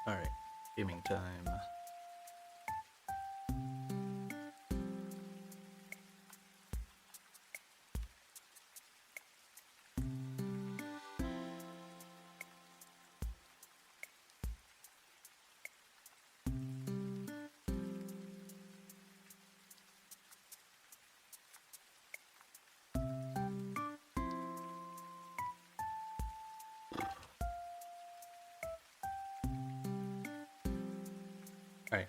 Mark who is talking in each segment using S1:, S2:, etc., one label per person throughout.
S1: Alright, gaming time. Alright,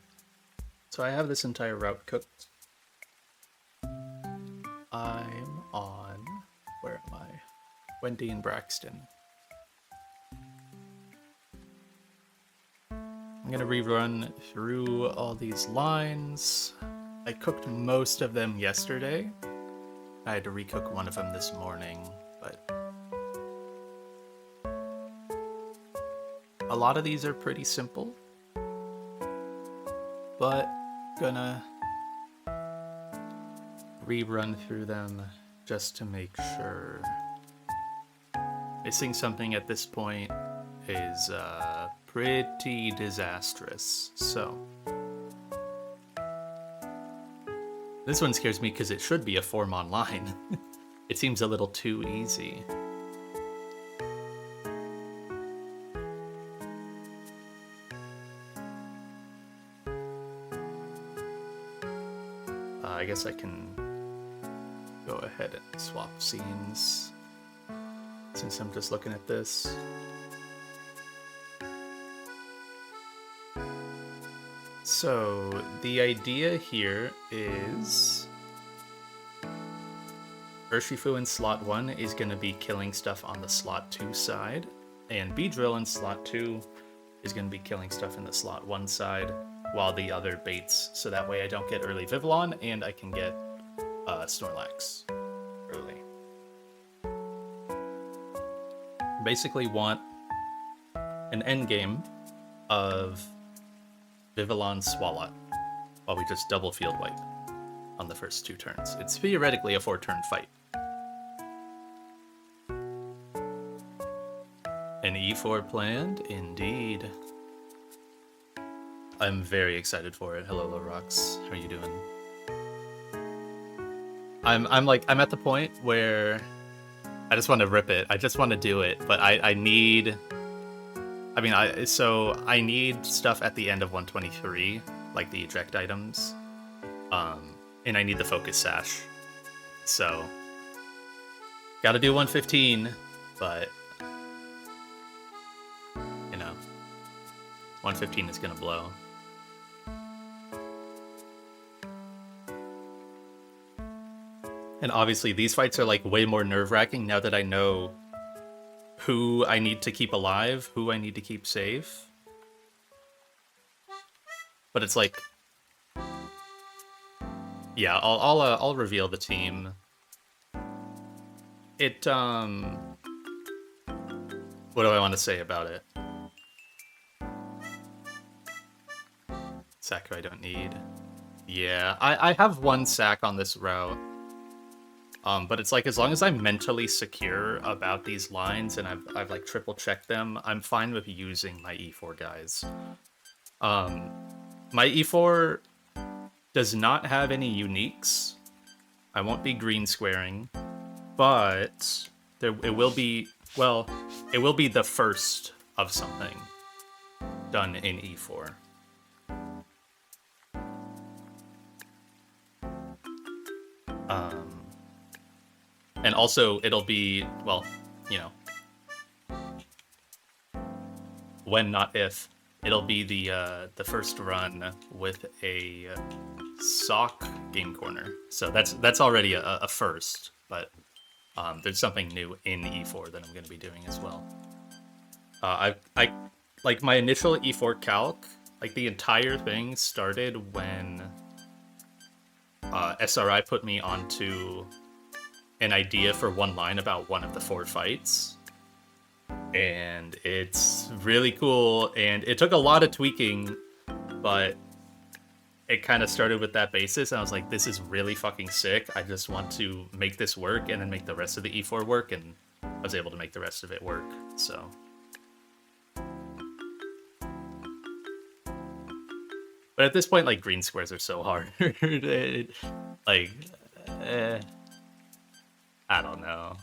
S1: so I have this entire route cooked. I'm on... where am I? Wendy and Braxton. I'm gonna rerun through all these lines. I cooked most of them yesterday. I had to recook one of them this morning, but... a lot of these are pretty simple. But gonna rerun through them just to make sure. Missing something at this point is pretty disastrous. So this one scares me because it should be a form online. It seems a little too easy. I guess I can go ahead and swap scenes since I'm just looking at this. So the idea here is Urshifu in slot 1 is going to be killing stuff on the slot 2 side, and Beedrill in slot 2 is going to be killing stuff in the slot 1 side, while the other baits, so that way I don't get early Vivillon and I can get Snorlax early. Basically want an endgame of Vivillon Swalot while we just double field wipe on the first 2 turns. It's theoretically a 4-turn fight. An E4 planned? Indeed. I'm very excited for it. Hello, Lorox. How are you doing? I'm at the point where I just want to rip it. I just want to do it, but I need... I need stuff at the end of 123, like the eject items, and I need the focus sash. So, gotta do 115, but, 115 is gonna blow. And obviously these fights are like way more nerve-wracking now that I know who I need to keep alive, who I need to keep safe. But it's like, yeah, I'll reveal the team. What do I want to say about it? Saku I don't need. Yeah, I have 1 sack on this route. But it's like, as long as I'm mentally secure about these lines and I've like triple checked them, I'm fine with using my E4 guys. My E4 does not have any uniques. I won't be green squaring, but it will be the first of something done in E4. And also, it'll be, well, when not if, it'll be the first run with a sock game corner. So that's already a first, but there's something new in E4 that I'm going to be doing as well. I like my initial E4 calc, like the entire thing started when SRI put me onto an idea for 1 line about one of the 4 fights, and it's really cool, and it took a lot of tweaking, but it kind of started with that basis, and I was like, this is really fucking sick. I just want to make this work and then make the rest of the E4 work, and I was able to make the rest of it work, so. But at this point, like, green squares are so hard. Like, eh, I don't know.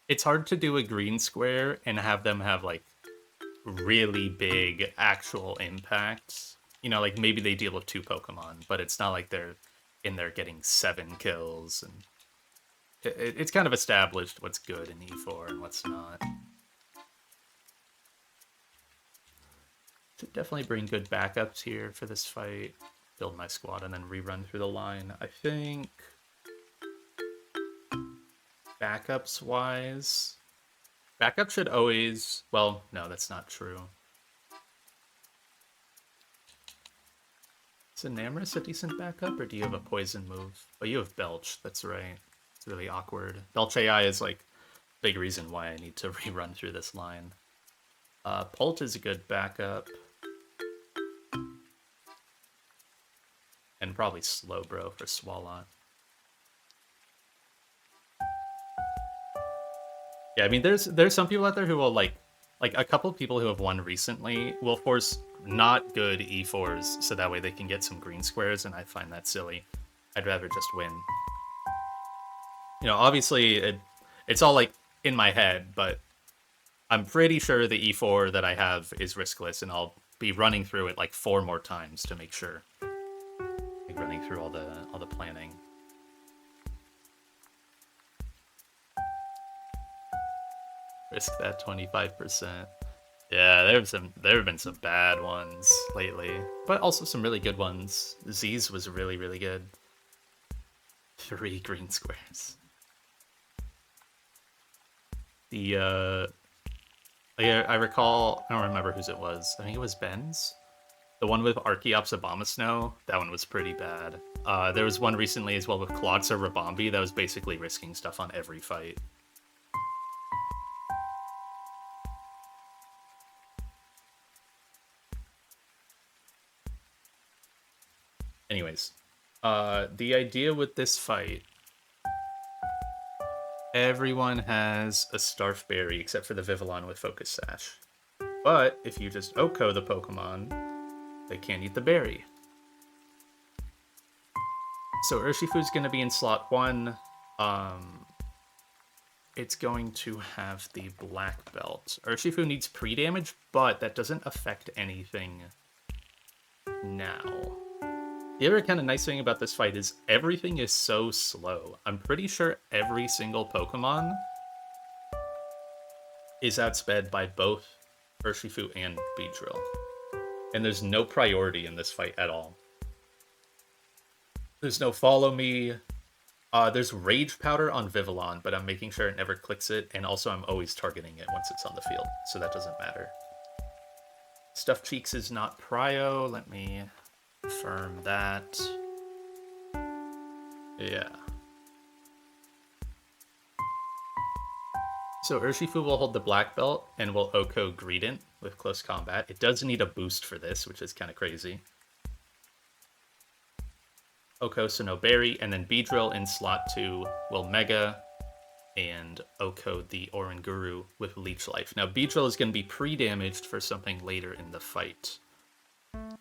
S1: It's hard to do a green square and have them have, like, really big actual impacts. You know, like, maybe they deal with 2 Pokemon, but it's not like they're in there getting 7 kills. And it's kind of established what's good in E4 and what's not. Should definitely bring good backups here for this fight. Build my squad and then rerun through the line. I think backups wise, backup should always, well, no, that's not true. Is Enamorous a decent backup, or do you have a poison move? Oh, you have Belch, that's right. It's really awkward. Belch AI is like big reason why I need to rerun through this line. Pult is a good backup. And probably Slowbro for Swalot. Yeah, I mean, there's some people out there who will like a couple people who have won recently will force not good E4s so that way they can get some green squares, and I find that silly. I'd rather just win. You know, obviously it's all like in my head, but I'm pretty sure the E4 that I have is riskless, and I'll be running through it like 4 more times to make sure. Like running through all the planning. Risk that 25%. Yeah, there have been some bad ones lately, but also some really good ones. Z's was really, really good. 3 green squares. The I recall, I don't remember whose it was. I think it was Ben's. The one with Archeops Abomasnow, that one was pretty bad. There was one recently as well with Kloxa Rabombi that was basically risking stuff on every fight. Anyways, the idea with this fight, everyone has a Starf Berry except for the Vivillon with Focus Sash. But if you just Oko the Pokemon, they can't eat the berry. So Urshifu's going to be in slot 1. It's going to have the black belt. Urshifu needs pre-damage, but that doesn't affect anything now. The other kind of nice thing about this fight is everything is so slow. I'm pretty sure every single Pokemon is outsped by both Urshifu and Beedrill. And there's no priority in this fight at all. There's no follow me. There's Rage Powder on Vivillon, but I'm making sure it never clicks it, and also I'm always targeting it once it's on the field, so that doesn't matter. Stuffed Cheeks is not prio. Let me confirm that. Yeah. So Urshifu will hold the black belt and will Oko Greedent with close combat. It does need a boost for this, which is kind of crazy. Oko, so no berry, and then Beedrill in slot 2 will Mega and Oko the Oranguru with Leech Life. Now Beedrill is going to be pre-damaged for something later in the fight.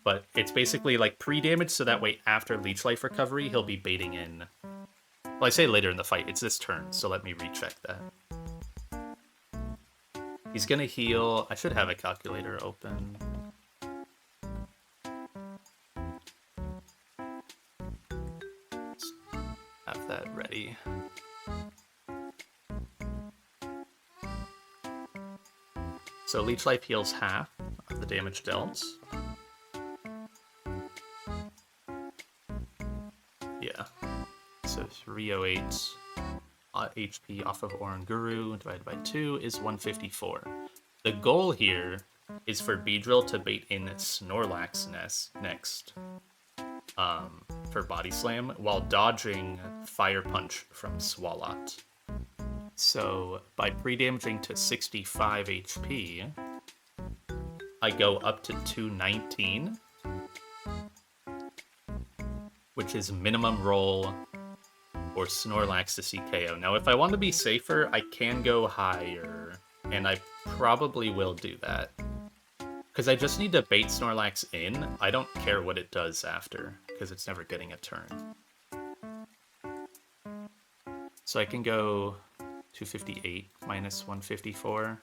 S1: But it's basically like pre-damage, so that way after Leech Life recovery, he'll be baiting in. Well, I say later in the fight, it's this turn, so let me recheck that. He's gonna heal. I should have a calculator open. Let's have that ready. So Leech Life heals half of the damage dealt. Yeah. So 308 HP off of Oranguru divided by 2 is 154. The goal here is for Beedrill to bait in Snorlax next for Body Slam while dodging Fire Punch from Swalot. So by pre-damaging to 65 HP, I go up to 219, which is minimum roll or Snorlax to CKO. Now, if I want to be safer, I can go higher. And I probably will do that. Because I just need to bait Snorlax in. I don't care what it does after, because it's never getting a turn. So I can go 258 minus 154.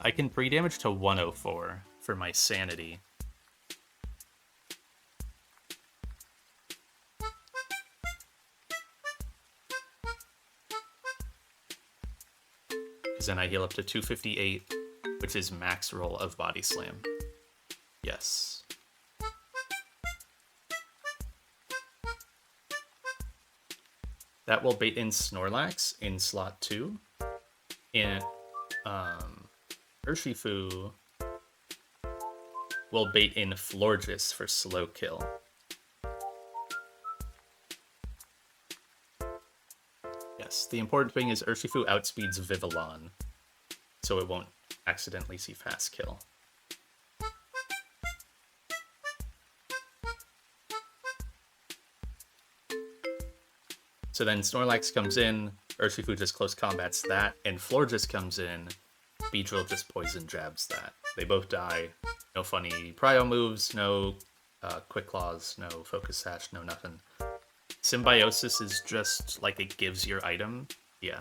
S1: I can pre-damage to 104 for my sanity. Because then I heal up to 258, which is max roll of Body Slam. Yes. That will bait in Snorlax in slot 2. And Urshifu will bait in Florges for slow kill. Yes, the important thing is Urshifu outspeeds Vivillon, so it won't accidentally see fast kill. So then Snorlax comes in, Urshifu just close combats that, and Florges comes in, Beedrill just poison jabs that. They both die. No funny Prio moves, no Quick Claws, no Focus Sash, no nothing. Symbiosis is just like it gives your item. Yeah.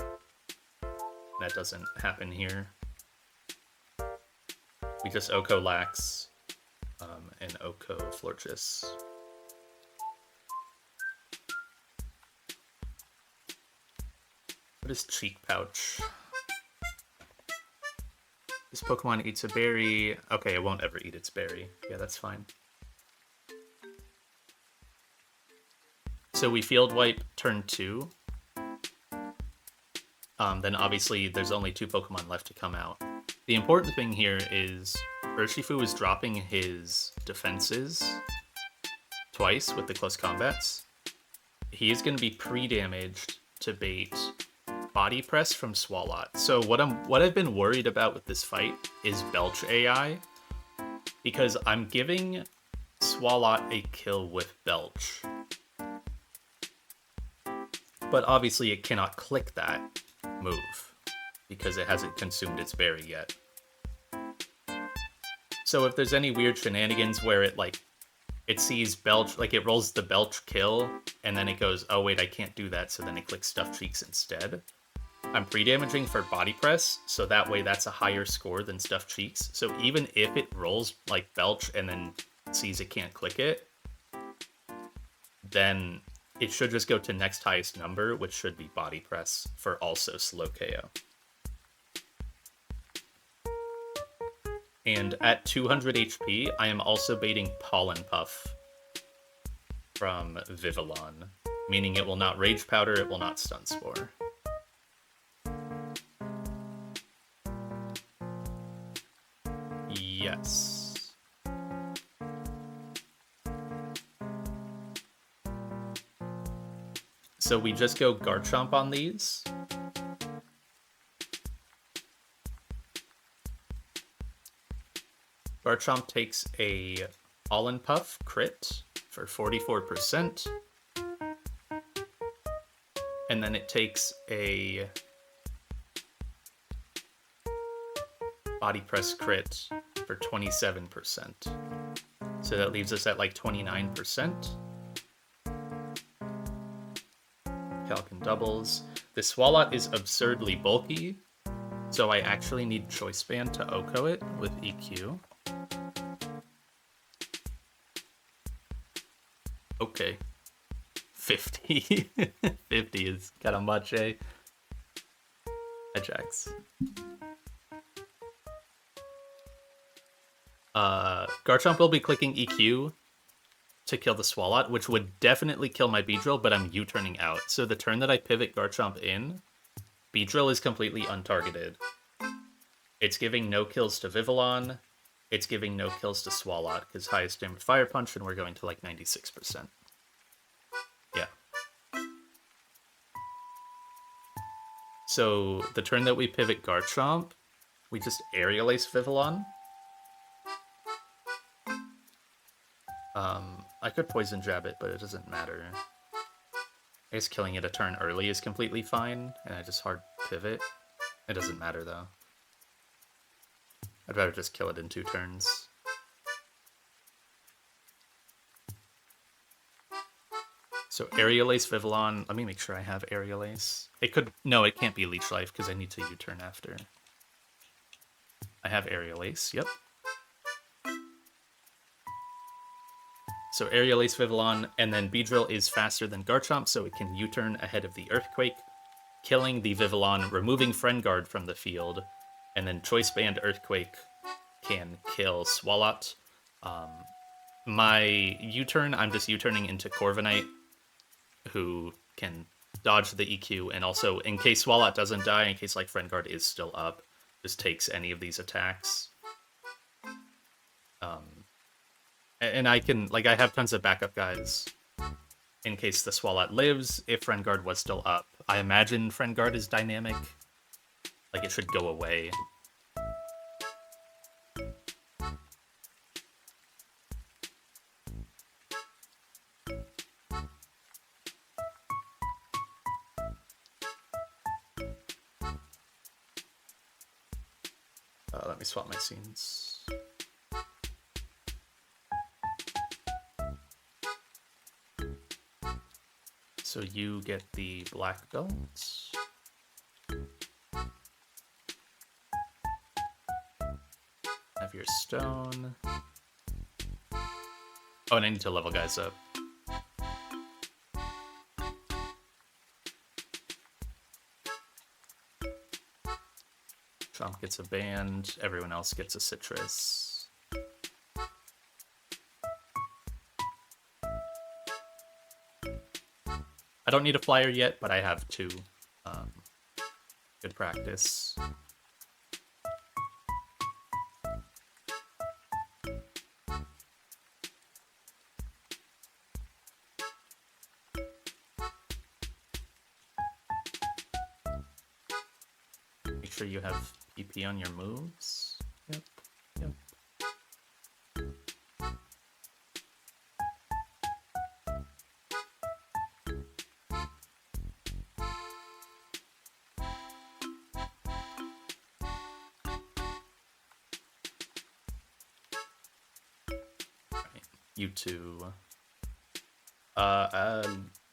S1: That doesn't happen here. We just Oko Lax and Oko Florges. What is Cheek Pouch? This Pokemon eats a berry. Okay, it won't ever eat its berry. Yeah, that's fine. So we Field Wipe turn 2. Then obviously there's only 2 Pokemon left to come out. The important thing here is Urshifu is dropping his defenses twice with the close combats. He is going to be pre-damaged to bait Body Press from Swalot. So what I've been worried about with this fight is Belch AI, because I'm giving Swalot a kill with Belch. But obviously it cannot click that move because it hasn't consumed its berry yet. So if there's any weird shenanigans where it sees Belch, like it rolls the Belch kill, and then it goes, oh wait, I can't do that, so then it clicks Stuffed Cheeks instead. I'm pre-damaging for Body Press, so that way that's a higher score than Stuffed Cheeks. So even if it rolls like Belch and then sees it can't click it, then it should just go to next highest number, which should be Body Press for also slow KO. And at 200 HP, I am also baiting Pollen Puff from Vivillon, meaning it will not Rage Powder, it will not Stun Spore. Yes. So we just go Garchomp on these. Garchomp takes a Pollen Puff crit for 44%. And then it takes a Body Press crit for 27%. So that leaves us at like 29%. Falcon doubles. The Swalot is absurdly bulky, so I actually need Choice Band to Oko it with EQ. Okay. 50. 50 is kind of much, eh? Ajax. Garchomp will be clicking EQ to kill the Swalot, which would definitely kill my Beedrill, but I'm U-turning out. So the turn that I pivot Garchomp in, Beedrill is completely untargeted. It's giving no kills to Vivillon. It's giving no kills to Swalot, because highest damage Fire Punch, and we're going to like 96%. Yeah. So the turn that we pivot Garchomp, we just Aerial Ace Vivillon. I could Poison Jab it, but it doesn't matter. I guess killing it a turn early is completely fine, and I just hard pivot. It doesn't matter, though. I'd rather just kill it in 2 turns. So Aerial Ace Vivillon. Let me make sure I have Aerial Ace. It could... No, it can't be Leech Life because I need to U-turn after. I have Aerial Ace, yep. So Aerial Ace Vivillon, and then Beedrill is faster than Garchomp, so it can U-turn ahead of the Earthquake, killing the Vivillon, removing Friend Guard from the field, and then Choice Band Earthquake can kill Swalot. My U-turn, I'm just U-turning into Corviknight, who can dodge the EQ, and also, in case Swalot doesn't die, in case like Friend Guard is still up, just takes any of these attacks. And I can, like, I have tons of backup guys in case the Swalot lives, if Friend Guard was still up. I imagine Friend Guard is dynamic. Like, it should go away. Let me swap my scenes. So you get the black belt. Have your stone. Oh, and I need to level guys up. Chomp gets a band, everyone else gets a citrus. I don't need a flyer yet, but I have 2. Good practice. Make sure you have PP on your moves. Yep, yep. You two.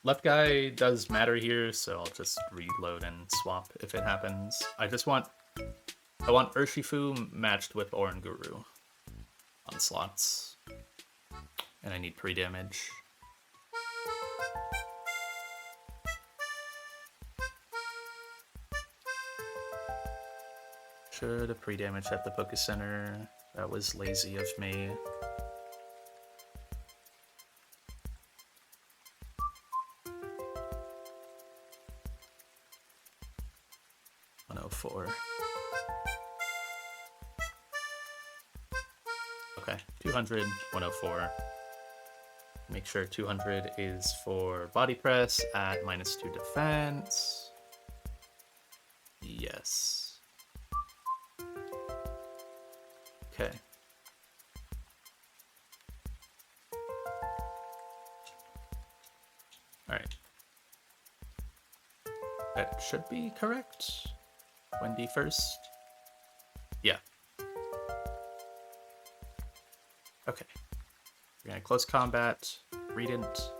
S1: Left guy does matter here, so I'll just reload and swap if it happens. I want Urshifu matched with Oranguru on slots. And I need pre-damage. Should have pre-damage at the Poké Center. That was lazy of me. Okay, 200, 104. Make sure 200 is for body press at -2 defense. Yes. Okay. Alright. That should be correct. Wendy first. Yeah. Okay. We're gonna close combat, Redent,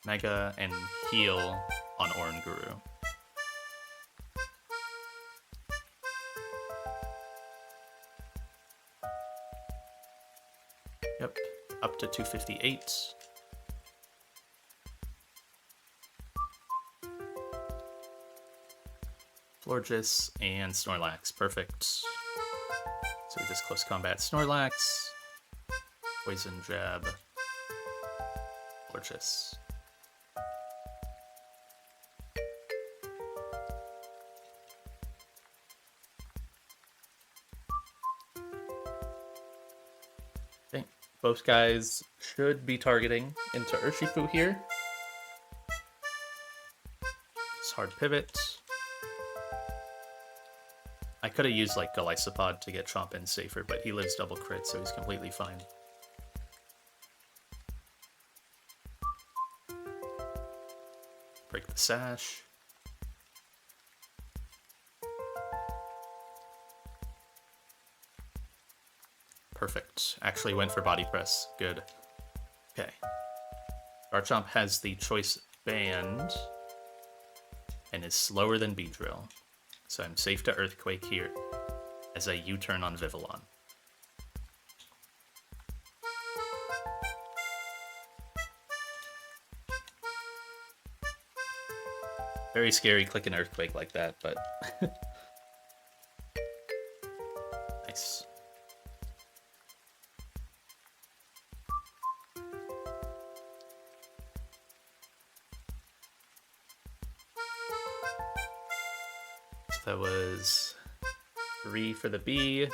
S1: Mega, and heal on Oranguru. Yep, up to 258. Florges and Snorlax, perfect. So we just close combat Snorlax, Poison Jab, Florges. Okay, both guys should be targeting into Urshifu here. Just hard pivot. I could have used like Golisopod to get Chomp in safer, but he lives double crit, so he's completely fine. Break the sash. Perfect. Actually went for body press. Good. Okay. Garchomp has the choice band and is slower than Beedrill. So I'm safe to Earthquake here as I U-turn on Vivillon. Very scary clicking Earthquake like that, but nice. So that was 3 for the bee,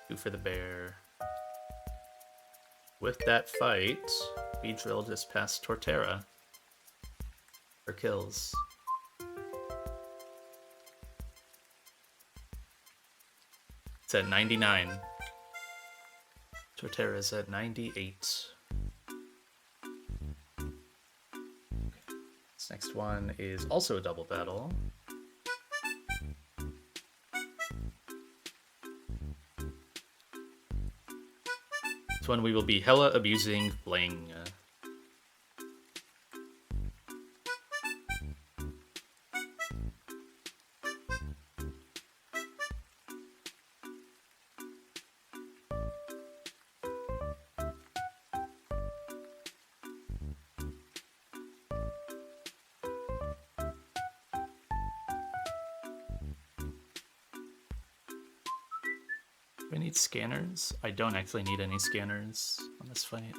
S1: 2 for the bear. With that fight, Beedrill just passed Torterra for kills. It's at 99. Torterra's at 98. This next one is also a double battle. This one we will be hella abusing Fling. Do I need scanners? I don't actually need any scanners on this fight.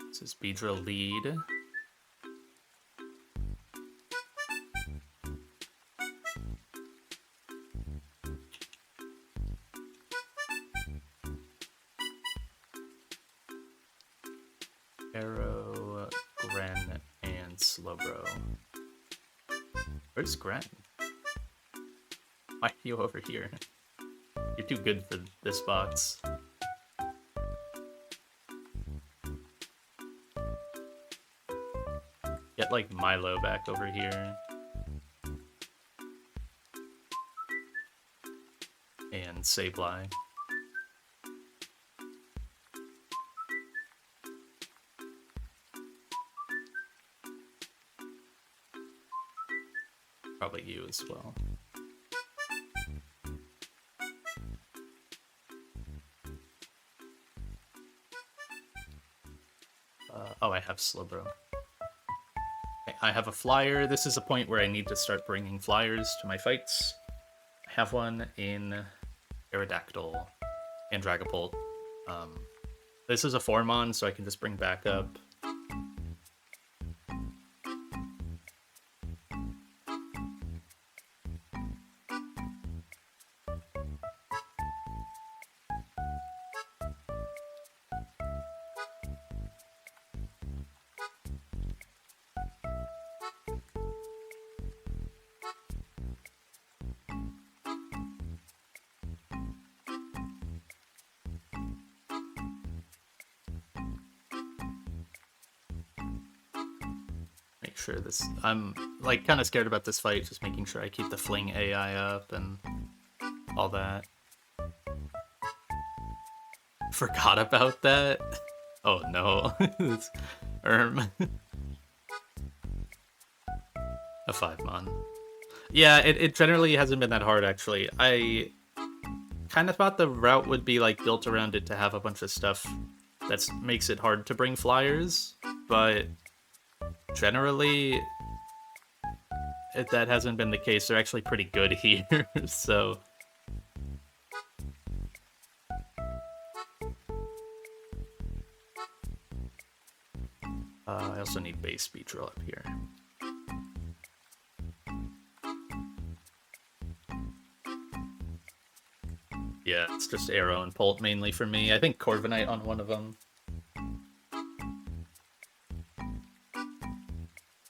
S1: This is Beedrill lead. Arrow, Gren, and Slowbro. Where's Gren? Why are you over here? You're too good for this box. Get like Milo back over here. And Sableye. Probably you as well. Oh, I have Slowbro. Okay, I have a flyer. This is a point where I need to start bringing flyers to my fights. I have one in Aerodactyl and Dragapult. This is a Formon, so I can just bring back up. Make sure this... I'm, like, kind of scared about this fight, just making sure I keep the Fling AI up and all that. Forgot about that? Oh no. It's a 5-mon. Yeah, it generally hasn't been that hard, actually. I kind of thought the route would be, like, built around it to have a bunch of stuff that makes it hard to bring flyers, but... generally, that hasn't been the case. They're actually pretty good here, so... I also need base Beedrill up here. Yeah, it's just Arrow and Pult mainly for me. I think Corviknight on one of them.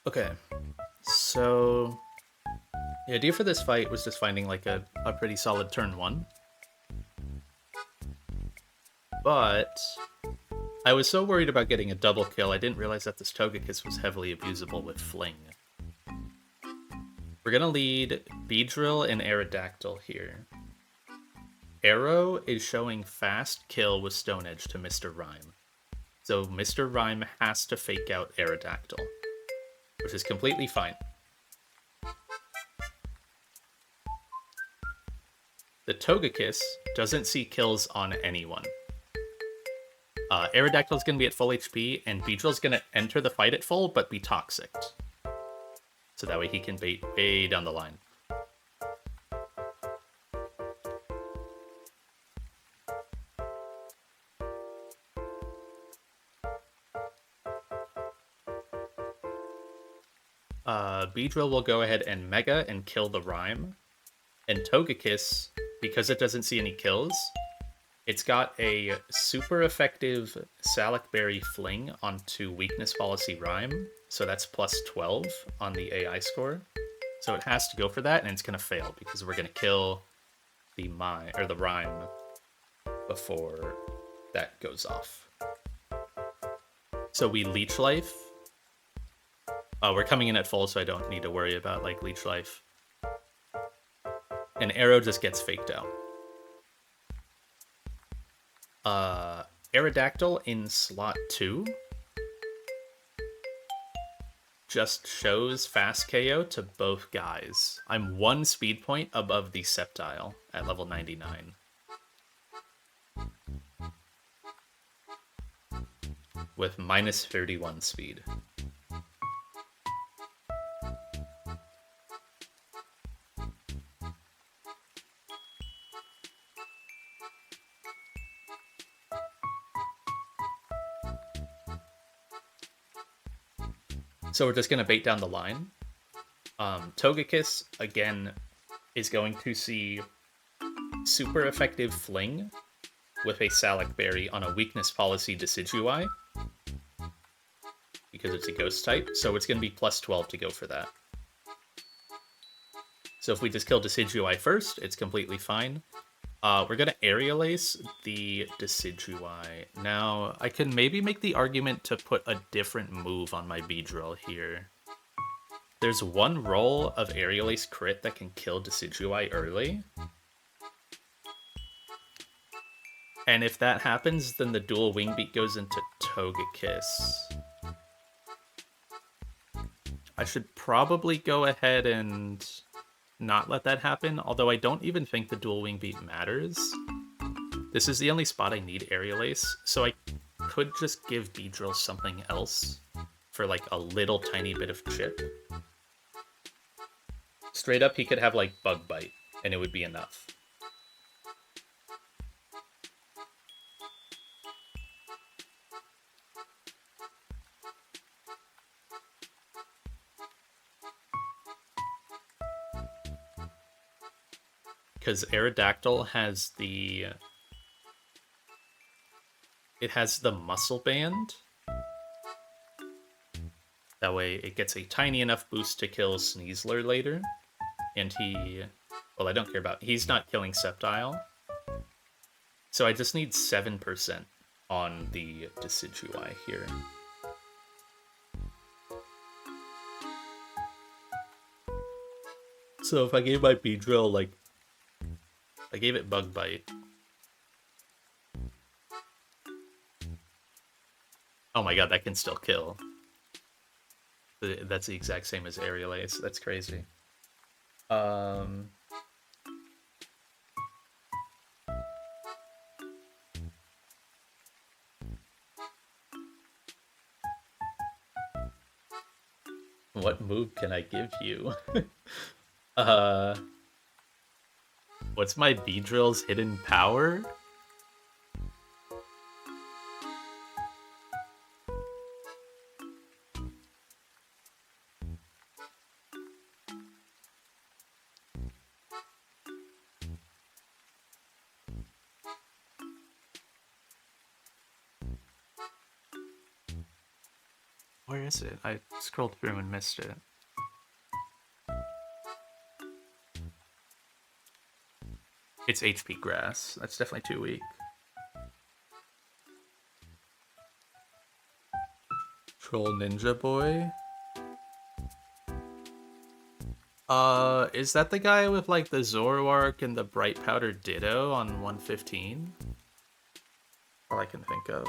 S1: Okay, so the idea for this fight was just finding like a pretty solid turn 1. But I was so worried about getting a double kill, I didn't realize that this Togekiss was heavily abusable with Fling. We're gonna lead Beedrill and Aerodactyl here. Arrow is showing fast kill with Stone Edge to Mr. Rhyme. So Mr. Rhyme has to fake out Aerodactyl, which is completely fine. The Togekiss doesn't see kills on anyone. Aerodactyl is going to be at full HP, and Beedrill is going to enter the fight at full, but be toxic. So that way he can bait way down the line. Beedrill will go ahead and Mega and kill the Rhyme. And Togekiss, because it doesn't see any kills, it's got a super effective Salac Berry Fling onto Weakness Policy Rhyme, so that's plus 12 on the AI score. So it has to go for that, and it's going to fail because we're going to kill the Rhyme before that goes off. So we Leech Life. We're coming in at full, so I don't need to worry about like Leech Life. And Arrow just gets faked out. Aerodactyl in slot 2 just shows fast KO to both guys. I'm 1 speed point above the Sceptile at level 99. With minus 31 speed. So we're just going to bait down the line. Togekiss, again, is going to see super effective Fling with a Salac Berry on a Weakness Policy Decidueye. Because it's a Ghost type, so it's going to be plus 12 to go for that. So if we just kill Decidueye first, it's completely fine. We're going to Aerial Ace the Decidueye. Now, I can maybe make the argument to put a different move on my Beedrill here. There's one roll of Aerial Ace crit that can kill Decidueye early. And if that happens, then the dual Wing Beat goes into Togekiss. I should probably go ahead and not let that happen, although I don't even think the dual Wing Beat matters. This is the only spot I need Aerial Ace, so I could just give Beedrill something else for like a little tiny bit of chip. Straight up, he could have like Bug Bite, and it would be enough. Because Aerodactyl has the... It has the Muscle Band. That way it gets a tiny enough boost to kill Sneasler later. And he... Well, I don't care about... He's not killing Sceptile. So I just need 7% on the Decidueye here. So if I gave my Beedrill, like... I gave it Bug Bite. Oh my god, that can still kill. That's the exact same as Aerial Ace. That's crazy. What move can I give you? What's my Beedrill's hidden power? Where is it? I scrolled through and missed it. It's HP Grass. That's definitely too weak. Troll Ninja Boy. Is that the guy with like the Zoroark and the Bright Powder Ditto on 115? All I can think of.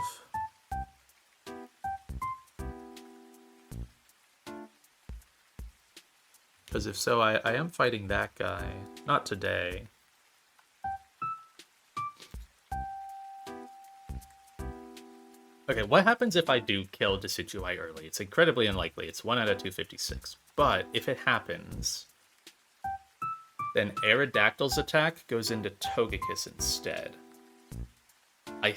S1: Because if so, I am fighting that guy. Not today. Okay, what happens if I do kill Decidueye early? It's incredibly unlikely. It's 1 out of 256. But if it happens, then Aerodactyl's attack goes into Togekiss instead. I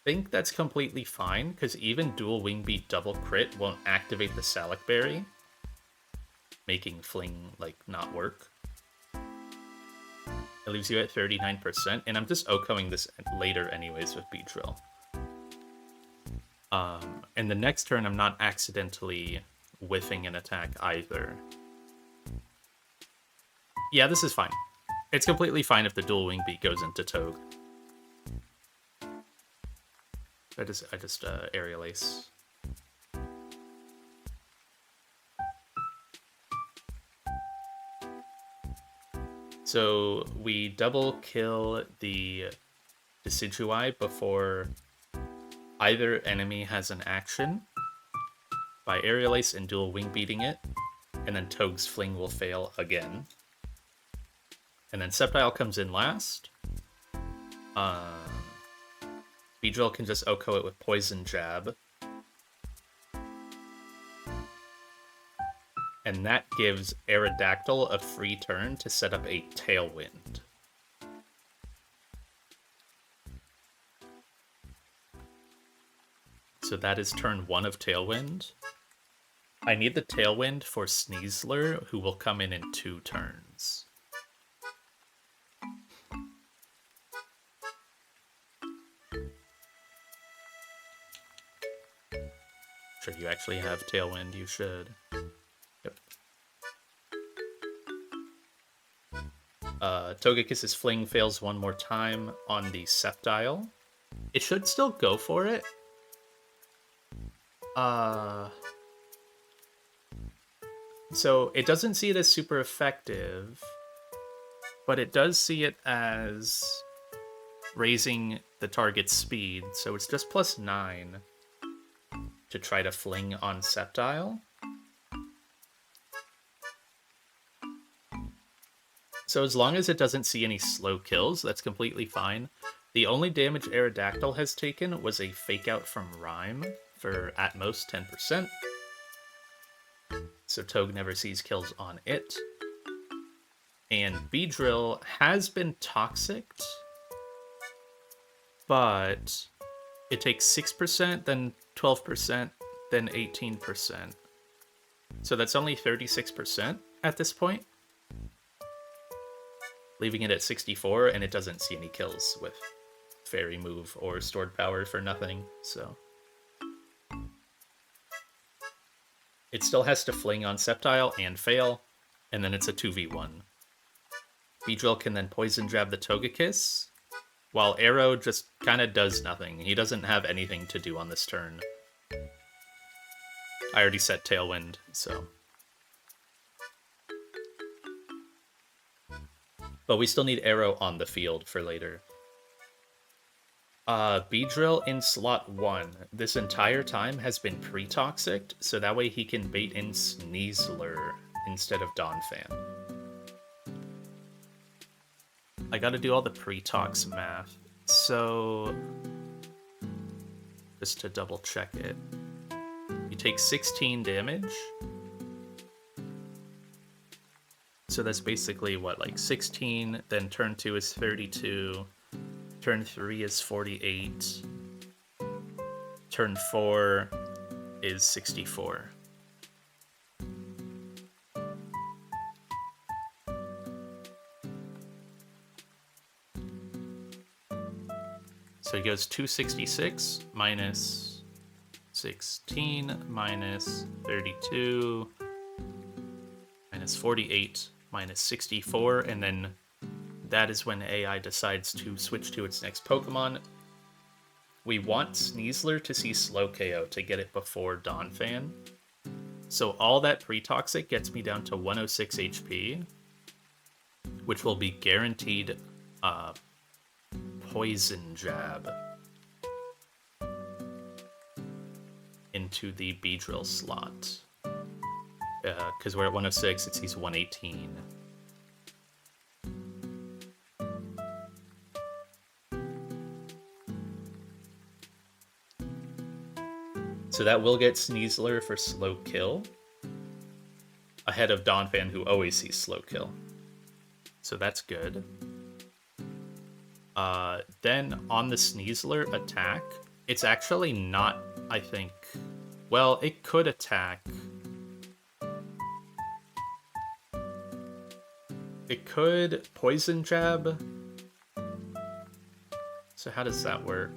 S1: think that's completely fine, because even Dual Wing Beat Double Crit won't activate the Salac Berry, making Fling, like, not work. It leaves you at 39%, and I'm just OHKOing this later anyways with Beedrill. And the next turn, I'm not accidentally whiffing an attack either. Yeah, this is fine. It's completely fine if the Dual Wing Beat goes into Toge. I just Aerial Ace. So we double kill the Decidueye before either enemy has an action by Aerial Ace and Dual Wing Beating it, and then Toge's Fling will fail again. And then Sceptile comes in last. Beedrill can just OHKO it with Poison Jab. And that gives Aerodactyl a free turn to set up a Tailwind. So that is turn 1 of Tailwind. I need the Tailwind for Sneasler, who will come in 2 turns. Sure, you actually have Tailwind, you should. Yep. Togekiss's Fling fails one more time on the Sceptile. It should still go for it. So it doesn't see it as super effective, but it does see it as raising the target's speed, so it's just +9 to try to Fling on Sceptile. So as long as it doesn't see any slow kills, that's completely fine. The only damage Aerodactyl has taken was a Fake Out from Rhyme for at most 10%. So Toge never sees kills on it. And Beedrill has been toxicked, but it takes 6%, then 12%, then 18%. So that's only 36% at this point, leaving it at 64, and it doesn't see any kills with Fairy Move or Stored Power for nothing, so it still has to Fling on Sceptile and fail, and then it's a 2v1. Beedrill can then Poison Jab the Togekiss, while Arrow just kind of does nothing. He doesn't have anything to do on this turn. I already set Tailwind, so. But we still need Arrow on the field for later. Beedrill in slot 1 this entire time has been pre-toxicked, so that way he can bait in Sneasler instead of Donphan. I gotta do all the pre-tox math, so just to double check it. You take 16 damage. So that's basically what, like 16, then turn 2 is 32. Turn 3 is 48. Turn 4 is 64. So he goes 266 minus 16 minus 32 minus 48 minus 64, and then that is when AI decides to switch to its next Pokemon. We want Sneasler to see Slow KO to get it before Donphan. So all that pre-toxic gets me down to 106 HP, which will be guaranteed poison jab into the Beedrill slot. Because we're at 106, it sees 118. So that will get Sneasler for slow kill, ahead of Donphan, who always sees slow kill. So that's good. Then on the Sneasler attack, it's actually not, I think... Well, it could attack... It could poison jab. So how does that work?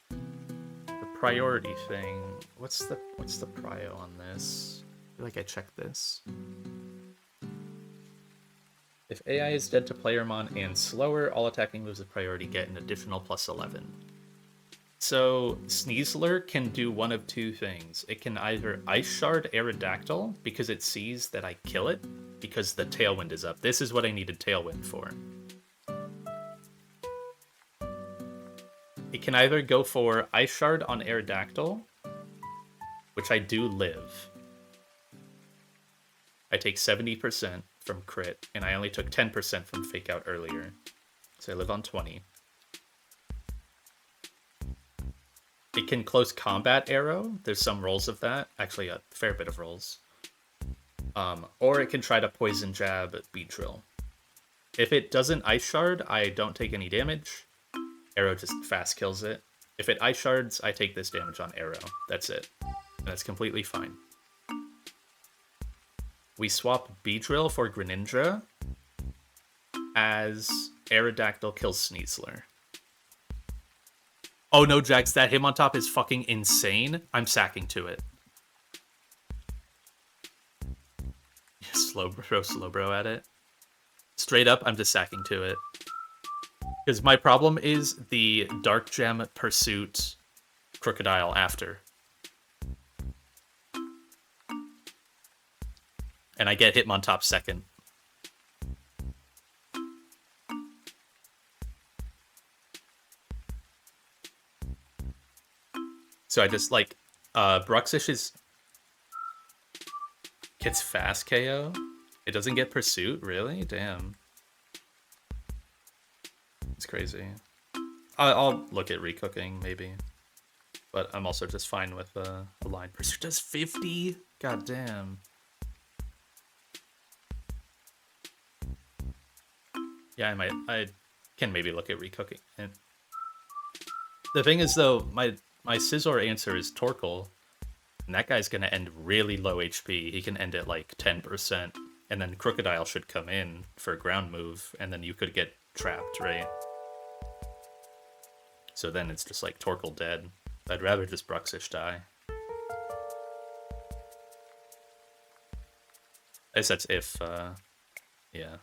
S1: The priority thing. What's the prio on this? I feel like I checked this. If AI is dead to Playermon and slower, all attacking moves of priority get an additional +11. So Sneasler can do one of two things. It can either Ice Shard Aerodactyl because it sees that I kill it, because the Tailwind is up. This is what I needed Tailwind for. It can either go for Ice Shard on Aerodactyl, which I do live. I take 70% from crit, and I only took 10% from Fake Out earlier. So I live on 20. It can close combat arrow. There's some rolls of that. Actually, a fair bit of rolls. Or it can try to poison jab Beedrill. If it doesn't Ice Shard, I don't take any damage. Arrow just fast kills it. If it Ice Shards, I take this damage on Arrow. That's it. And that's completely fine. We swap Beedrill for Greninja as Aerodactyl kills Sneasler. Oh no, Jax, that Hitmontop is fucking insane. I'm sacking to it. Slowbro at it. Straight up, I'm just sacking to it. Because my problem is the Dark Gem Pursuit Crocodile after. And I get Hitmontop second. So I just like Bruxish gets fast KO. It doesn't get Pursuit, really? Damn. It's crazy. I'll look at recooking maybe, but I'm also just fine with the line. Pursuit does 50. God damn. Yeah, I can maybe look at recooking. And the thing is, though, my Scizor answer is Torkoal, and that guy's gonna end really low HP. He can end at like 10%, and then Crocodile should come in for a ground move, and then you could get trapped, right? So then it's just like Torkoal dead. I'd rather just Bruxish die. I guess that's if, yeah.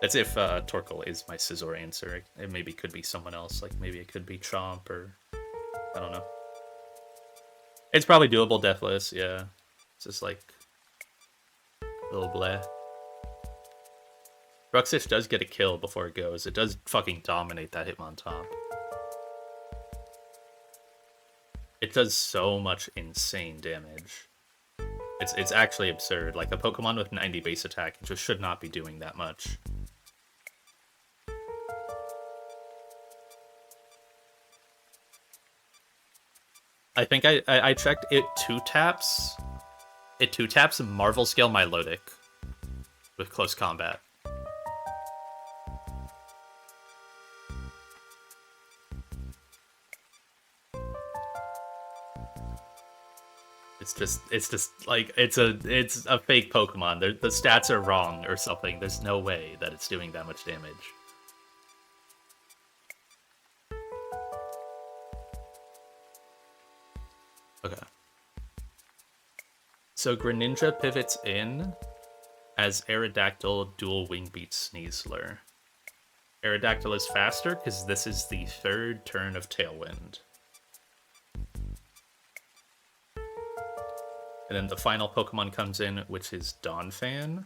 S1: That's if Torkoal is my Scizor answer. It maybe could be someone else. Like maybe it could be Chomp or I don't know. It's probably doable, Deathless. Yeah, it's just like a little bleh. Bruxish does get a kill before it goes. It does fucking dominate that Hitmontop. It does so much insane damage. It's actually absurd. Like a Pokemon with 90 base attack just should not be doing that much. I think I checked it 2-taps. It 2-taps Marvel Scale Milotic with close combat. It's just like it's a fake Pokemon. The stats are wrong or something. There's no way that it's doing that much damage. Okay. So Greninja pivots in as Aerodactyl dual wing beats Sneasler. Aerodactyl is faster because this is the third turn of Tailwind. And then the final Pokemon comes in, which is Donphan.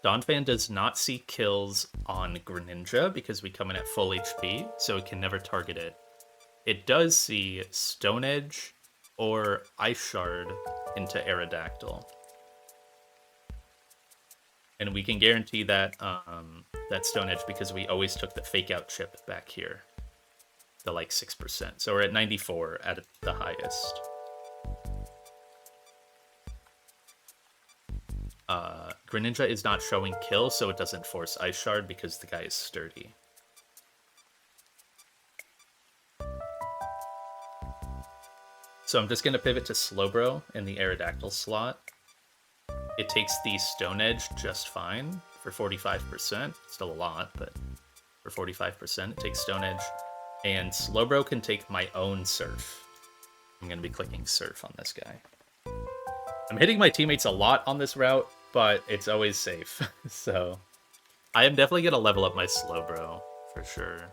S1: Donphan does not see kills on Greninja because we come in at full HP, so it can never target it. It does see Stone Edge or Ice Shard into Aerodactyl. And we can guarantee that that Stone Edge because we always took the Fake Out chip back here. The like 6%. So we're at 94 at the highest. Greninja is not showing kill, so it doesn't force Ice Shard because the guy is sturdy. So I'm just going to pivot to Slowbro in the Aerodactyl slot. It takes the Stone Edge just fine for 45%. Still a lot, but for 45%, it takes Stone Edge. And Slowbro can take my own Surf. I'm going to be clicking Surf on this guy. I'm hitting my teammates a lot on this route, but it's always safe. So I am definitely going to level up my Slowbro, for sure.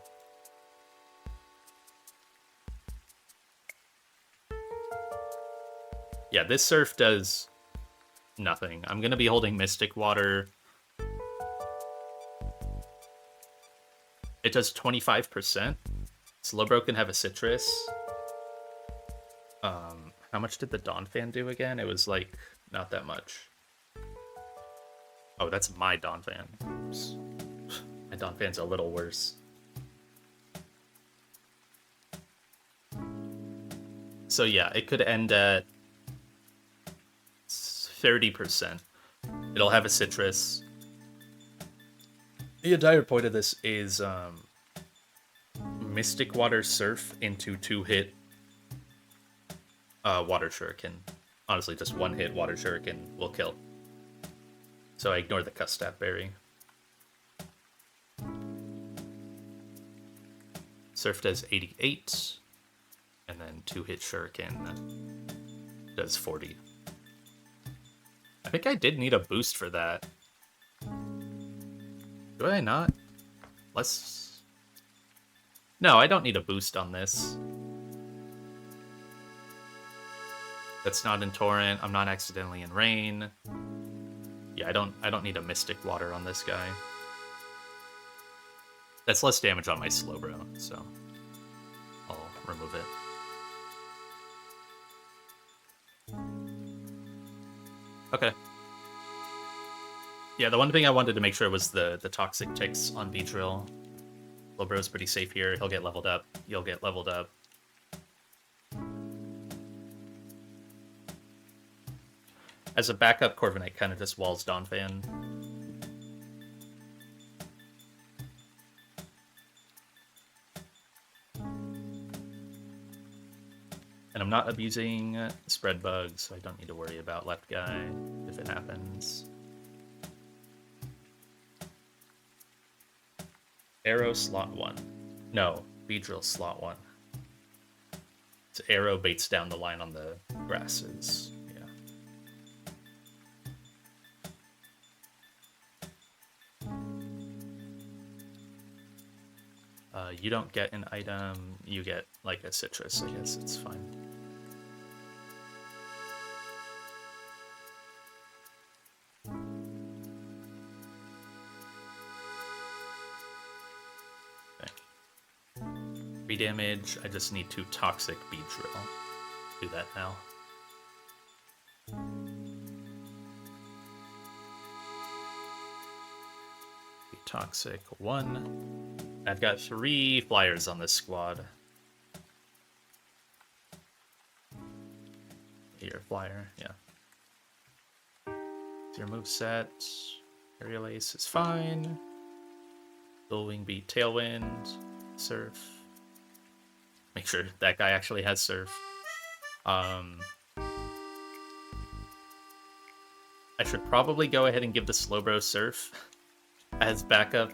S1: Yeah, this Surf does nothing. I'm going to be holding Mystic Water. It does 25%. Slowbro can have a Citrus. How much did the Donphan do again? It was like not that much. Oh, that's my Donphan. Oops. My Donphan's a little worse. So yeah, it could end at 30%. It'll have a Citrus. The entire point of this is Mystic Water Surf into 2-hit Water Shuriken. Honestly, just 1-hit Water Shuriken will kill. So I ignore the Custap Berry. Surf does 88, and then 2-hit Shuriken does 40. I think I did need a boost for that. Do I not? Let's... No, I don't need a boost on this. That's not in Torrent. I'm not accidentally in Rain. Yeah, I don't need a Mystic Water on this guy. That's less damage on my Slowbro, so I'll remove it. Okay. Yeah, the one thing I wanted to make sure was the Toxic Ticks on Beedrill. Slowbro's pretty safe here. He'll get leveled up. You'll get leveled up. As a backup, Corviknight kind of just walls Donphan. And I'm not abusing Spread Bug, so I don't need to worry about left guy if it happens. Arrow slot 1. No, Beedrill slot 1. So Arrow baits down the line on the grasses. You don't get an item, you get like a Citrus, I guess it's fine. Okay. 3 damage, I just need to Toxic Beedrill. Do that now. Toxic 1. I've got 3 flyers on this squad. Here, flyer, yeah. Your moveset. Aerial Ace is fine. Dual Wing Beat, Tailwind, Surf. Make sure that guy actually has Surf. I should probably go ahead and give the Slowbro Surf as backup.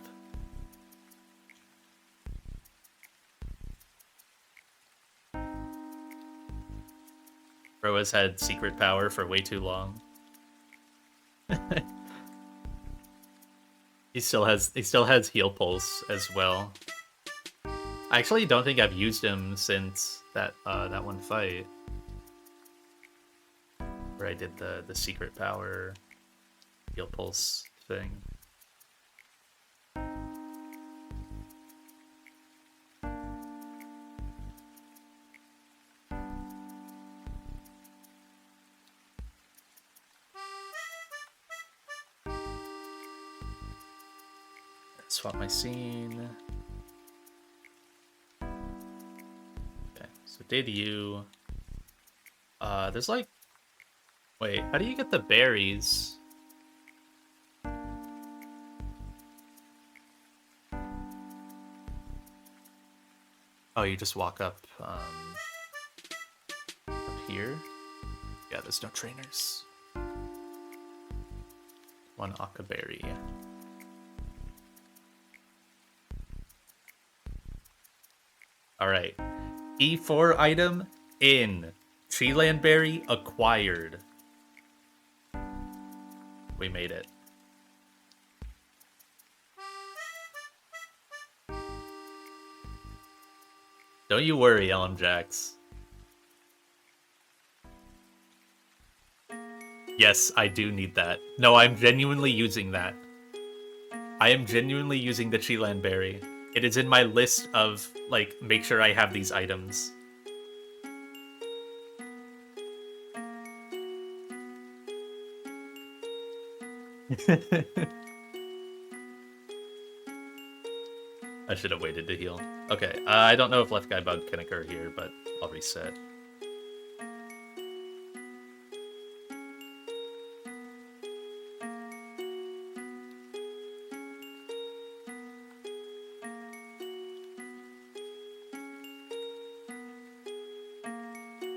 S1: Bro has had secret power for way too long. He still has heal pulse as well. I actually don't think I've used him since that one fight where I did the secret power heal pulse thing. Swap my scene. Okay, so did you? There's like, wait, how do you get the berries? Oh, you just walk up here. Yeah, there's no trainers. One Akaberry. Alright. E4 item in. Treeland Berry acquired. We made it. Don't you worry, LM Jax. Yes, I do need that. No, I'm genuinely using that. I am genuinely using the Treeland Berry. It is in my list of, like, make sure I have these items. I should have waited to heal. Okay, I don't know if left guy bug can occur here, but I'll reset.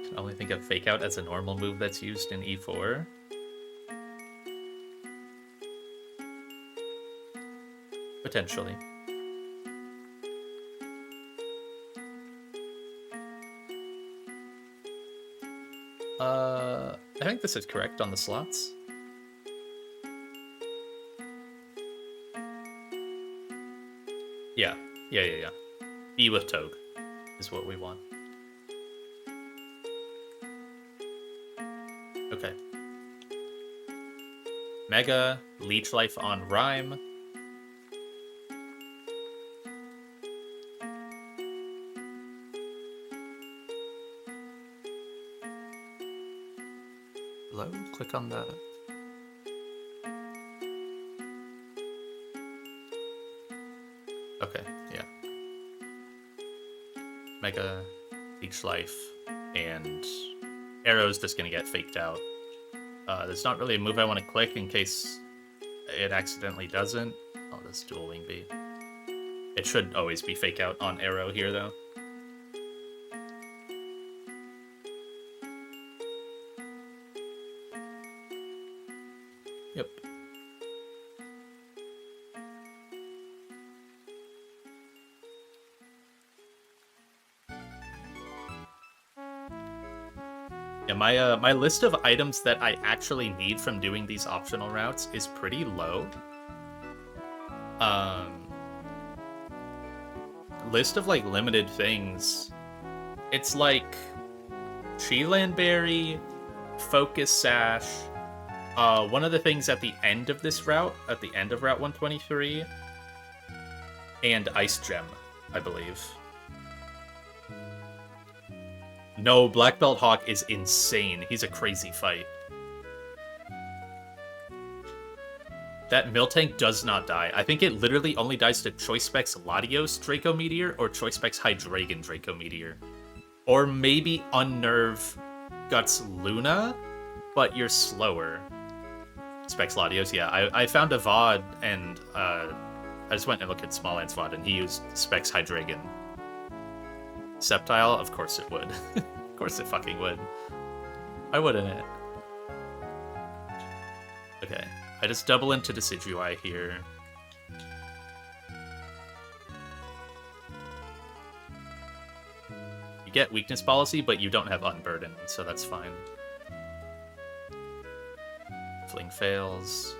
S1: Can only think of Fake Out as a normal move that's used in E4. Potentially. I think this is correct on the slots. Yeah. E with Togue is what we want. Okay. Mega, Leech Life on Rhyme. Hello? Click on the... Okay, yeah. Mega, Leech Life, and Arrow's just gonna get faked out. There's not really a move I want to click in case it accidentally doesn't. Oh, this dual wing B. It should always be fake out on Arrow here, though. Yep. Yeah, my list of items that I actually need from doing these optional routes is pretty low. List of like limited things. It's like Treeland Berry, Focus Sash, one of the things at the end of this route, at the end of Route 123, and Ice Gem, I believe. No, Black Belt Hawk is insane. He's a crazy fight. That Miltank does not die. I think it literally only dies to Choice Specs Latios Draco Meteor or Choice Specs Hydreigon Draco Meteor. Or maybe Unnerve Guts Luna, but you're slower. Specs Latios, yeah. I found a VOD and I just went and looked at Smalllands VOD and he used Specs Hydreigon. Sceptile? Of course it would. Of course it fucking would. Why wouldn't it? Okay. I just double into Decidueye here. You get Weakness Policy, but you don't have Unburden, so that's fine. Fling fails.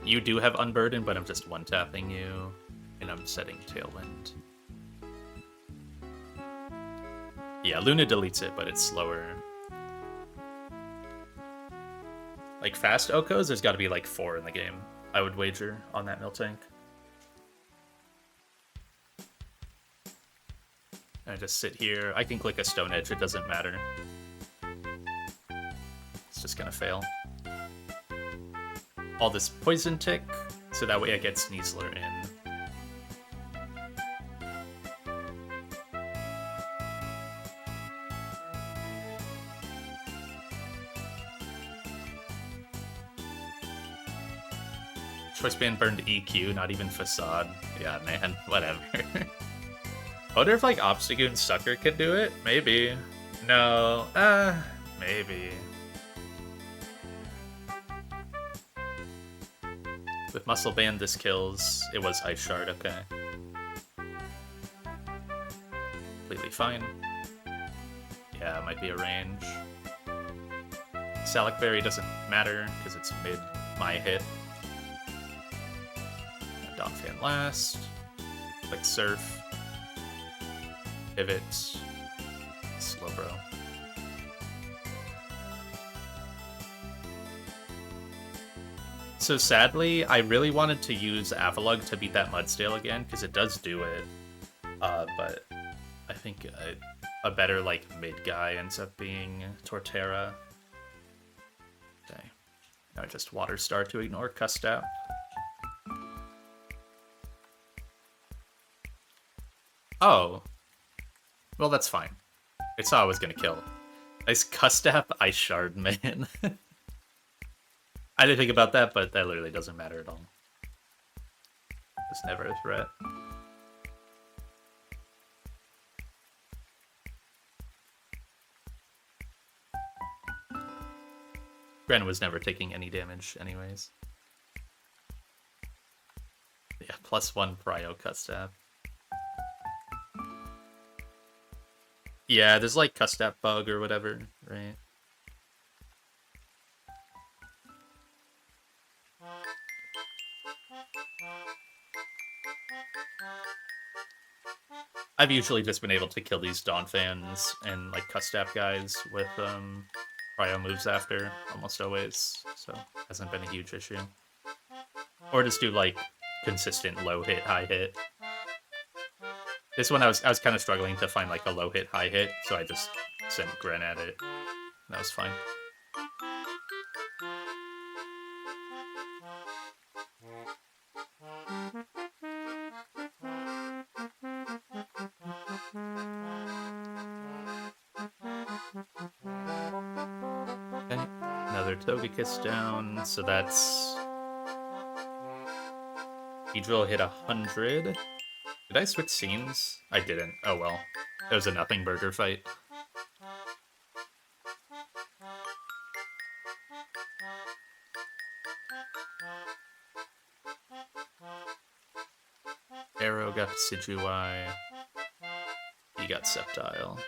S1: You do have Unburden, but I'm just one-tapping you. And I'm setting Tailwind. Yeah, Luna deletes it, but it's slower. Like fast Okos, there's got to be like 4 in the game. I would wager on that Miltank. I just sit here. I can click a Stone Edge, it doesn't matter. It's just gonna fail. All this Poison Tick, so that way I get Sneasler in. Choice Band burned EQ, not even Facade. Yeah, man, whatever. I wonder if, like, Obstagoon Sucker can do it? Maybe. No. Maybe. With Muscle Band, this kills. It was Ice Shard, okay. Completely fine. Yeah, it might be a range. Salic Berry doesn't matter, because it's mid my hit. Donphan last. Like Surf. Pivot. Slowbro. So sadly, I really wanted to use Avalugg to beat that Mudsdale again, because it does do it. But I think a better, like, mid guy ends up being Torterra. Okay. Now I just Water Star to ignore Custap. Oh. Well, that's fine. I saw I was gonna kill. Nice Custap Ice Shard, man. I didn't think about that, but that literally doesn't matter at all. It's never a threat. Gren was never taking any damage anyways. Yeah, +1 Prio Custap. Yeah, there's like Custap bug or whatever, right? I've usually just been able to kill these Donphans and like Custap guys with Prio moves after, almost always, so hasn't been a huge issue. Or just do like consistent low hit, high hit. This one I was kind of struggling to find like a low hit, high hit, so I just sent Gren at it. That was fine. Okay, another Togekiss down, so that's... Beedrill hit 100. Did I switch scenes? I didn't. Oh well. It was a nothing burger fight. Arrow got Decidueye. He got Sceptile.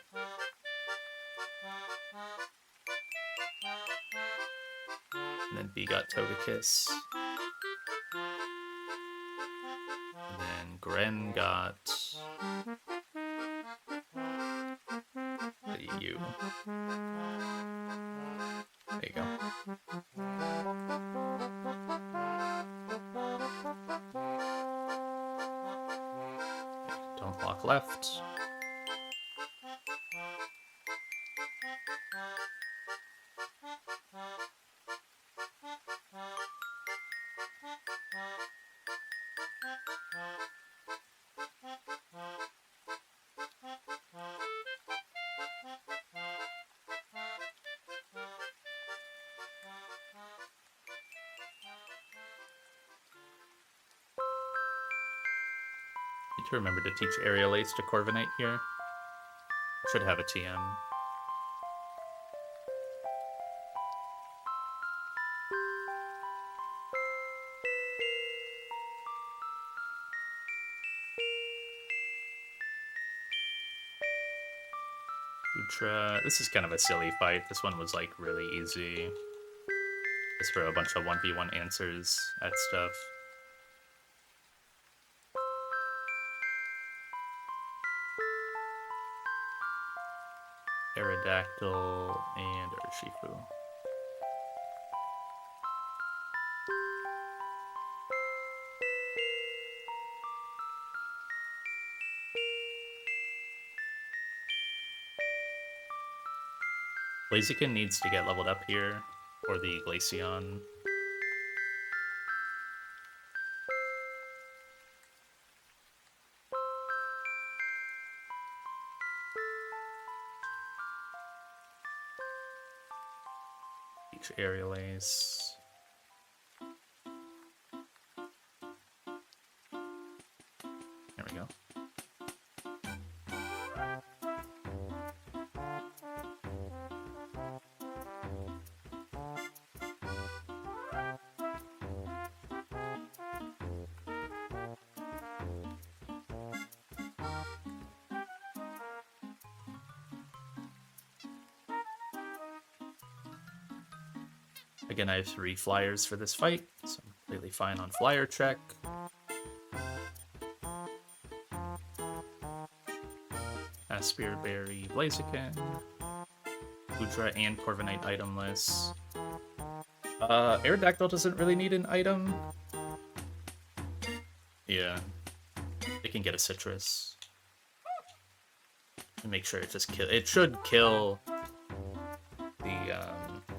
S1: And then B got Togekiss. And then Gren got... the U. There you go. Don't block left. Need to remember to teach Aerial Ace to Corviknight here. Should have a TM. Ultra. This is kind of a silly fight. This one was like really easy. Just for a bunch of 1v1 answers at stuff. Aerodactyl, and Urshifu. Blaziken needs to get leveled up here, or the Glaceon. Each Aerial Ace. There we go. Again, I have 3 flyers for this fight, so I'm completely fine on flyer check. Spearberry, Blaziken, Goodra, and Corviknight itemless. Aerodactyl doesn't really need an item. Yeah. It can get a citrus. And make sure it just kill. It should kill the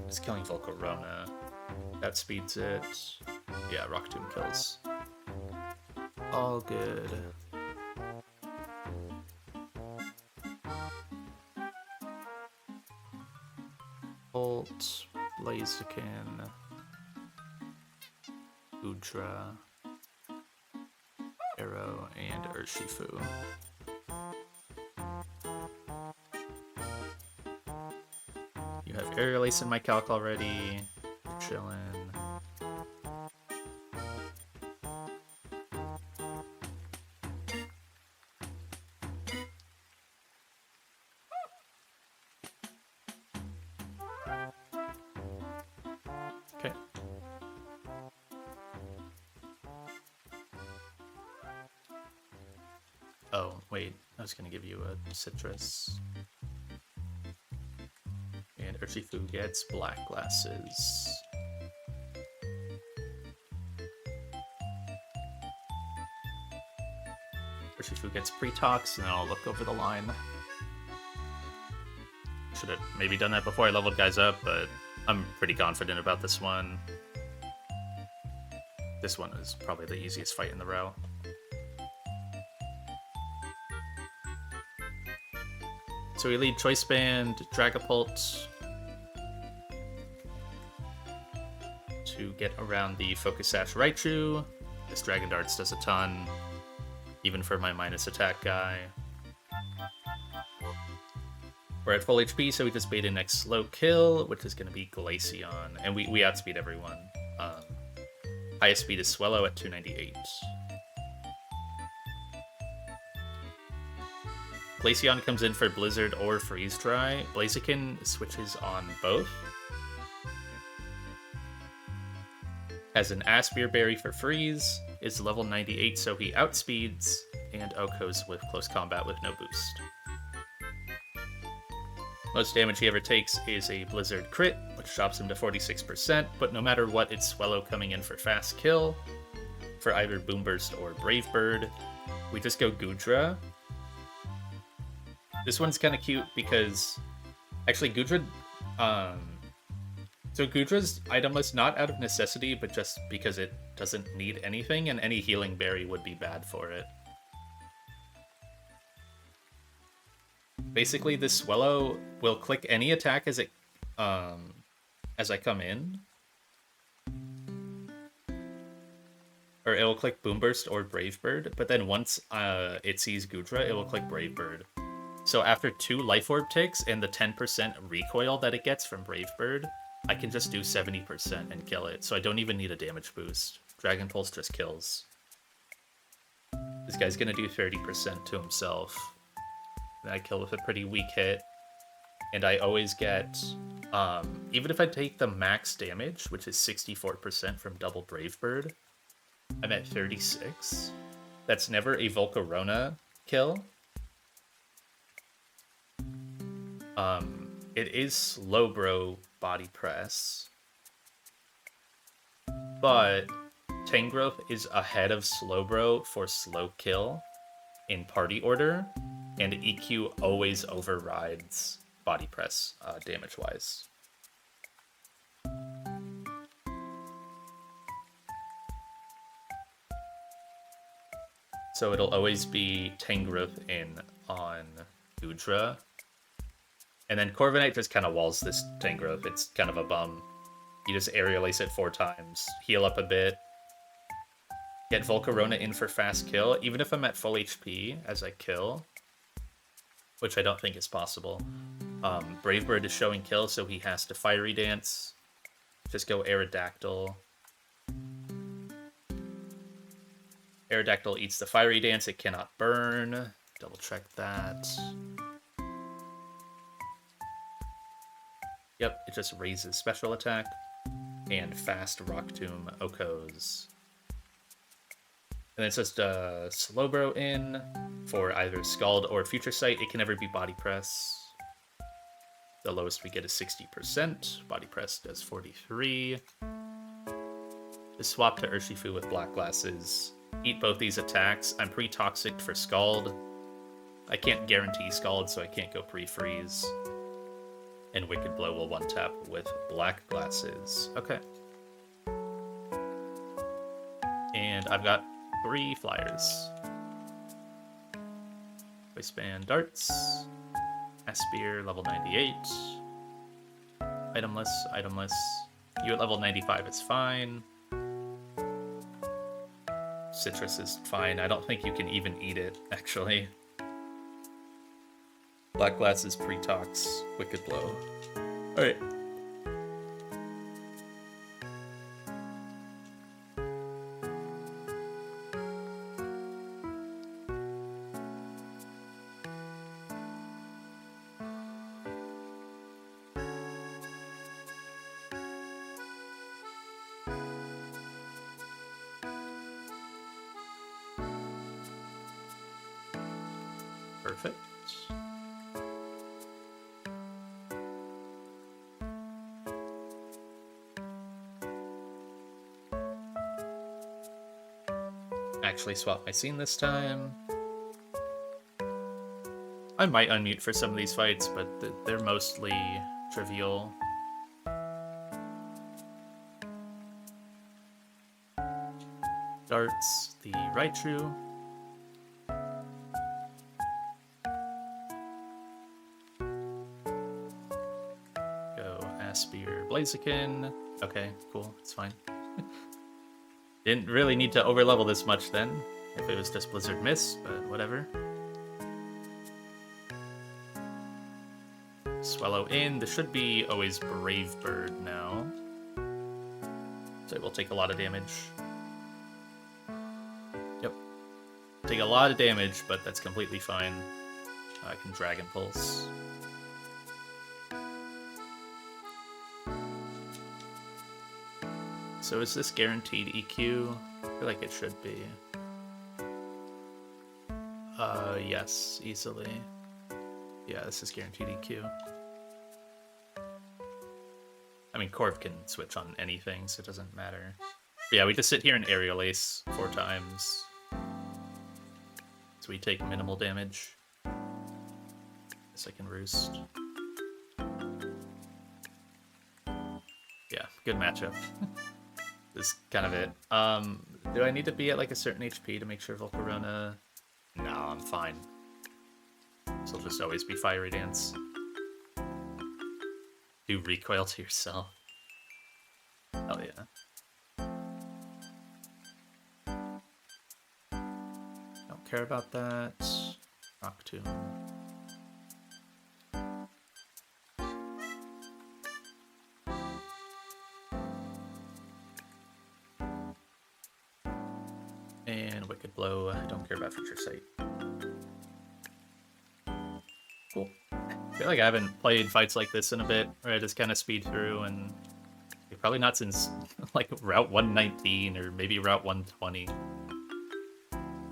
S1: it's killing Volcarona. That speeds it. Yeah, Rock Tomb kills. All good. Bolt, Blaziken, Goodra, Arrow, and Urshifu. You have Aerial Ace in my calc already. You're chillin'. Okay. Oh, wait. I was gonna give you a citrus. And Urshifu gets black glasses. Urshifu gets pre-tox, and then I'll look over the line. Should have maybe done that before I leveled guys up, but I'm pretty confident about this one. This one is probably the easiest fight in the row. So we lead Choice Band, Dragapult to get around the Focus Sash Raichu. This Dragon Darts does a ton, even for my minus attack guy. We're at full HP, so we just bait in next slow kill, which is going to be Glaceon, and we outspeed everyone. Highest speed is Swellow at 298. Glaceon comes in for Blizzard or Freeze Dry. Blaziken switches on both. Has an Aspire Berry for Freeze, is level 98, so he outspeeds, and Oko's with Close Combat with no boost. Most damage he ever takes is a Blizzard crit, which drops him to 46%, but no matter what, it's Swellow coming in for fast kill. For either Boomburst or Brave Bird, we just go Goodra. This one's kind of cute because, actually, Goodra, so Goodra's itemless not out of necessity, but just because it doesn't need anything, and any healing berry would be bad for it. Basically, this Swellow will click any attack as I come in. Or it will click Boomburst or Brave Bird, but then once it sees Goodra, it will click Brave Bird. So after 2 Life Orb ticks and the 10% recoil that it gets from Brave Bird, I can just do 70% and kill it, so I don't even need a damage boost. Dragon Pulse just kills. This guy's gonna do 30% to himself. And I kill with a pretty weak hit. And I always get, even if I take the max damage, which is 64% from double Brave Bird, I'm at 36. That's never a Volcarona kill. It is slow bro body press, but Tangrowth is ahead of Slowbro for slow kill in party order, and EQ always overrides body press damage wise. So it'll always be Tangrowth in on Udra. And then Corviknight just kind of walls this Tangrowth. It's kind of a bum. You just aerial ace it 4 times, heal up a bit, get Volcarona in for fast kill, even if I'm at full HP as I kill, which I don't think is possible. Brave Bird is showing kill, so he has to Fiery Dance. Just go Aerodactyl. Aerodactyl eats the Fiery Dance, it cannot burn. Double check that. Yep, it just raises special attack. And fast Rock Tomb Okos. And it's just Slowbro in for either Scald or Future Sight. It can never be Body Press. The lowest we get is 60%. Body Press does 43. Just swap to Urshifu with Black Glasses. Eat both these attacks. I'm pre-toxic for Scald. I can't guarantee Scald, so I can't go pre-freeze. And Wicked Blow will one-tap with Black Glasses. Okay. And I've got 3 flyers. Waistband Darts. Aspir, level 98. Itemless, itemless. You at level 95 is fine. Citrus is fine. I don't think you can even eat it, actually. Black Glasses, Pre-Tox, Wicked Blow. Alright. Perfect. Actually swap my scene this time. I might unmute for some of these fights, but they're mostly trivial. Darts, the Raichu. Go Aspir, Blaziken. Okay, cool, it's fine. Didn't really need to overlevel this much then, if it was just Blizzard Miss, but whatever. Swallow in. This should be always Brave Bird now. So it will take a lot of damage. Yep. Take a lot of damage, but that's completely fine. I can Dragon Pulse. So is this guaranteed EQ? I feel like it should be. Yes, easily. Yeah, this is guaranteed EQ. I mean, Corv can switch on anything, so it doesn't matter. But yeah, we just sit here and Aerial Ace 4 times. So we take minimal damage. Guess I can Roost. Yeah, good matchup. This is kind of it. Do I need to be at like a certain HP to make sure Volcarona? No, I'm fine. So it'll just always be Fiery Dance. Do recoil to yourself. Hell yeah. Don't care about that. Rock Tomb. And Wicked Blow. I don't care about Future Sight. Cool. I feel like I haven't played fights like this in a bit, where I just kind of speed through, and probably not since like Route 119 or maybe Route 120.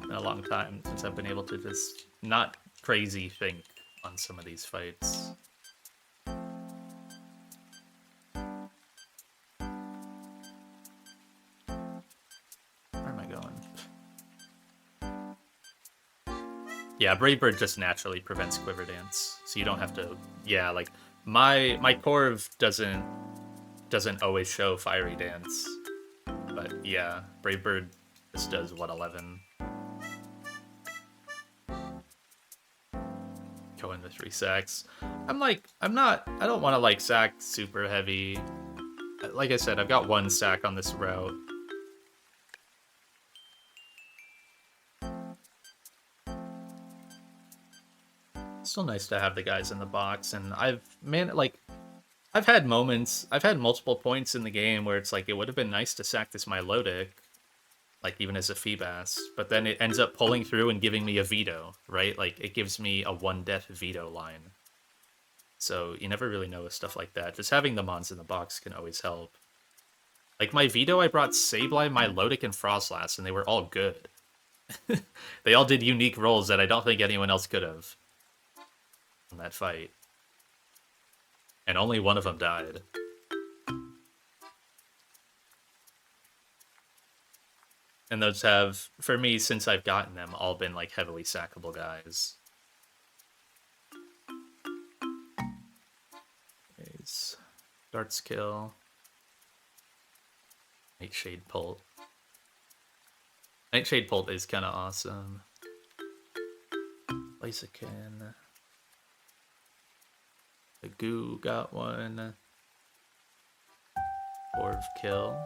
S1: Been a long time since I've been able to just not crazy think on some of these fights. Yeah, Brave Bird just naturally prevents Quiver Dance, so you don't have to. Yeah, like my Corv doesn't always show Fiery Dance, but yeah, Brave Bird just does 111. Go into 3 sacks. I don't want to like sack super heavy. Like I said, I've got 1 sack on this route. Still nice to have the guys in the box, and I've had moments, I've had multiple points in the game where it's like it would have been nice to sack this Milotic, like even as a Feebas, but then it ends up pulling through and giving me a veto, right? Like it gives me a 1-death veto line. So you never really know with stuff like that. Just having the mons in the box can always help. Like my veto, I brought Sableye, Milotic, and Frostlass, and they were all good. They all did unique roles that I don't think anyone else could have in that fight. And only one of them died. And those have, for me, since I've gotten them, all been like heavily sackable guys. Anyways, Darts kill. Nightshade Pult. Nightshade Pult is kind of awesome. Blaziken. The Goo got one. Orv kill.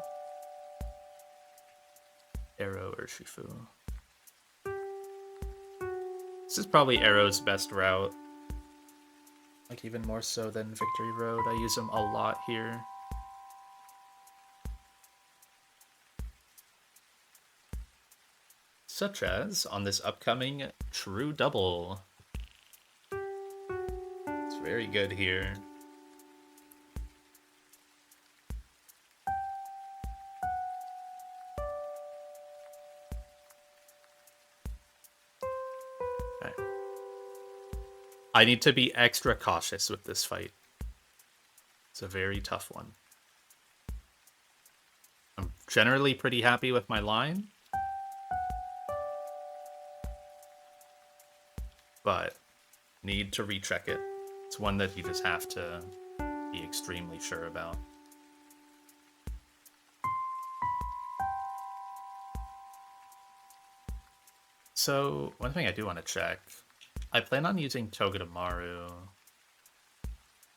S1: Arrow Urshifu. This is probably Arrow's best route. Like even more so than Victory Road. I use them a lot here. Such as on this upcoming True Double. It's very good here. Okay. I need to be extra cautious with this fight. It's a very tough one. I'm generally pretty happy with my line. But need to recheck it. It's one that you just have to be extremely sure about. So, one thing I do want to check. I plan on using Togedemaru.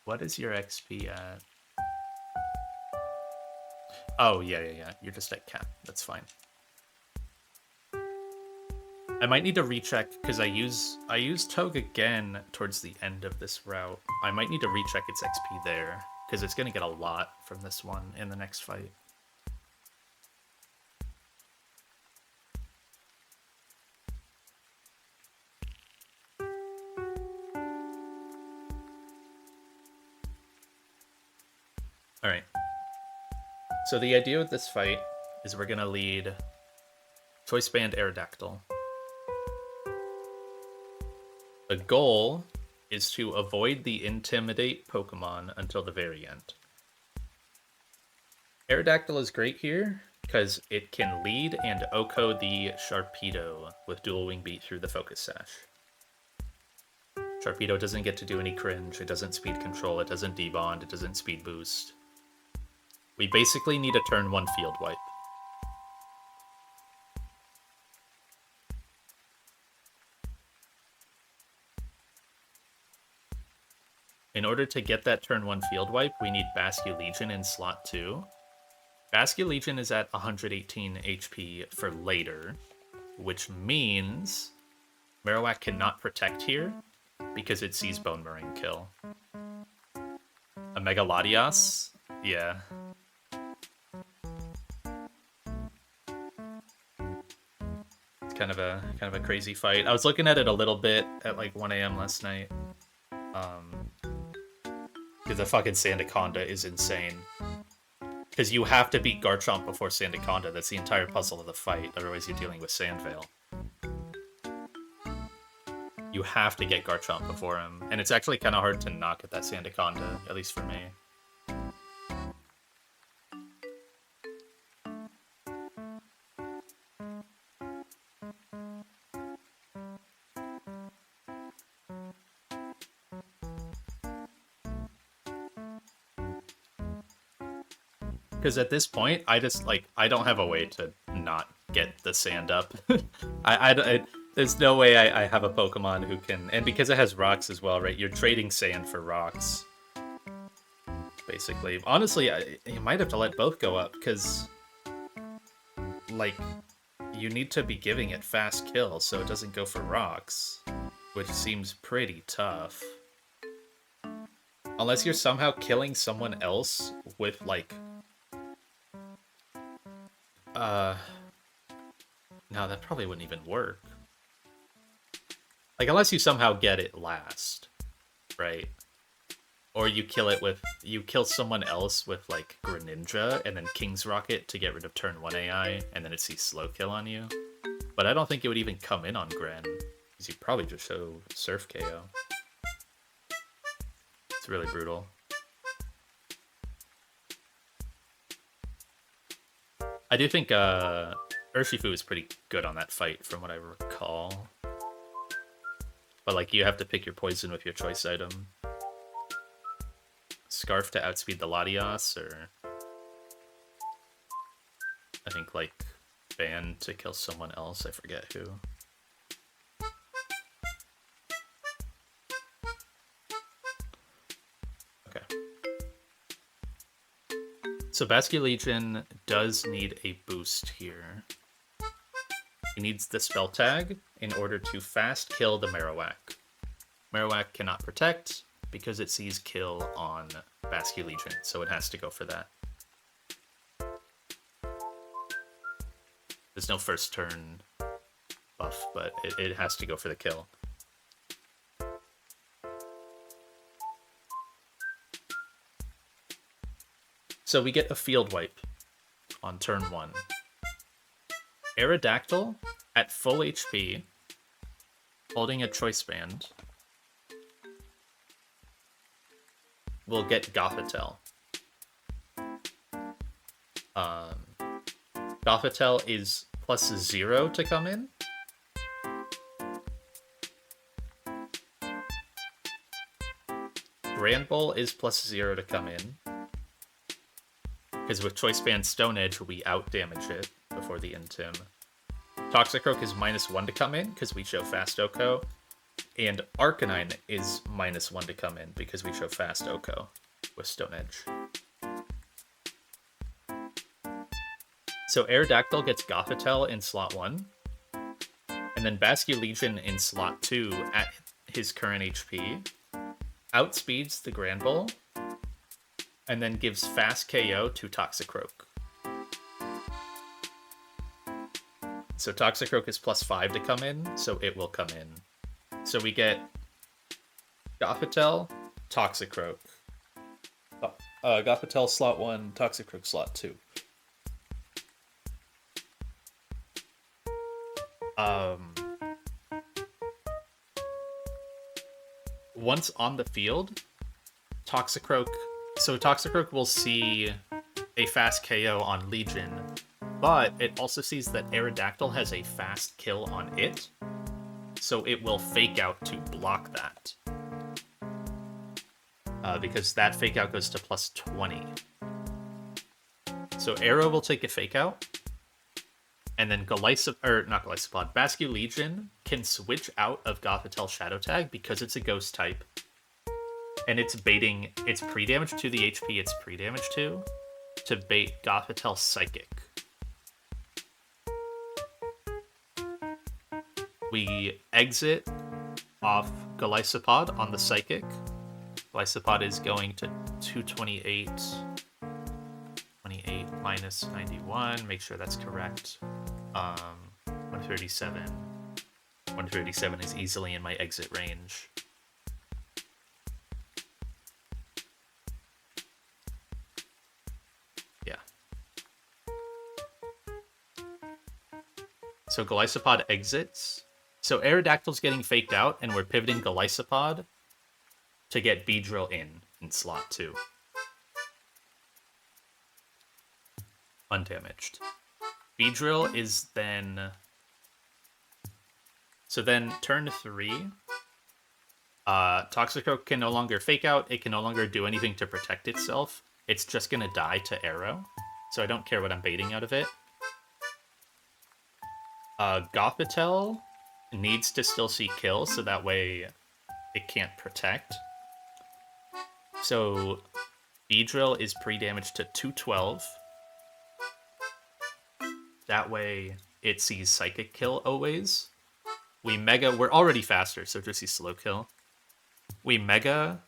S1: What is your XP at? Oh, yeah. You're just at cap. That's fine. I might need to recheck because I use Tog again towards the end of this route. I might need to recheck its XP there because it's going to get a lot from this one in the next fight. All right. So the idea with this fight is we're going to lead Choice Band Aerodactyl. The goal is to avoid the Intimidate Pokemon until the very end. Aerodactyl is great here because it can lead and Oko the Sharpedo with Dual Wing Beat through the Focus Sash. Sharpedo doesn't get to do any cringe, it doesn't speed control, it doesn't debond, it doesn't speed boost. We basically need a turn 1 field wipe. In order to get that turn 1 field wipe, we need Basculegion in slot 2. Basculegion is at 118 HP for later, which means Marowak cannot protect here because it sees Bone Marine kill. A Mega Latias? Yeah. It's kind of a crazy fight. I was looking at it a little bit at like 1 AM last night. Because the fucking Sandaconda is insane. Because you have to beat Garchomp before Sandaconda. That's the entire puzzle of the fight. Otherwise, you're dealing with Sandvale. You have to get Garchomp before him. And it's actually kind of hard to knock at that Sandaconda, at least for me. Because at this point, I just, like, I don't have a way to not get the sand up. There's no way I have a Pokemon who can... And because it has rocks as well, right? You're trading sand for rocks, basically. Honestly, you might have to let both go up, because, like, you need to be giving it fast kills so it doesn't go for rocks, which seems pretty tough. Unless you're somehow killing someone else with, like... No, that probably wouldn't even work. Like, unless you somehow get it last, right? Or you kill it with... You kill someone else with, like, Greninja, and then King's Rocket to get rid of turn 1 AI, and then it sees slow kill on you. But I don't think it would even come in on Gren, because you'd probably just show Surf KO. It's really brutal. I do think Urshifu is pretty good on that fight, from what I recall. But, like, you have to pick your poison with your choice item. Scarf to outspeed the Latias, or... I think, like, Ban to kill someone else, I forget who. Okay. So Basculegion does need a boost here. He needs the spell tag in order to fast kill the Marowak. Marowak cannot protect because it sees kill on Basculegion, so it has to go for that. There's no first turn buff, but it has to go for the kill. So we get a field wipe on turn 1. Aerodactyl at full HP, holding a choice band, will get Gothitelle. Gothitelle is +0 to come in. Grand Bull is +0 to come in. Because with Choice Band Stone Edge, we out-damage it before the Intim. Toxicroak is -1 to come in, because we show Fast Oko. And Arcanine is -1 to come in, because we show Fast Oko with Stone Edge. So Aerodactyl gets Gothitelle in slot 1. And then Basculegion in slot 2 at his current HP. Outspeeds the Grand Bull. And then gives fast KO to Toxicroak. So Toxicroak is +5 to come in, so it will come in. So we get Gothitelle, Toxicroak. Gothitelle slot 1, Toxicroak slot 2. Once on the field, Toxicroak... So Toxicroak will see a fast KO on Legion, but it also sees that Aerodactyl has a fast kill on it, so it will fake out to block that. Because that fake out goes to +20. So Aero will take a fake out, and then Basculegion can switch out of Gothitelle Shadow Tag because it's a ghost type. And it's baiting its pre-damage to the HP it's pre-damage to bait Gothitelle Psychic. We exit off Golisopod on the Psychic. Golisopod is going to 228. 28 minus 91. Make sure that's correct. 137. 137 is easily in my exit range. So Golisopod exits. So Aerodactyl's getting faked out, and we're pivoting Golisopod to get Beedrill in slot 2. Undamaged. Beedrill is then... So then turn 3. Toxicroak can no longer fake out. It can no longer do anything to protect itself. It's just going to die to Arrow. so I don't care what I'm baiting out of it. Gothitelle needs to still see kill, so that way it can't protect. So Beedrill is pre-damaged to 212. That way it sees Psychic Kill always. We're already faster, so just see Slow Kill. We Mega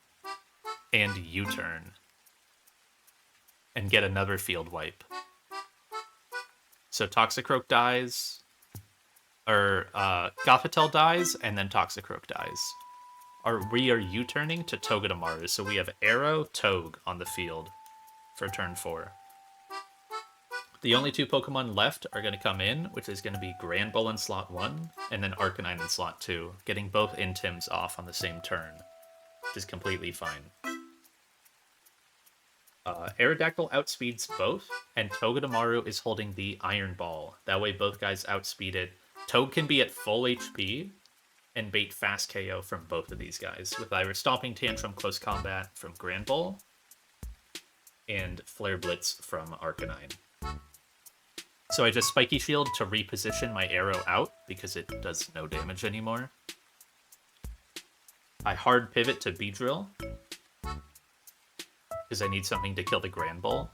S1: and U-turn and get another field wipe. So Toxicroak dies, or Gothitelle dies, and then Toxicroak dies. We are U-turning to Togedemaru, so we have Arrow, Toge on the field for turn 4. The only 2 Pokemon left are going to come in, which is going to be Granbull in slot 1, and then Arcanine in slot 2, getting both Intims off on the same turn, which is completely fine. Aerodactyl outspeeds both, and Togedemaru is holding the Iron Ball. That way both guys outspeed it. Toge can be at full HP and bait fast KO from both of these guys, with either Stomping Tantrum Close Combat from Granbull and Flare Blitz from Arcanine. So I just Spiky Shield to reposition my arrow out, because it does no damage anymore. I hard pivot to Beedrill, because I need something to kill the Granbull.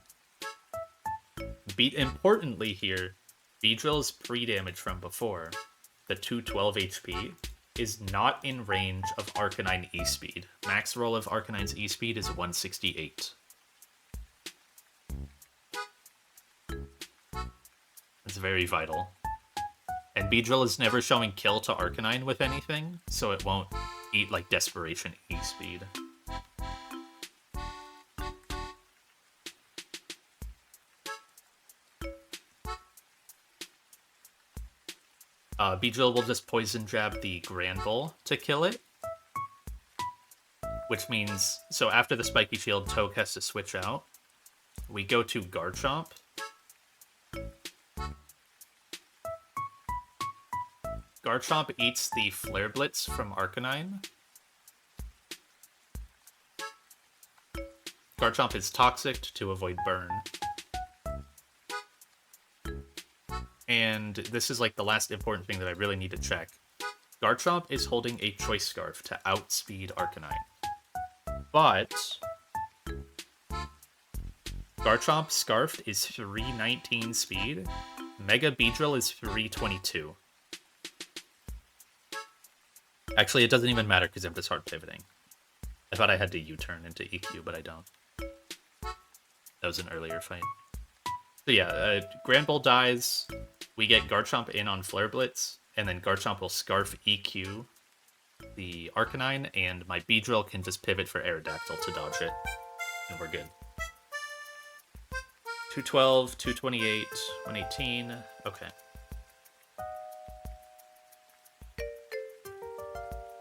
S1: Importantly here, Beedrill's pre-damage from before, the 212 HP, is not in range of Arcanine E-Speed. Max roll of Arcanine's E-Speed is 168. It's very vital. And Beedrill is never showing kill to Arcanine with anything, so it won't eat like Desperation E-Speed. Beedrill will just Poison Jab the Granbull to kill it. Which means, so after the Spiky Shield, Toge has to switch out. We go to Garchomp. Garchomp eats the Flare Blitz from Arcanine. Garchomp is toxic to avoid burn. And this is like the last important thing that I really need to check. Garchomp is holding a Choice Scarf to outspeed Arcanine. But Garchomp Scarfed is 319 speed. Mega Beedrill is 322. Actually, it doesn't even matter because I'm just hard pivoting. I thought I had to U-turn into EQ, but I don't. That was an earlier fight. So yeah, Granbull dies. We get Garchomp in on Flare Blitz, and then Garchomp will Scarf EQ the Arcanine, and my Beedrill can just pivot for Aerodactyl to dodge it, and we're good. 212, 228, 118. Okay.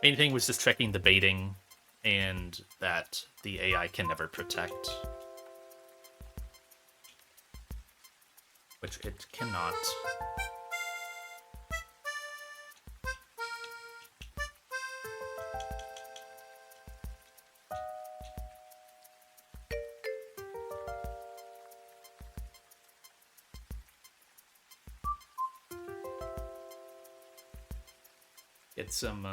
S1: Main thing was just checking the baiting and that the AI can never protect. Which it cannot. Get some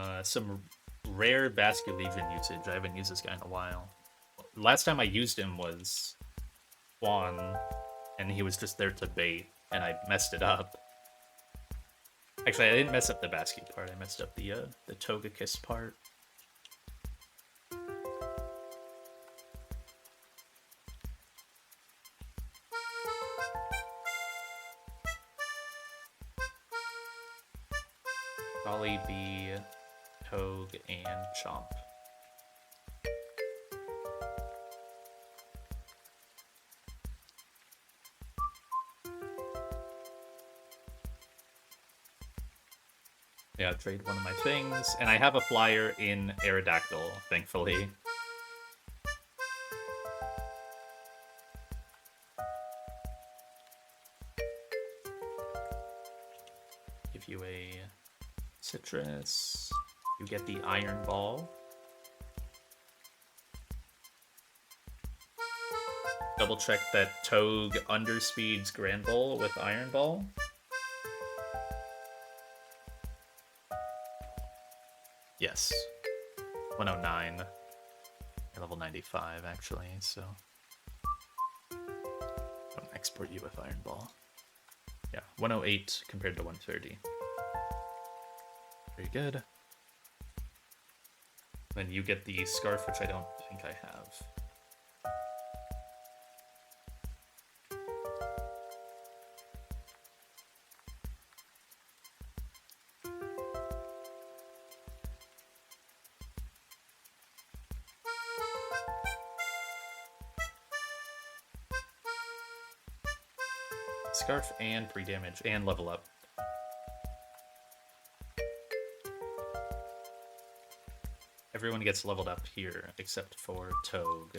S1: rare Basculegion usage. I haven't used this guy in a while. Last time I used him was Juan, and he was just there to bait, and I messed it up. Actually, I didn't mess up the Basky part. I messed up the Togekiss part. Dolly, Bee, Toge, and Chomp. Yeah, trade one of my things. And I have a flyer in Aerodactyl, thankfully. Give you a Citrus. You get the Iron Ball. double check that Togue underspeeds Grand Bull with Iron Ball. Yes. 109. You're level 95, actually, so... Don't export you with Iron Ball. Yeah, 108 compared to 130. Very good. Then you get the Scarf, which I don't think I have. Scarf and pre-damage and level up. Everyone gets leveled up here except for Togue.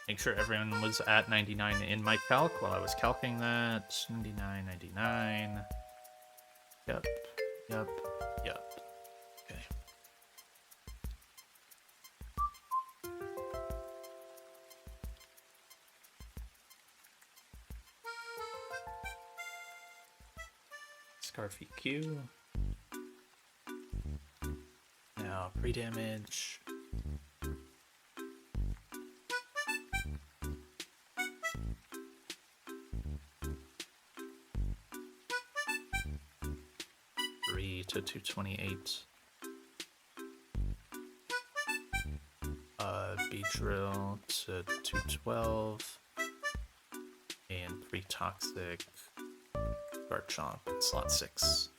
S1: Make sure everyone was at 99 in my calc while I was calcing that. 99, 99. Yep, yep, yep. Okay. Scarf EQ. Now, pre-damage. To 228. Beedrill to 212. And 3 Toxic. Garchomp, slot 6.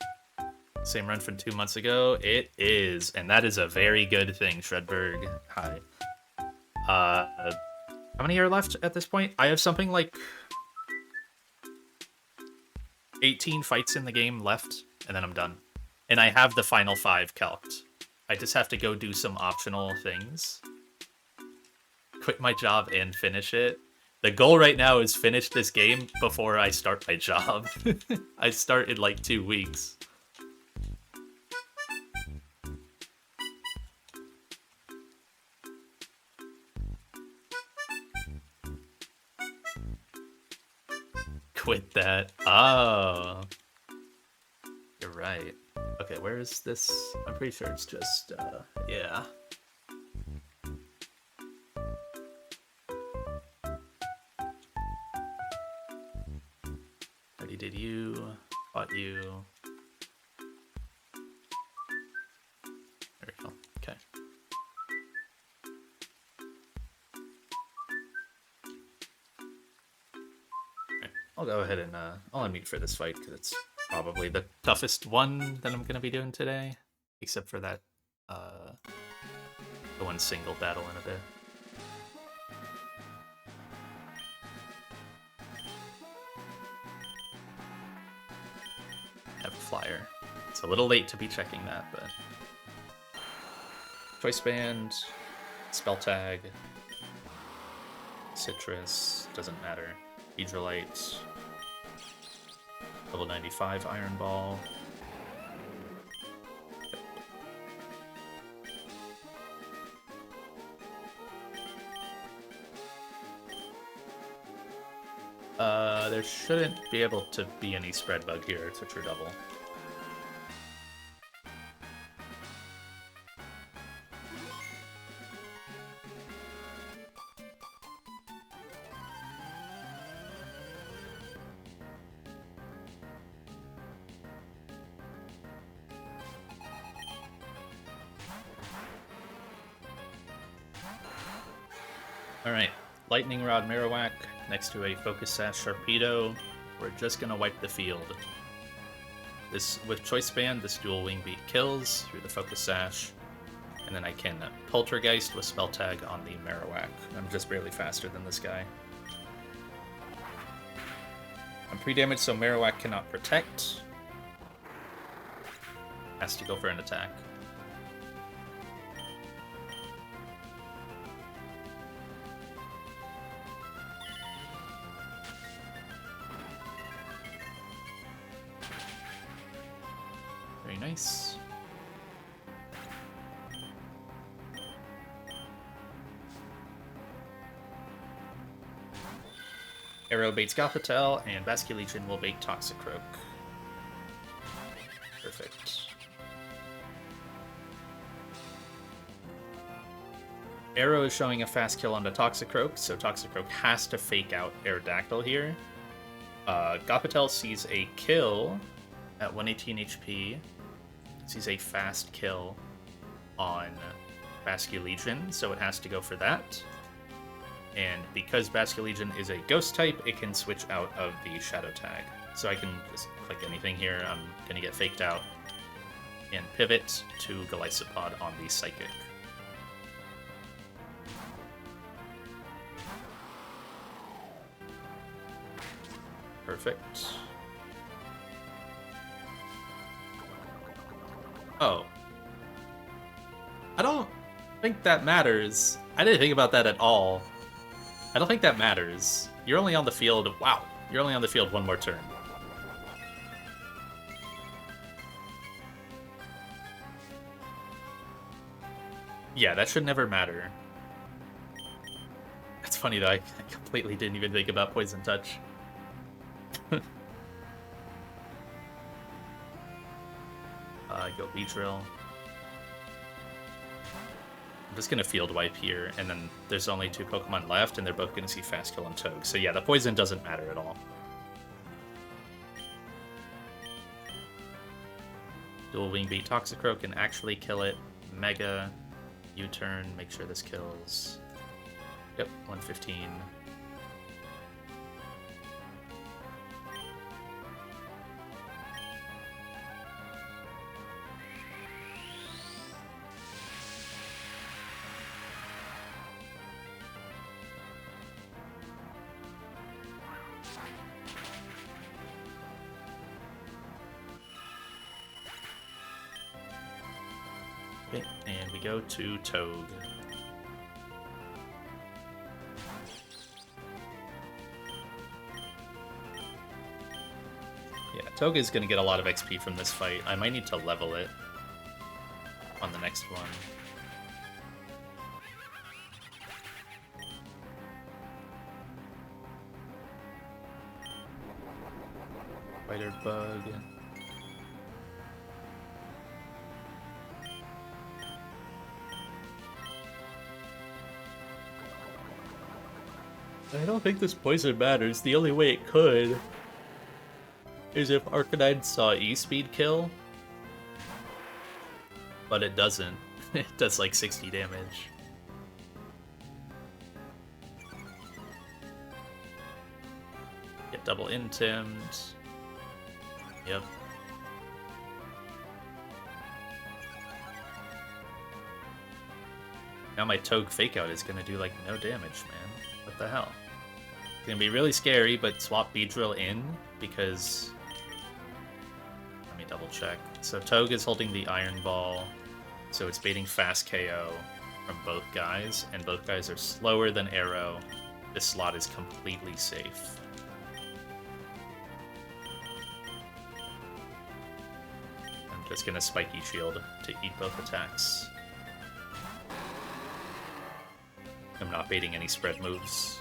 S1: Same run from 2 months ago? It is, and that is a very good thing, Shredberg. Hi. How many are left at this point? I have something like 18 fights in the game left, and then I'm done. And I have the final 5 calced. I just have to go do some optional things. Quit my job and finish it. The goal right now is finish this game before I start my job. I start in like 2 weeks. Quit that. Oh. You're right. Okay, where is this? I'm pretty sure it's just, yeah. Already did you, fought you. There we go, okay. Alright, I'll go ahead and, I'll unmute for this fight, because it's probably the toughest one that I'm going to be doing today, except for that, the one single battle in a bit. I have a flyer. It's a little late to be checking that, but... Choice Band, Spell Tag, Citrus, doesn't matter. Hydrolite, level 95 Iron Ball. There shouldn't be able to be any spread bug here. It's a true double. Alright, Lightning Rod Marowak next to a Focus Sash Sharpedo. We're just gonna wipe the field. This with Choice Band, this dual Wing Beat kills through the Focus Sash, and then I can Poltergeist with Spell Tag on the Marowak. I'm just barely faster than this guy. I'm pre-damaged, so Marowak cannot protect. Has to go for an attack. Very nice. Arrow baits Gothitelle, and Basculegion will bait Toxicroak. Perfect. Arrow is showing a fast kill on the Toxicroak, so Toxicroak has to fake out Aerodactyl here. Gothitelle sees a kill at 118 HP. Sees a fast kill on Basculegion, so it has to go for that. And because Basculegion is a ghost type, it can switch out of the Shadow tag. So I can just click anything here. I'm going to get faked out and pivot to Golisopod on the Psychic. Perfect. Oh. I don't think that matters. I didn't think about that at all. I don't think that matters. You're only on the field... Wow. You're only on the field one more turn. Yeah, that should never matter. That's funny though, I completely didn't even think about Poison Touch. Go Beedrill. I'm just gonna Field Wipe here, and then there's only 2 Pokemon left, and they're both gonna see Fast Kill and Togue. So yeah, the Poison doesn't matter at all. Dual Wing Beat Toxicroak and actually kill it. Mega U-turn, make sure this kills. Yep, 115. Okay, and we go to Togue. Yeah, Togue is going to get a lot of XP from this fight. I might need to level it on the next one. Spider Bug. I don't think this poison matters. The only way it could is if Arcanine saw E-Speed kill. But it doesn't. It does like 60 damage. Get double intimed. Yep. Now my Togue Fake Out is gonna do like no damage, man. What the hell? It's gonna be really scary, but swap Beedrill in because... Let me double check. So Togue is holding the Iron Ball, so it's baiting fast KO from both guys, and both guys are slower than Arrow. This slot is completely safe. I'm just gonna Spiky Shield to eat both attacks. I'm not baiting any spread moves.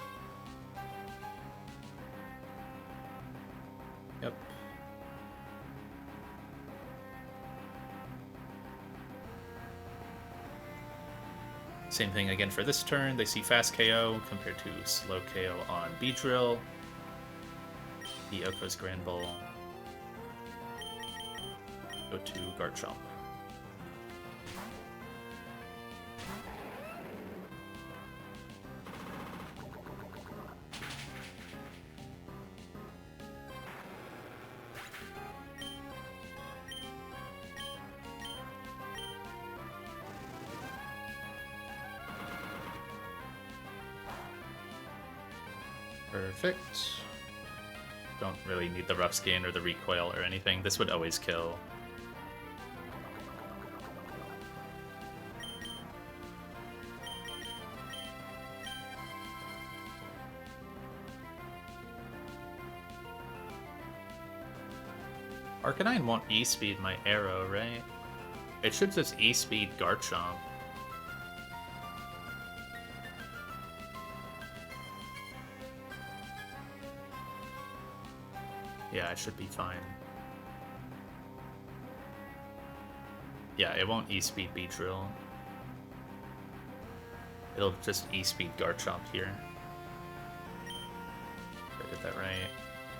S1: Yep. Same thing again for this turn. They see fast KO compared to slow KO on Beedrill. The Oko's Grand Bowl. Go to Garchomp. Perfect. Don't really need the Rough Skin or the Recoil or anything. This would always kill. Arcanine won't E-Speed my Arrow, right? It should just E-Speed Garchomp. Yeah, I should be fine. Yeah, it won't E-speed Beedrill. It'll just E-speed Garchomp here. Did I get that right?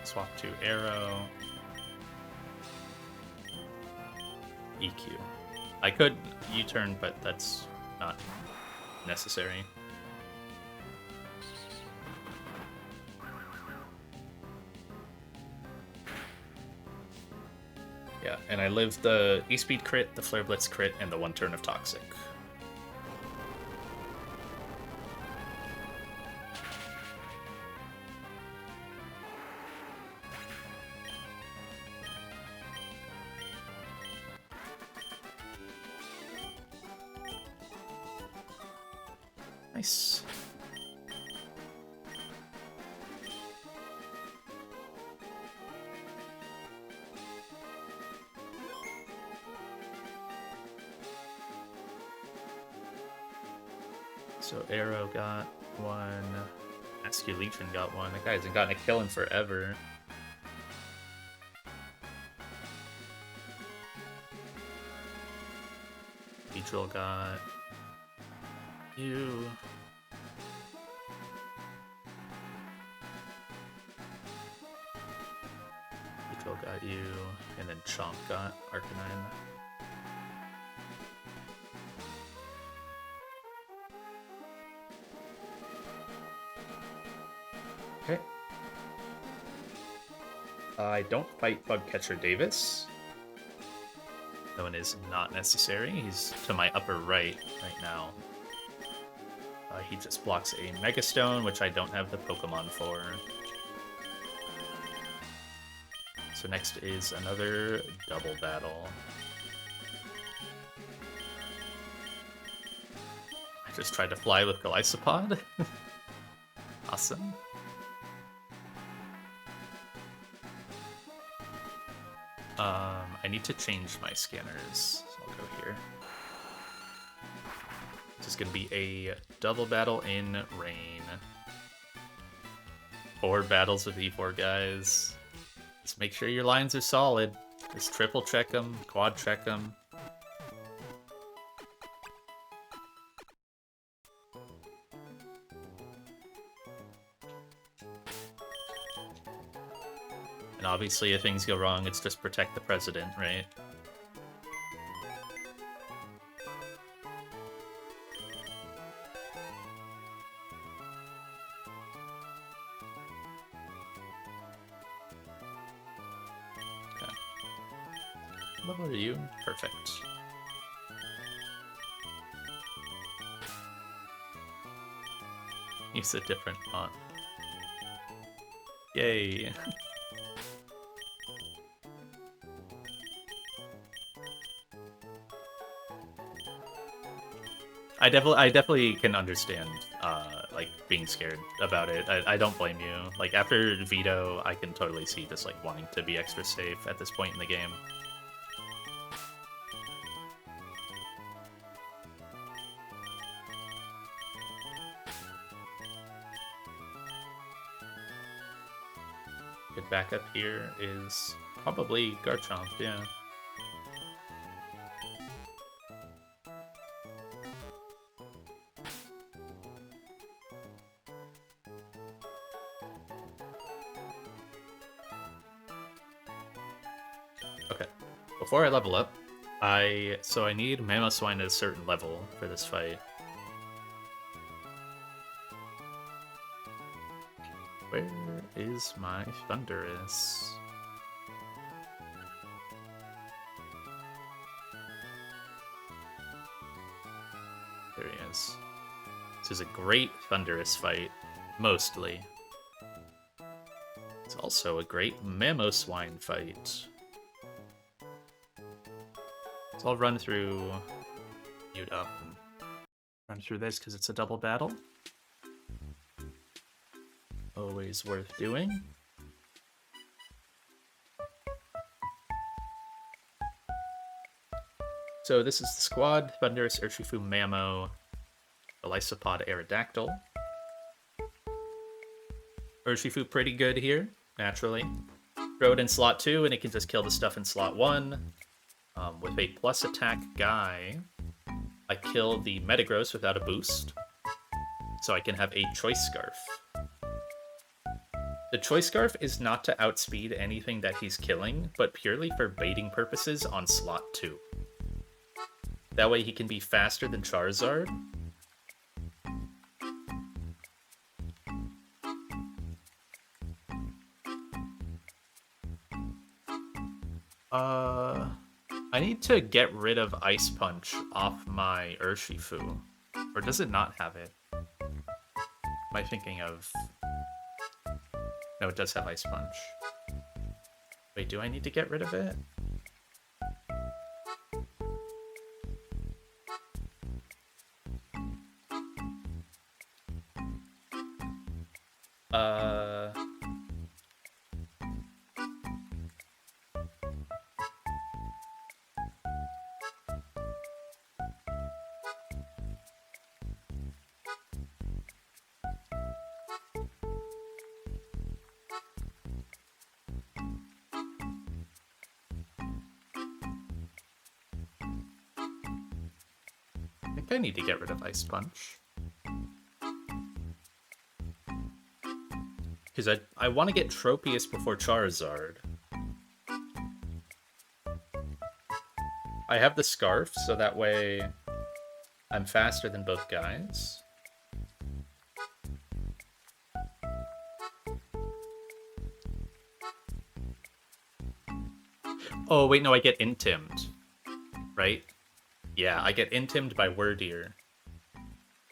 S1: Swap to Arrow. EQ. I could U-turn, but that's not necessary. Yeah, and I lived the E-speed crit, the Flare Blitz crit, and the 1 turn of Toxic. Nice. So Arrow got one. Askew Legion got one. That guy hasn't gotten a kill in forever. Beedrill got you. Beedrill got you. And then Chomp got Arcanine. Okay. I don't fight Bugcatcher Davis. That one is not necessary. He's to my upper right now. He just blocks a Mega Stone, which I don't have the Pokemon for. So next is another double battle. I just tried to fly with Golisopod. Awesome. I need to change my scanners, so I'll go here. This is going to be a double battle in rain. 4 battles with E4 guys. Just make sure your lines are solid. Just triple check them, quad check them. And obviously if things go wrong, it's just protect the president, right? Okay. What level are you? Perfect. Use a different font. Yay! I definitely can understand, like, being scared about it. I don't blame you. Like, after Veto, I can totally see just, like, wanting to be extra safe at this point in the game. Good backup here is probably Garchomp, yeah. Okay, before I level up, I need Mamoswine at a certain level for this fight. Where is my Thundurus? There he is. This is a great Thundurus fight, mostly. It's also a great Mamoswine fight. So I'll run through mute up and run through this because it's a double battle. Always worth doing. So this is the squad: Thundurus, Urshifu, Mamo, Golisopod, Aerodactyl. Urshifu pretty good here, naturally. throw it in slot 2, and it can just kill the stuff in slot 1. With a plus attack guy, I kill the Metagross without a boost, so I can have a Choice Scarf. The Choice Scarf is not to outspeed anything that he's killing, but purely for baiting purposes on slot 2. That way he can be faster than Charizard. I need to get rid of Ice Punch off my Urshifu. Or does it not have it? Am I thinking of... No, it does have Ice Punch. Wait, do I need to get rid of it? I think I need to get rid of Ice Punch. Because I want to get Tropius before Charizard. I have the Scarf, so that way I'm faster than both guys. Oh, wait, no, I get Intimed. Right? Yeah, I get Intimed by Wordier.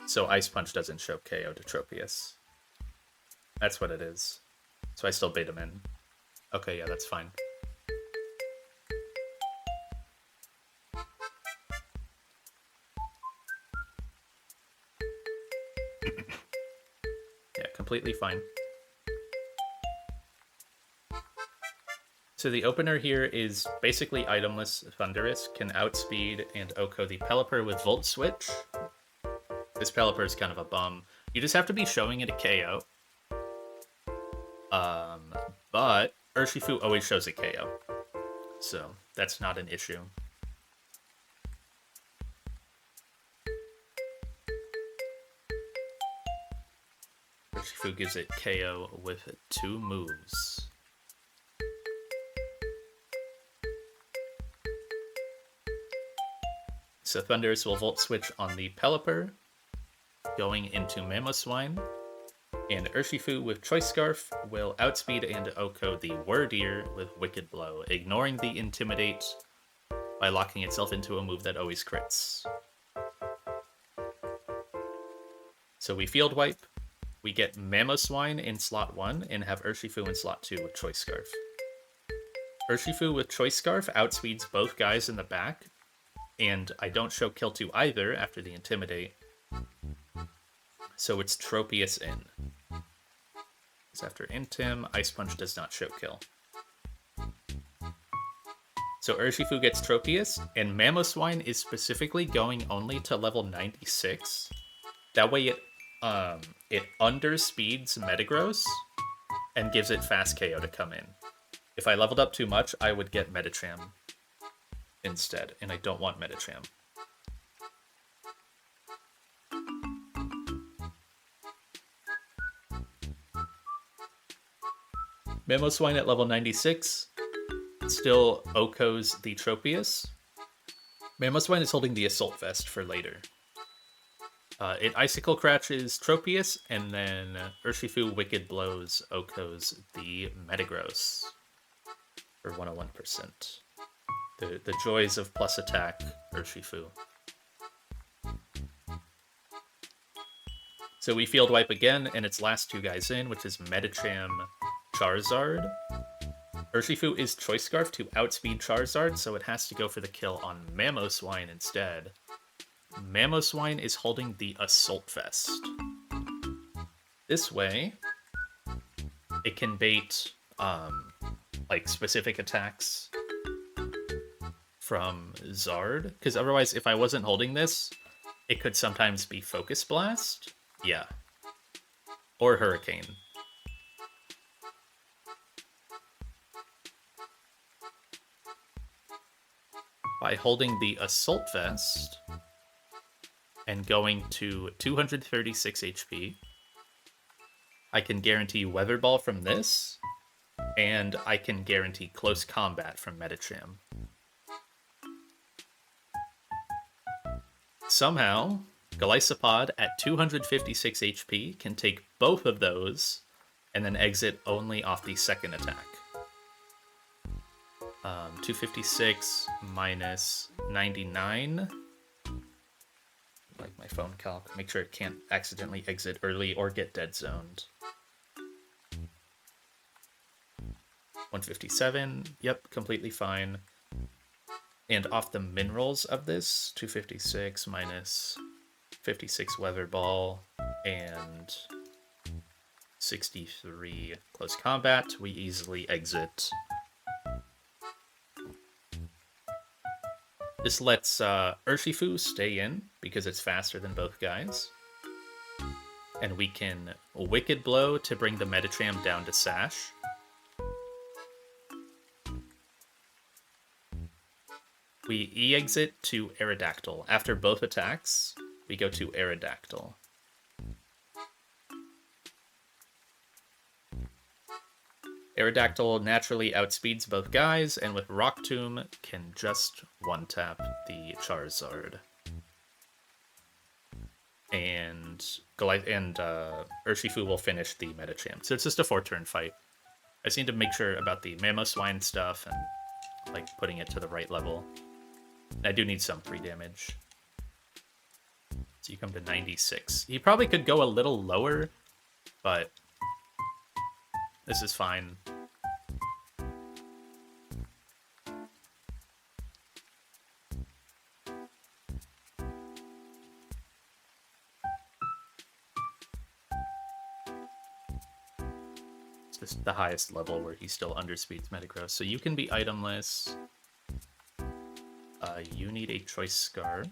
S1: So Ice Punch doesn't show KO to Tropius. That's what it is. So I still bait him in. Okay, yeah, that's fine. Yeah, completely fine. So the opener here is basically itemless. Thundurus can outspeed and OHKO the Pelipper with Volt Switch. This Pelipper is kind of a bum. You just have to be showing it a KO. But Urshifu always shows a KO. So that's not an issue. Urshifu gives it KO with 2 moves. So Thundurus will Volt Switch on the Pelipper, going into Mamoswine, and Urshifu with Choice Scarf will outspeed and OHKO the Wordier with Wicked Blow, ignoring the Intimidate by locking itself into a move that always crits. So we Field Wipe, we get Mamoswine in slot 1, and have Urshifu in slot 2 with Choice Scarf. Urshifu with Choice Scarf outspeeds both guys in the back, and I don't show kill to either after the Intimidate. So it's Tropius in. Because after Intim, Ice Punch does not show kill. So Urshifu gets Tropius, and Mamoswine is specifically going only to level 96. That way it underspeeds Metagross and gives it fast KO to come in. If I leveled up too much, I would get Medicham instead, and I don't want Medicham. Mamoswine at level 96 still OHKOs the Tropius. Mamoswine is holding the Assault Vest for later. It Icicle Cratches Tropius, and then Urshifu Wicked Blows OHKOs the Metagross for 101%. The joys of plus attack Urshifu. So we Field Wipe again, and its last 2 guys in, which is Medicham, Charizard. Urshifu is Choice Scarf to outspeed Charizard, so it has to go for the kill on Mamoswine instead. Mamoswine is holding the Assault Vest. This way, it can bait like specific attacks from Zard, because otherwise, if I wasn't holding this, it could sometimes be Focus Blast. Yeah. Or Hurricane. by holding the Assault Vest and going to 236 HP. I can guarantee Weather Ball from this, and I can guarantee Close Combat from Medicham. Somehow, Golisopod at 256 HP can take both of those and then exit only off the second attack. 256 minus 99. Like my phone calc. Make sure it can't accidentally exit early or get dead zoned. 157. Yep, completely fine. And off the minerals of this, 256 minus 56 Weather Ball and 63 Close Combat, we easily exit. This lets Urshifu stay in because it's faster than both guys. And we can Wicked Blow to bring the Medicham down to Sash. We E-exit to Aerodactyl. After both attacks, we go to Aerodactyl. Aerodactyl naturally outspeeds both guys, and with Rock Tomb can just one-tap the Charizard. And Urshifu will finish the Medicham. So it's just a 4-turn fight. I just need to make sure about the Mamoswine stuff and like putting it to the right level. I do need some 3 damage. So you come to 96. He probably could go a little lower, but this is fine. It's just the highest level where he still underspeeds Metagross. So you can be itemless. You need a Choice Scarf.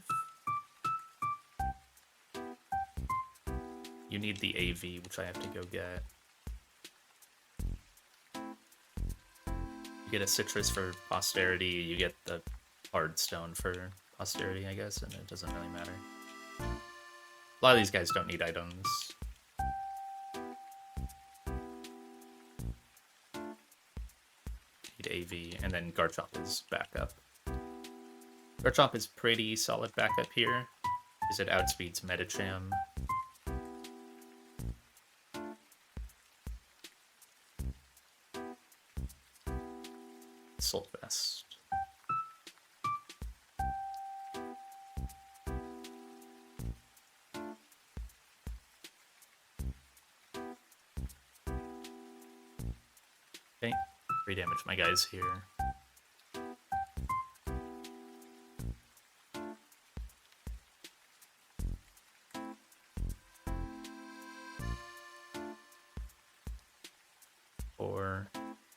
S1: You need the AV, which I have to go get. You get a Citrus for Posterity, you get the Hard Stone for Posterity, I guess, and it doesn't really matter. A lot of these guys don't need items. Need AV, and then Garchomp is backup. Garchomp is pretty solid backup here, because it outspeeds Medicham. Assault Vest. Okay, 3 damage my guys here.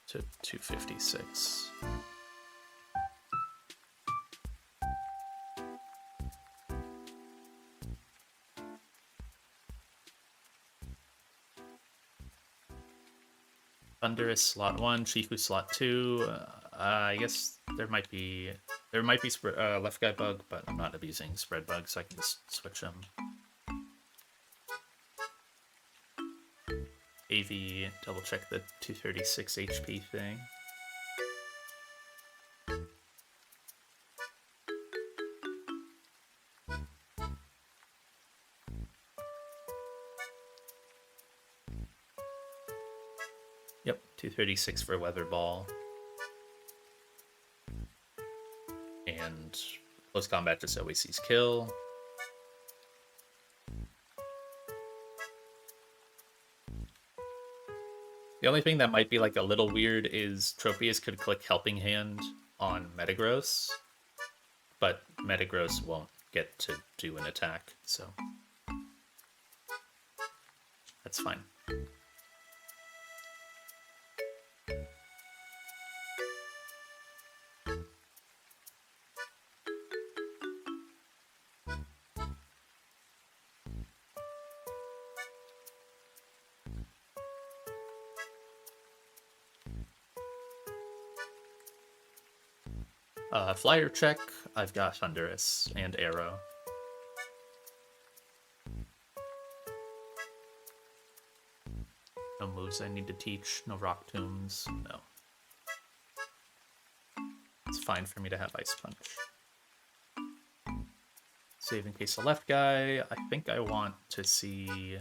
S1: To 256. Thundurus slot 1, Chifu slot 2. I guess there might be left guy bug, but I'm not abusing spread bug, so I can just switch them. AV, double check the 236 HP thing. Yep, 236 for Weather Ball. And Close Combat just always sees kill. The only thing that might be like a little weird is Tropius could click Helping Hand on Metagross, but Metagross won't get to do an attack, so that's fine. Flyer check, I've got Thunderous and Arrow. No moves I need to teach, no Rock Tombs, no. It's fine for me to have Ice Punch. Save in case the left guy. I think I want to see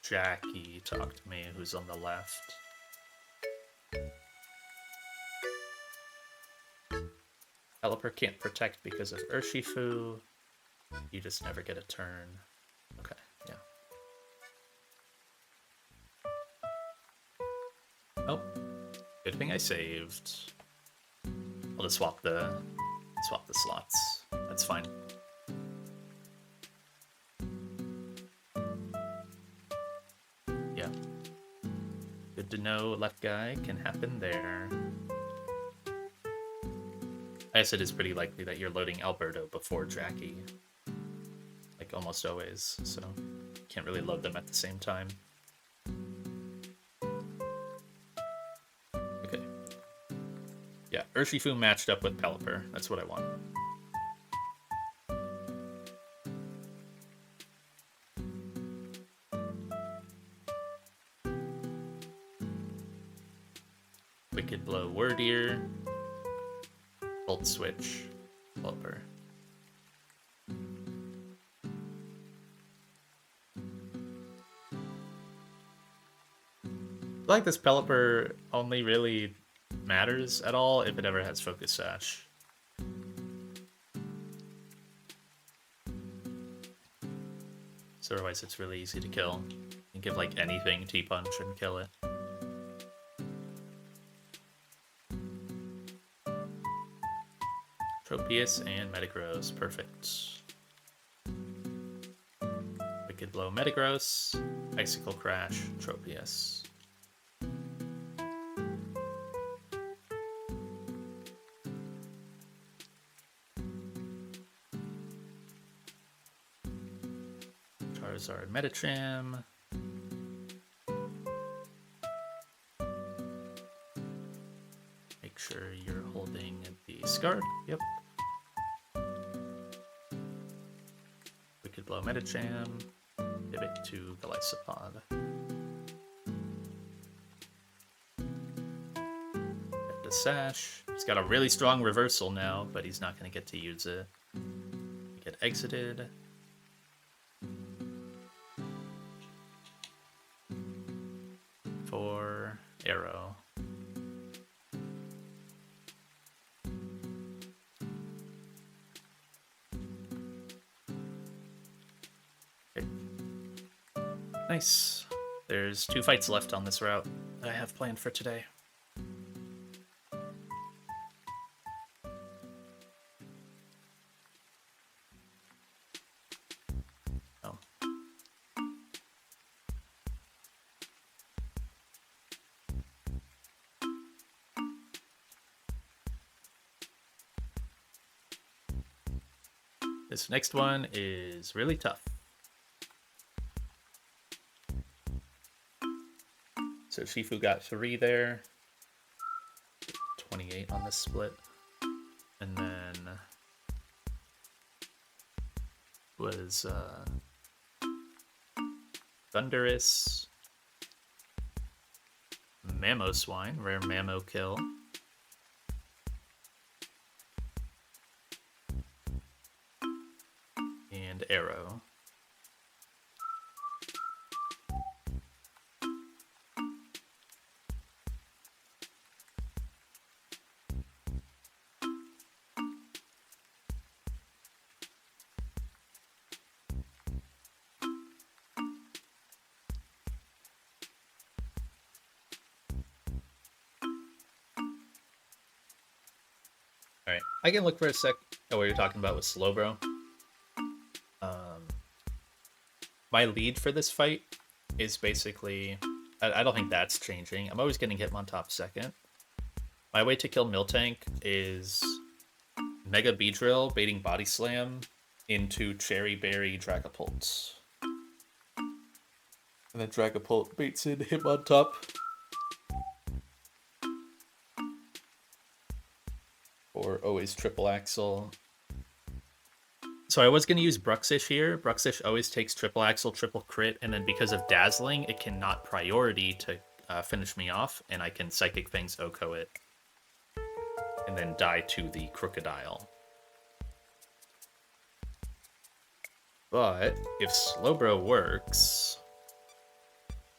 S1: Jackie talk to me, who's on the left. Pelipper can't protect because of Urshifu. You just never get a turn. Okay, yeah. Oh, good thing I saved. I'll just swap the slots. That's fine. Yeah. Good to know left guy can happen there. I guess it is pretty likely that you're loading Alberto before Jackie. Like almost always, so can't really load them at the same time. Okay. Yeah, Urshifu matched up with Pelipper. That's what I want. Wicked Blow, Word Ear. Volt Switch, Pelipper. I feel like this Pelipper only really matters at all if it ever has Focus Sash. So otherwise it's really easy to kill. You can give like anything T-Punch and kill it. Tropius and Metagross, perfect. Wicked Blow, Metagross, Icicle Crash, Tropius. Charizard, Medicham. Make sure you're holding the Scarf. Yep. Wicked Blow, Medicham. Pivot to Golisopod. Get the Sash. He's got a really strong reversal now, but he's not going to get to use it. Get exited. For Arrow. Okay. Nice. There's 2 fights left on this route that I have planned for today. Oh. This next one is really tough. So Shifu got 3 there. 28 on this split. And then was Thunderous, Mamoswine, rare Mamo kill. And Arrow. Alright, I can look for a sec. Oh, what you're talking about with Slowbro. My lead for this fight is basically... I don't think that's changing. I'm always getting Hitmontop second. My way to kill Miltank is Mega Beedrill, baiting Body Slam into Cherry Berry Dragapult. And then Dragapult baits in Hitmontop for always triple axle. So I was going to use Bruxish here. Bruxish always takes triple axle, triple crit, and then because of Dazzling, it cannot priority to finish me off, and I can Psychic Fangs Oko it, and then die to the Crocodile. But if Slowbro works,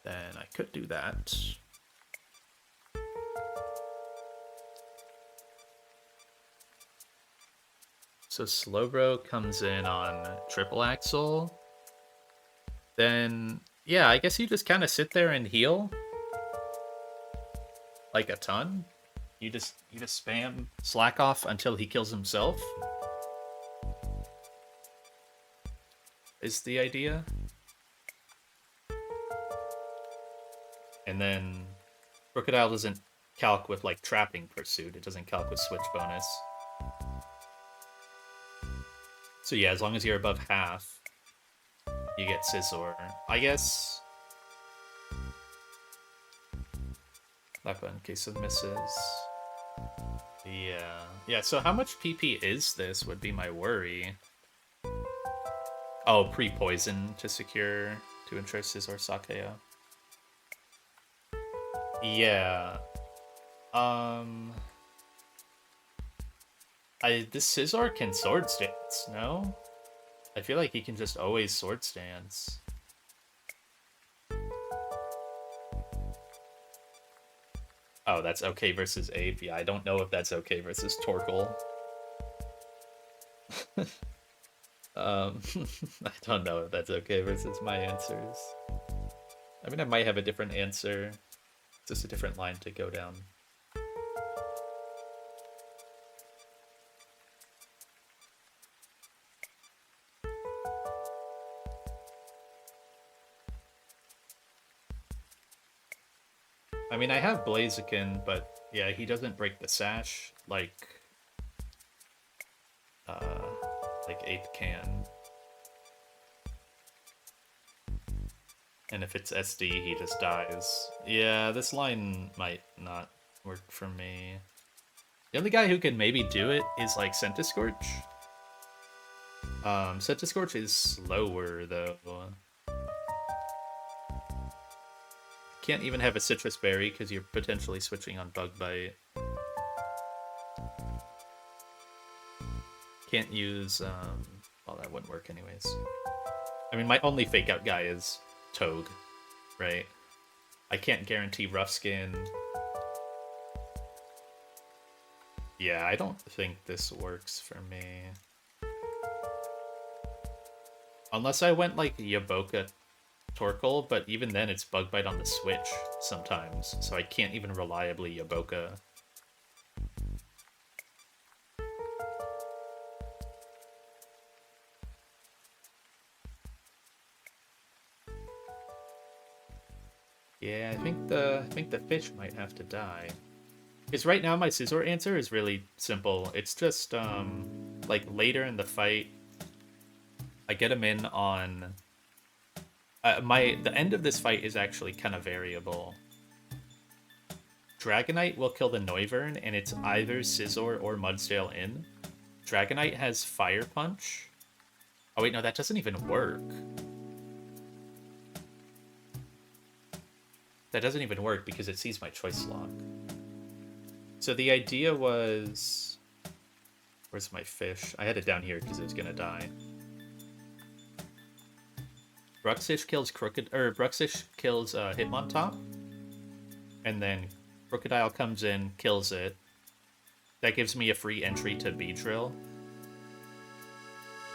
S1: then I could do that. So Slowbro comes in on triple axle. Then, yeah, I guess you just kind of sit there and heal. Like a ton. You just spam slack off until he kills himself. Is the idea. And then Crocodile doesn't calc with like Trapping Pursuit. It doesn't calc with Switch bonus. So yeah, as long as you're above half, you get Scizor. I guess that in case of misses. Yeah, so how much PP is this would be my worry. Oh, pre-poison to ensure Scizor Sakeo. Yeah. This Scizor can Sword Stance, no? I feel like he can just always Sword Stance. Oh, that's okay versus Ape. Yeah, I don't know if that's okay versus Torkoal. I don't know if that's okay versus my answers. I mean, I might have a different answer. It's just a different line to go down. I mean, I have Blaziken, but yeah, he doesn't break the sash like Ape can. And if it's SD, he just dies. Yeah, this line might not work for me. The only guy who can maybe do it is like Centiskorch. Centiskorch is slower though. Can't even have a Citrus Berry because you're potentially switching on Bug Bite. Can't use, well, that wouldn't work anyways. I mean, my only Fake Out guy is Togue, right? I can't guarantee Rough Skin. Yeah, I don't think this works for me. Unless I went like Yaboka Torkoal, but even then it's Bug Bite on the Switch sometimes, so I can't even reliably Yaboka. Yeah, I think the fish might have to die. Because right now my Scizor answer is really simple. It's just like later in the fight, I get him in on the end of this fight is actually kind of variable. Dragonite will kill the Noivern, and it's either Scizor or Mudsdale in. Dragonite has Fire Punch. Oh wait, no, that doesn't even work. That doesn't even work because it sees my Choice Lock. So the idea was... Where's my fish? I had it down here because it was gonna die. Bruxish kills Bruxish kills Hitmontop, and then Crocodile comes in, kills it. That gives me a free entry to Beedrill.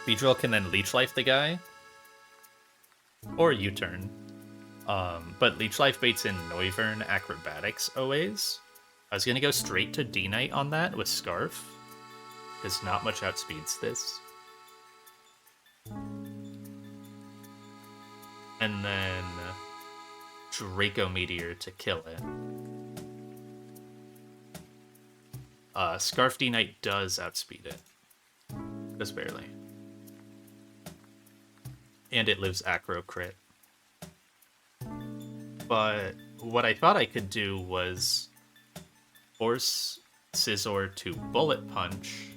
S1: Beedrill can then Leech Life the guy, or U-turn. But Leech Life baits in Noivern Acrobatics always. I was gonna go straight to D-Knight on that with Scarf, because not much outspeeds this. And then Draco Meteor to kill it. Scarf D-Knight does outspeed it. Just barely. And it lives Acro Crit. But what I thought I could do was force Scizor to Bullet Punch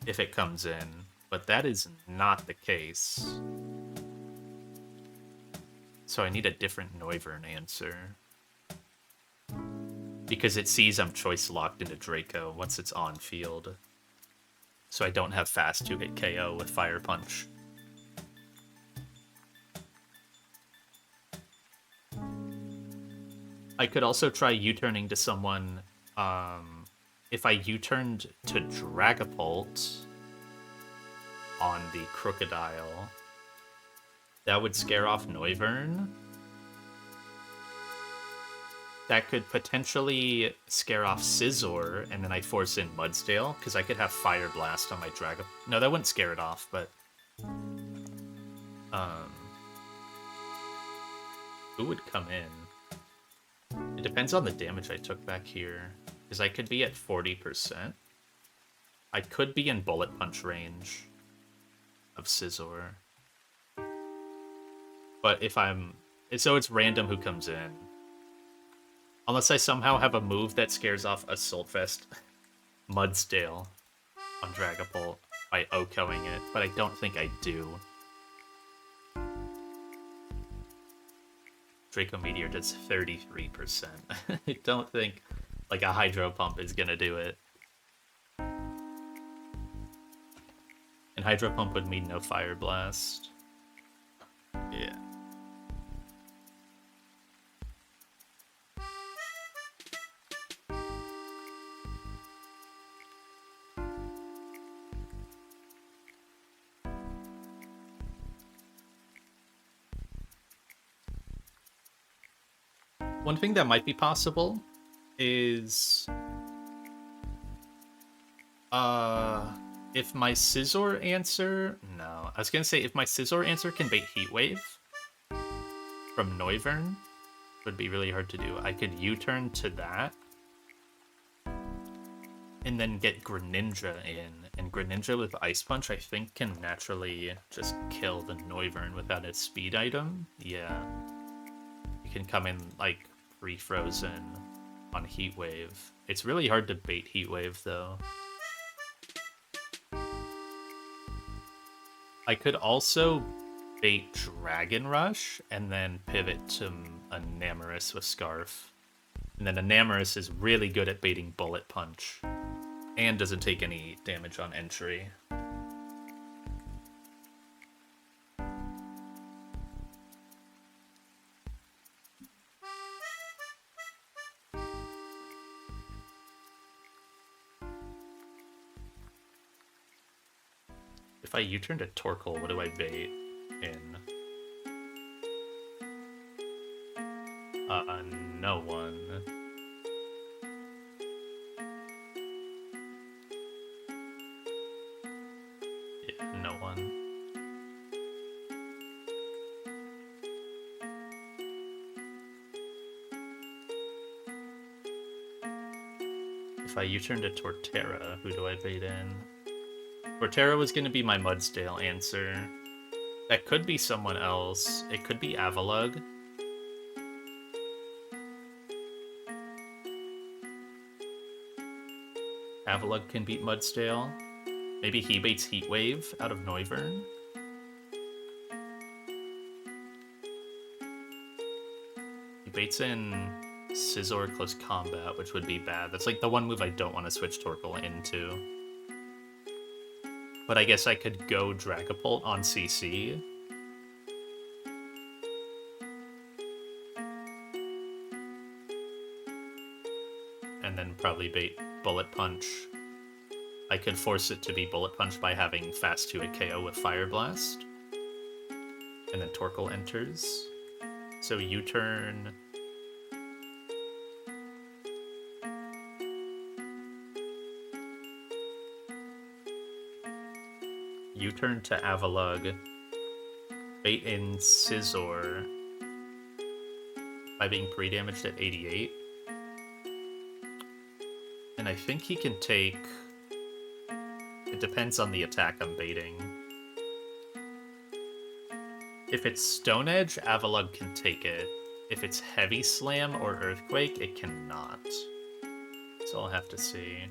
S1: if it comes in, but that is not the case. So I need a different Noivern answer. Because it sees I'm choice locked into Draco once it's on field. So I don't have fast 2-hit KO with Fire Punch. I could also try U-turning to someone. If I U-turned to Dragapult on the Crocodile, that would scare off Noivern. That could potentially scare off Scizor, and then I force in Mudsdale, because I could have Fire Blast on my Dragon. No, that wouldn't scare it off, but... who would come in? It depends on the damage I took back here, because I could be at 40%. I could be in Bullet Punch range of Scizor. But if I'm... So it's random who comes in. Unless I somehow have a move that scares off Assault Vest Mudsdale on Dragapult by OHKOing it, but I don't think I do. Draco Meteor does 33%. I don't think like a Hydro Pump is gonna do it. And Hydro Pump would mean no Fire Blast. Yeah. One thing that might be possible is if my Scizor answer... No, I was gonna say if my Scizor answer can bait Heat Wave from Noivern, would be really hard to do. I could U-turn to that and then get Greninja in. And Greninja with Ice Punch I think can naturally just kill the Noivern without its speed item. Yeah. You can come in like pre-frozen on Heat Wave. It's really hard to bait Heat Wave though. I could also bait Dragon Rush and then pivot to a Namorous with Scarf. And then a Namorous is really good at baiting Bullet Punch and doesn't take any damage on entry. If I U-turn to Torkoal, what do I bait in? No one. Yeah, no one. If I U-turn to Torterra, who do I bait in? Torterra was going to be my Mudsdale answer. That could be someone else. It could be Avalugg. Avalugg can beat Mudsdale. Maybe he baits Heat Wave out of Noivern. He baits in Scizor Close Combat, which would be bad. That's like the one move I don't want to switch Torkoal into. But I guess I could go Dragapult on CC. And then probably bait Bullet Punch. I could force it to be Bullet Punch by having fast 2-hit KO with Fire Blast. And then Torkoal enters. So U-turn. U-turn to Avalugg. Bait in Scizor by being pre-damaged at 88. And I think he can take... It depends on the attack I'm baiting. If it's Stone Edge, Avalugg can take it. If it's Heavy Slam or Earthquake, it cannot. So I'll have to see.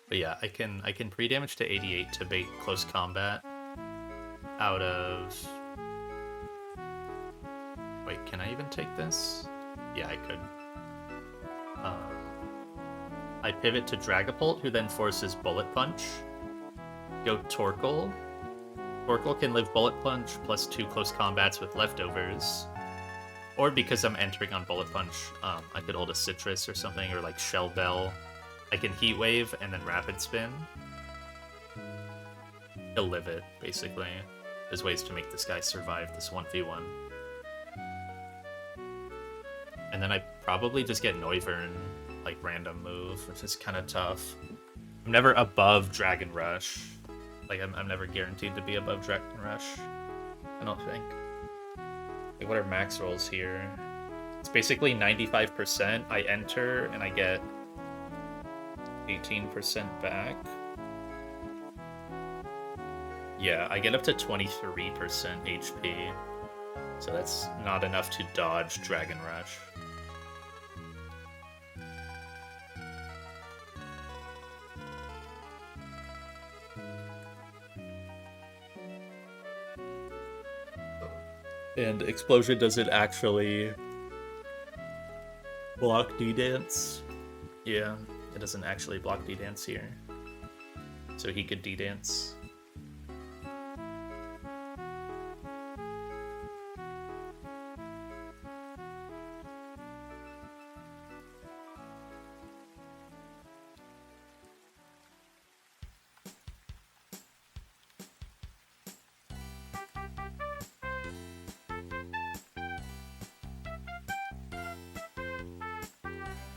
S1: But yeah, I can pre-damage to 88 to bait close combat out of... Wait, can I even take this? Yeah, I could. I pivot to Dragapult, who then forces Bullet Punch. Go Torkoal. Torkoal can live Bullet Punch plus 2 close combats with leftovers. Or because I'm entering on Bullet Punch, I could hold a Citrus or something, or like Shell Bell. I can Heat Wave and then Rapid Spin. He'll live it, basically. There's ways to make this guy survive this 1v1. And then I probably just get Noivern, like, random move, which is kind of tough. I'm never above Dragon Rush. Like, I'm never guaranteed to be above Dragon Rush. I don't think. Like, what are max rolls here? It's basically 95%. I enter, and I get 18% back. Yeah, I get up to 23% HP. So that's not enough to dodge Dragon Rush. And Explosion doesn't actually block D-Dance. Yeah, it doesn't actually block D-Dance here. So he could D-Dance.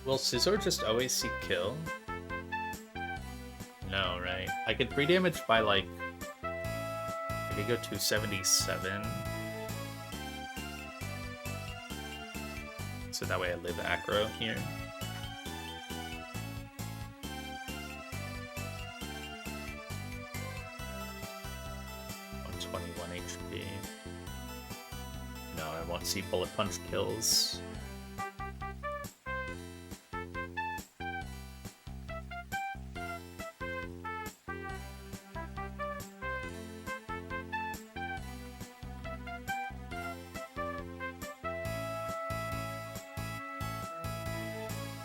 S1: Will Scizor just always see kill? No, right? I could pre-damage by, like... I could go 277. So that way I live aggro here. HP. No, I won't see Bullet Punch kills.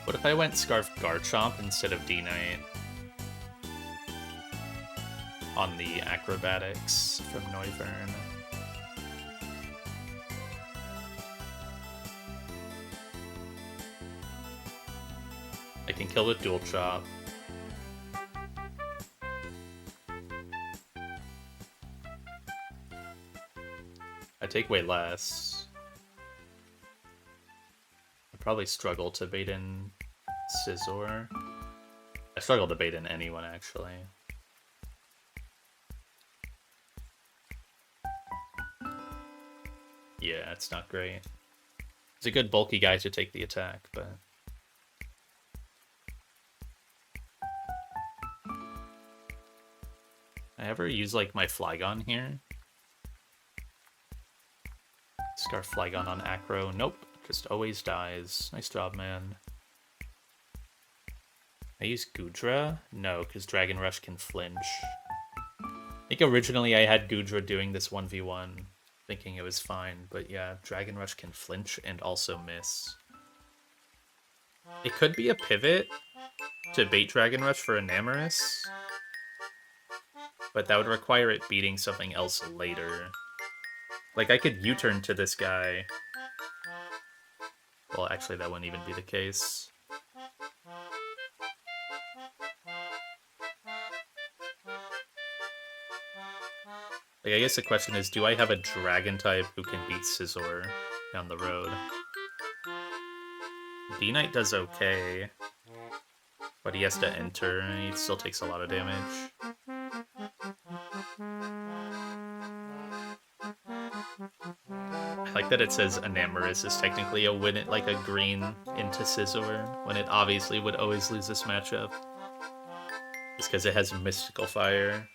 S1: What if I went Scarf Garchomp instead of D-Knight? On the Acrobatics from Noivern. I can kill with Dual Chop. I take way less. I probably struggle to bait in Scizor. I struggle to bait in anyone, actually. Yeah, it's not great. It's a good bulky guy to take the attack, but... I ever use, like, my Flygon here? Scarf Flygon on Acro. Nope. Just always dies. Nice job, man. I use Goodra? No, because Dragon Rush can flinch. I think originally I had Goodra doing this 1v1, thinking it was fine, but yeah, Dragon Rush can flinch and also miss. It could be a pivot to bait Dragon Rush for Enamorus, but that would require it beating something else later. Like, I could U-turn to this guy. Well, actually, that wouldn't even be the case. Like, I guess the question is, do I have a Dragon type who can beat Scizor down the road? D-Knight does okay, but he has to enter, and he still takes a lot of damage. I like that it says Enamorus is technically a win, like a green into Scizor, when it obviously would always lose this matchup. Just because it has mystical fire.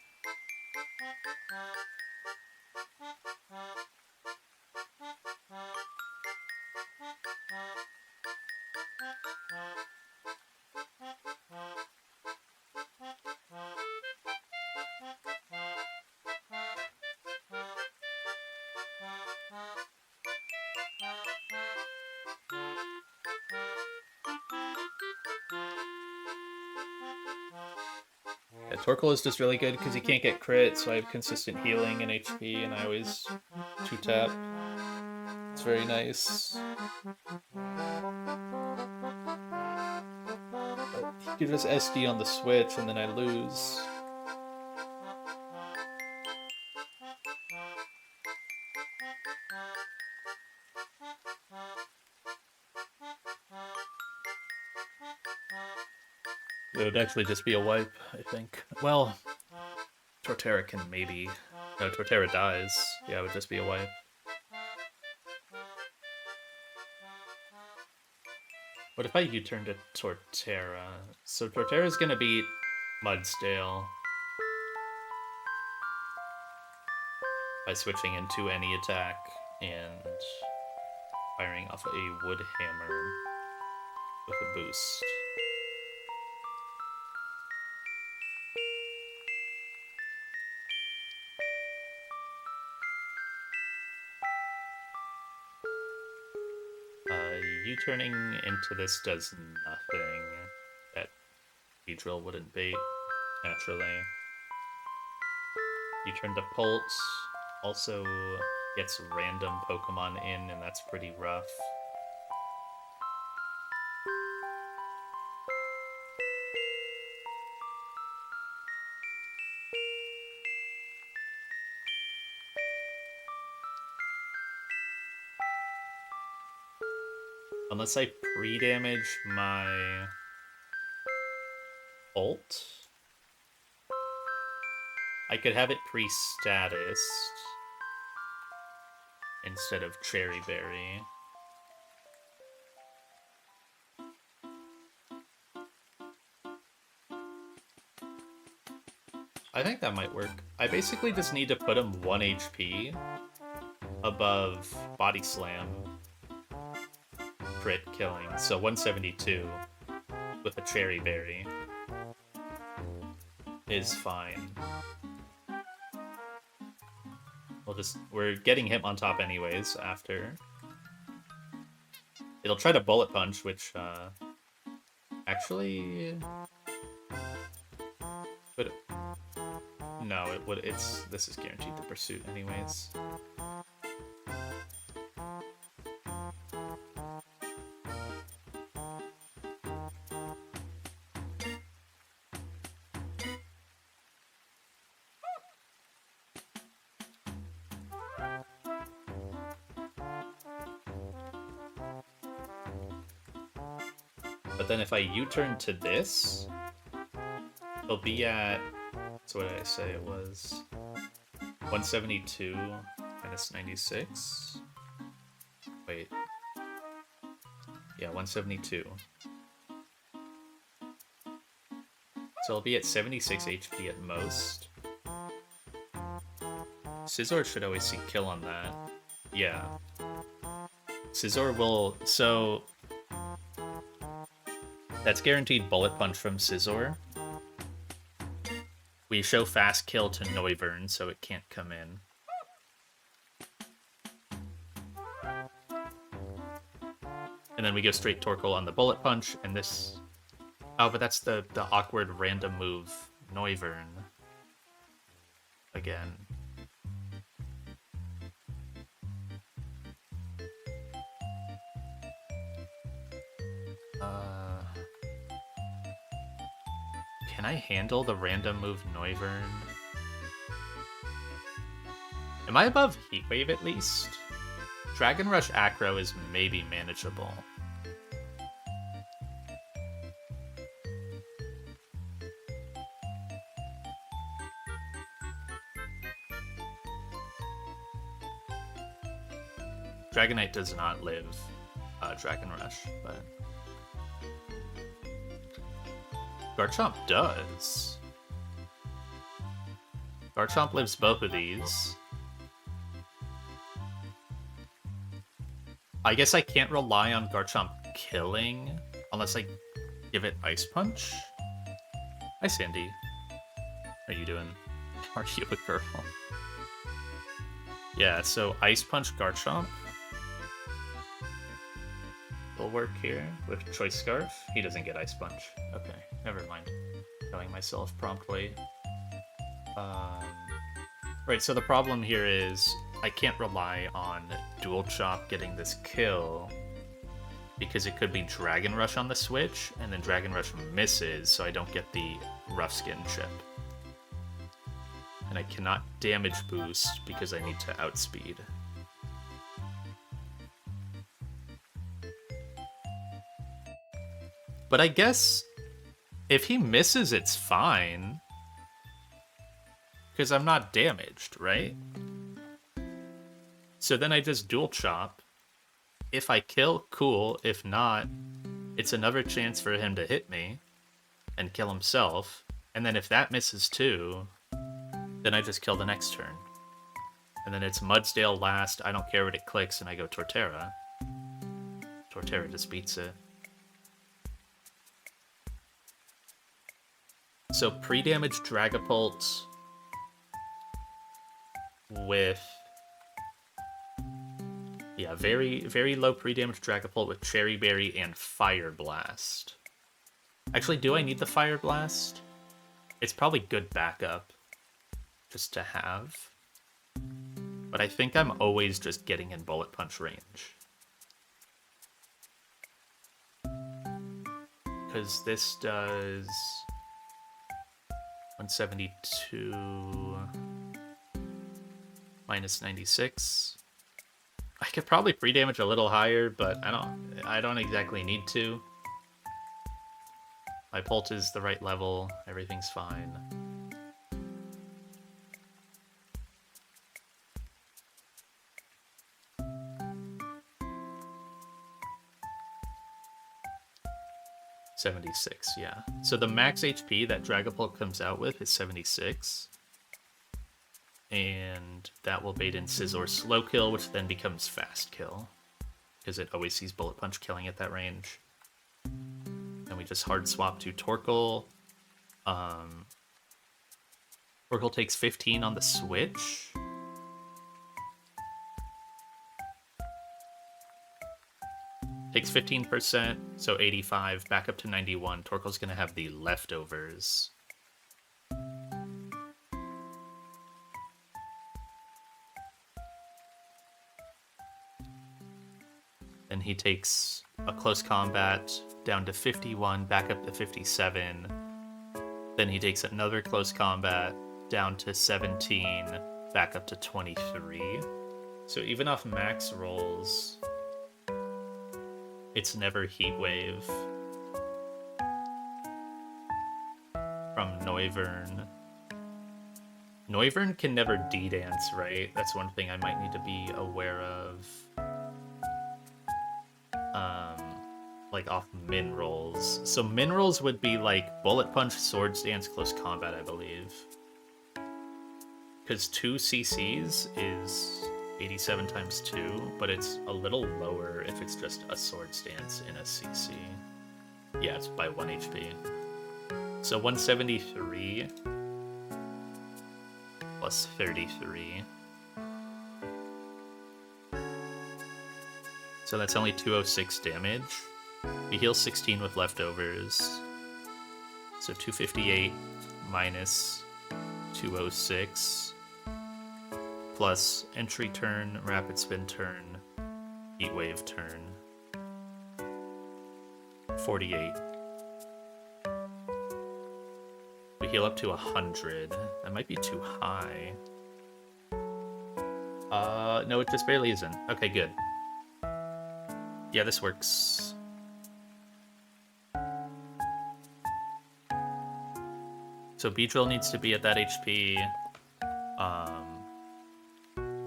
S1: Yeah, Torkoal is just really good because he can't get crit, so I have consistent healing and HP, and I always 2-tap. It's very nice. But he could just SD on the Switch, and then I lose. It would actually just be a wipe, I think. Well, Torterra can maybe... No, Torterra dies. Yeah, it would just be a wipe. What if I U-turn to Torterra? So Torterra's gonna beat Mudsdale by switching into any attack and firing off a wood hammer with a boost. U-turning into this does nothing that Beedrill wouldn't bait, naturally. U-turn to Pult also gets random Pokemon in, and that's pretty rough. Unless I pre-damage my ult, I could have it pre-statused instead of Cherry Berry. I think that might work. I basically just need to put him 1 HP above Body Slam crit killing, so 172 with a Cherry Berry is fine. We're getting him on top anyways after. It'll try to Bullet Punch, which actually but no, it would. This is guaranteed the pursuit anyways. But then if I U-turn to this, it'll be at, so what did I say it was? 172 minus 96? Wait. Yeah, 172. So it'll be at 76 HP at most. Scizor should always see kill on that. Yeah. Scizor will, so... That's guaranteed Bullet Punch from Scizor. We show fast kill to Noivern, so it can't come in. And then we go straight Torkoal on the Bullet Punch, and this... Oh, but that's the awkward random move, Noivern. Again. Can I handle the random move Noivern? Am I above Heat Wave at least? Dragon Rush Acro is maybe manageable. Dragonite does not live Dragon Rush, but... Garchomp does. Garchomp lives both of these. I guess I can't rely on Garchomp killing unless I give it Ice Punch. Hi, Sandy. How are you doing? Are you a girl? Yeah, so Ice Punch Garchomp will work here with Choice Scarf. He doesn't get Ice Punch. Okay, never mind. Telling myself promptly. Right, so the problem here is I can't rely on Dual Chop getting this kill because it could be Dragon Rush on the switch, and then Dragon Rush misses, so I don't get the Rough Skin chip. And I cannot damage boost because I need to outspeed. But I guess if he misses, it's fine. Because I'm not damaged, right? So then I just Dual Chop. If I kill, cool. If not, it's another chance for him to hit me and kill himself. And then if that misses too, then I just kill the next turn. And then it's Mudsdale last. I don't care what it clicks, and I go Torterra. Torterra just beats it. So pre-damage Dragapult with... yeah, very, very low pre-damage Dragapult with Cherry Berry and Fire Blast. Actually, do I need the Fire Blast? It's probably good backup just to have. But I think I'm always just getting in Bullet Punch range. Because this does 172 minus 96. I could probably pre-damage a little higher, but I don't exactly need to. My Pult is the right level, everything's fine. $76, yeah. So the max HP that Dragapult comes out with is 76. And that will bait in Scizor Slow Kill, which then becomes Fast Kill. Because it always sees Bullet Punch killing at that range. And we just hard swap to Torkoal. Torkoal takes 15 on the switch. Takes 15%, so 85, back up to 91. Torkoal's going to have the leftovers. Then he takes a close combat down to 51, back up to 57. Then he takes another close combat down to 17, back up to 23. So even off max rolls, it's never Heat Wave from Noivern. Noivern can never D-Dance, right? That's one thing I might need to be aware of. Like off min rolls. So min rolls would be like Bullet Punch, Swords Dance, Close Combat, I believe. Because 2 CCs is 87 times 2, but it's a little lower if it's just a Swords Dance in a CC. Yeah, it's by 1 HP. So 173 plus 33. So that's only 206 damage. We heal 16 with leftovers. So 258 minus 206. Plus entry turn, rapid spin turn, heat wave turn. 48. We heal up to 100. That might be too high. No, it just barely isn't. Okay, good. Yeah, this works. So Beedrill needs to be at that HP.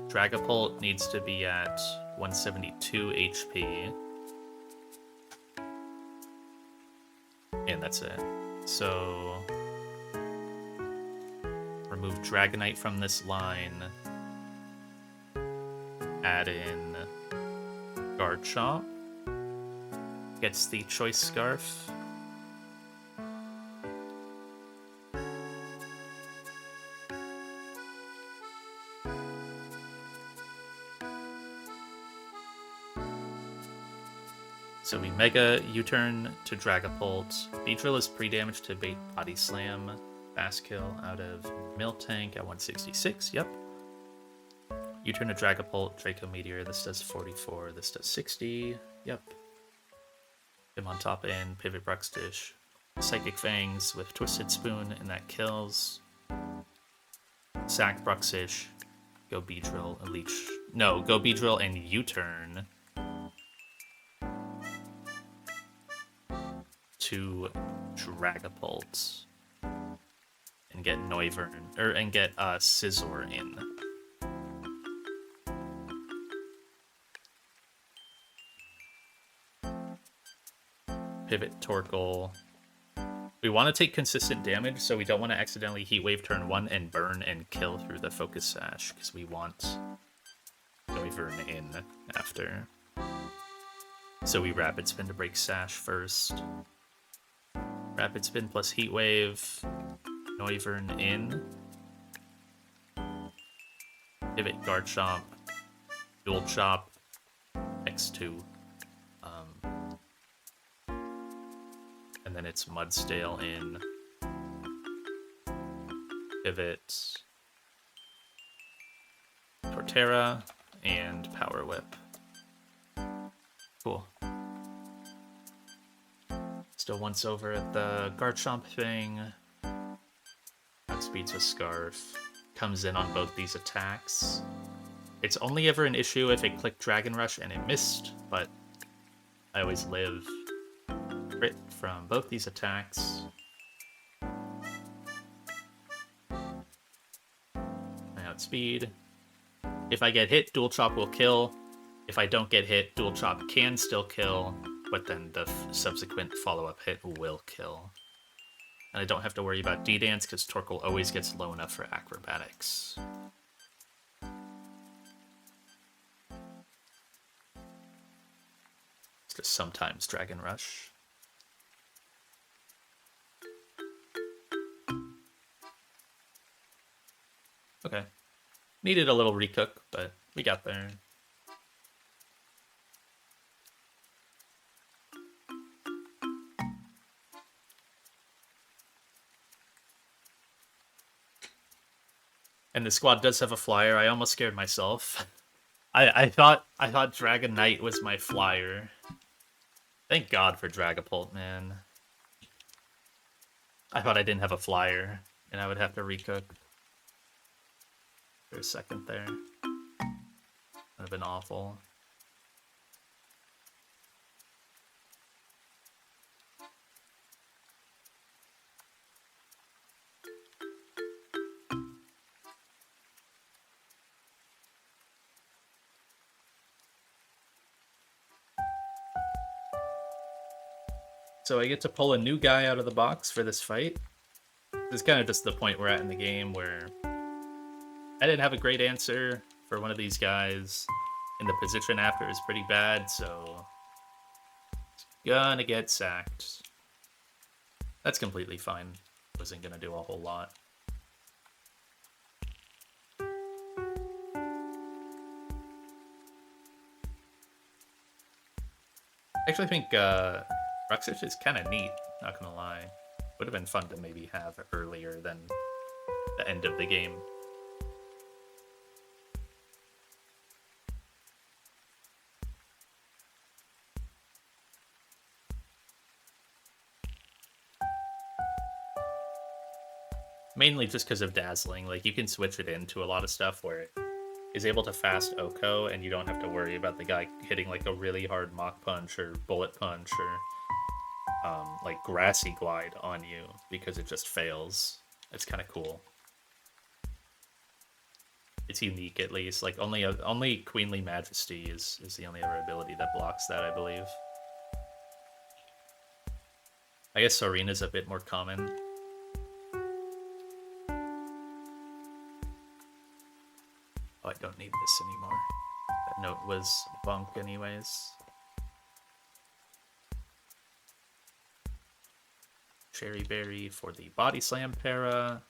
S1: Dragapult needs to be at 172 HP. And that's it. So remove Dragonite from this line. Add in Garchomp. Gets the Choice Scarf. So we Mega U-turn to Dragapult. Beedrill is pre-damage to bait Body Slam. Fast kill out of Miltank at 166, yep. U-turn to Dragapult, Draco Meteor, this does 44, this does 60, yep. Him on top and Pivot Bruxish. Psychic Fangs with Twisted Spoon, and that kills. Sack Bruxish, go Beedrill, Leech. No, go Beedrill and U-turn to Dragapult and get Noivern, and get Scizor in. Pivot Torkoal. We want to take consistent damage, so we don't want to accidentally Heat Wave turn 1 and burn and kill through the Focus Sash, because we want Noivern in after. So we Rapid Spin to break Sash first. Rapid Spin plus Heat Wave. Noivern in. Pivot Garchomp. Dual Chop. X2. And then it's Mudstale in. Pivot. Torterra. And Power Whip. Cool. Still once over at the Garchomp thing. Outspeeds with Scarf. Comes in on both these attacks. It's only ever an issue if it clicked Dragon Rush and it missed, but I always live crit from both these attacks. I outspeed. If I get hit, Dual Chop will kill. If I don't get hit, Dual Chop can still kill, but then the subsequent follow-up hit will kill. And I don't have to worry about D-Dance, because Torkoal always gets low enough for Acrobatics. It's just sometimes Dragon Rush. Okay. Needed a little recook, but we got there. And the squad does have a flyer. I almost scared myself. I thought Dragon Knight was my flyer. Thank God for Dragapult, man. I thought I didn't have a flyer, and I would have to recook. For a second there. That would have been awful. So I get to pull a new guy out of the box for this fight. This is kind of just the point we're at in the game where I didn't have a great answer for one of these guys, and the position after is pretty bad, so it's gonna get sacked. That's completely fine. Wasn't gonna do a whole lot. I actually think Bruxish is kind of neat, not gonna lie. Would have been fun to maybe have earlier than the end of the game. Mainly just because of Dazzling. Like, you can switch it into a lot of stuff where it is able to fast Oko, and you don't have to worry about the guy hitting like a really hard Mach Punch or Bullet Punch or like Grassy Glide on you because it just fails. It's kind of cool. It's unique, at least. Like, only Queenly Majesty is the only other ability that blocks that, I believe. I guess Serena's a bit more common. note was bunk anyways. Cherry Berry for the Body Slam para.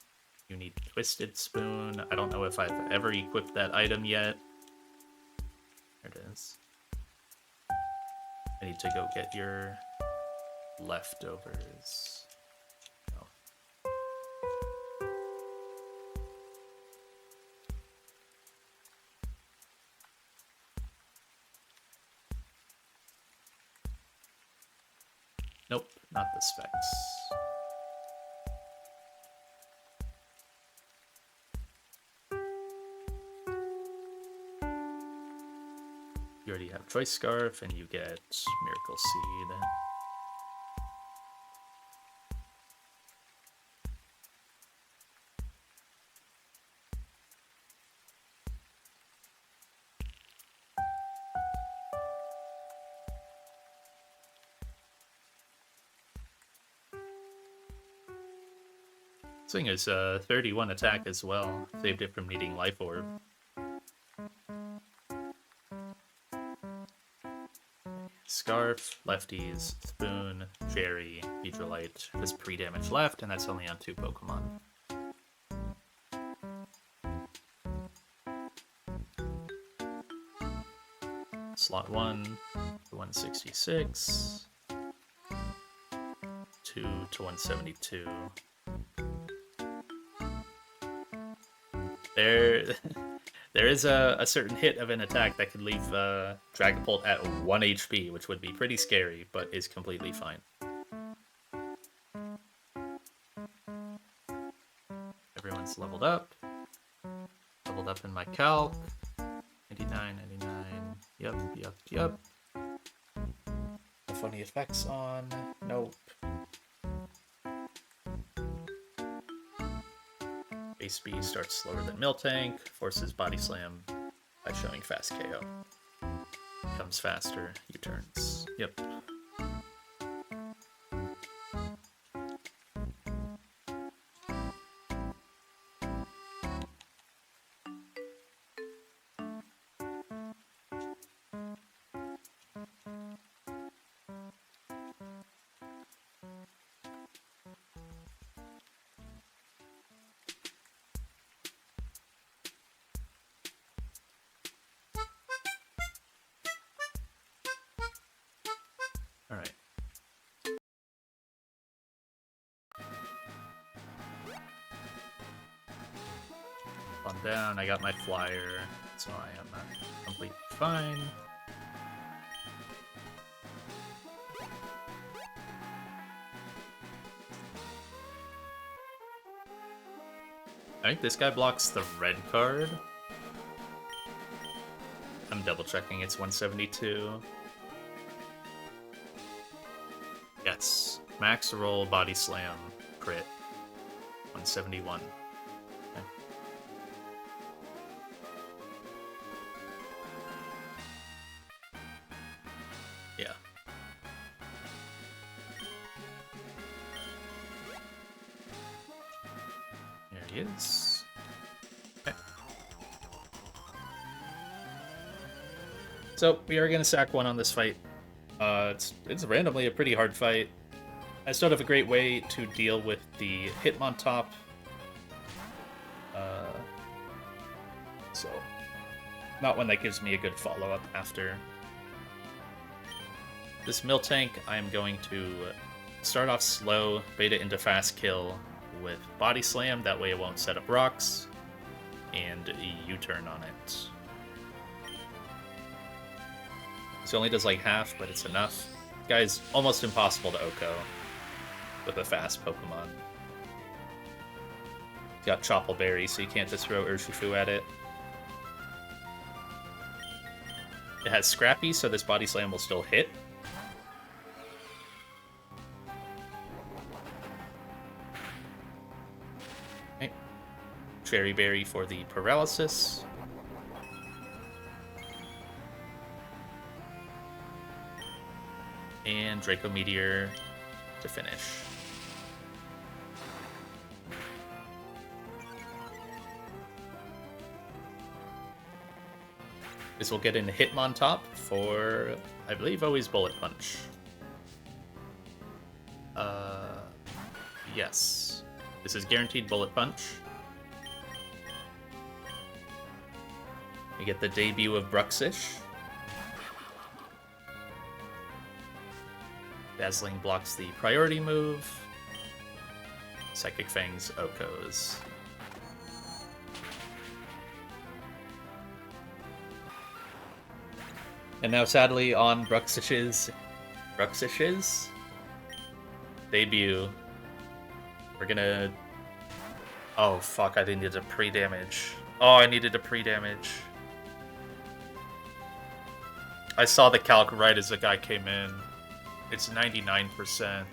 S1: You need Twisted Spoon. I don't know if I've ever equipped that item yet. There it is. I need to go get your leftovers. Oh. Nope, not the specs. You already have Choice Scarf, and you get Miracle Seed. This thing is 31 attack as well. Saved it from needing Life Orb. Scarf, Lefties, Spoon, Cherry, Hydrolite. This pre-damage left, and that's only on 2 Pokemon. Slot 1 to 166. 2 to 172. There is a certain hit of an attack that could leave Dragapult at 1 HP, which would be pretty scary, but is completely fine. Everyone's leveled up. Leveled up in my calc. 99, 99. Yep. No funny effects on. Nope. Base B starts slower than Miltank, forces Body Slam by showing fast KO. Becomes faster, U-turns. Yep. Alright. On down, I got my flyer, so I am completely fine. I think this guy blocks the red card. I'm double checking, it's 172. Yes. Max roll, Body Slam, crit. 171. Okay. Yeah. There he is. Okay. So, we are going to sack one on this fight. It's randomly a pretty hard fight. I still have a great way to deal with the Hitmontop. So, not one that gives me a good follow-up after. This Miltank, I'm going to start off slow, bait it into fast kill with Body Slam, that way it won't set up rocks, and a U-turn on it. This only does like half, but it's enough. Guy's almost impossible to OHKO with a fast Pokemon. He's got Choppleberry, so you can't just throw Urshifu at it. It has Scrappy, so this Body Slam will still hit. Okay. Cherry Berry for the Paralysis. And Draco Meteor to finish. This will get in Hitmontop for, I believe, always Bullet Punch. Yes. This is guaranteed Bullet Punch. We get the debut of Bruxish. Dazzling blocks the priority move. Psychic Fangs Okos. And now, sadly, on Bruxish's debut, we're gonna... Oh, fuck, I needed a pre-damage. Oh, I needed a pre-damage. I saw the calc right as the guy came in. It's 99%.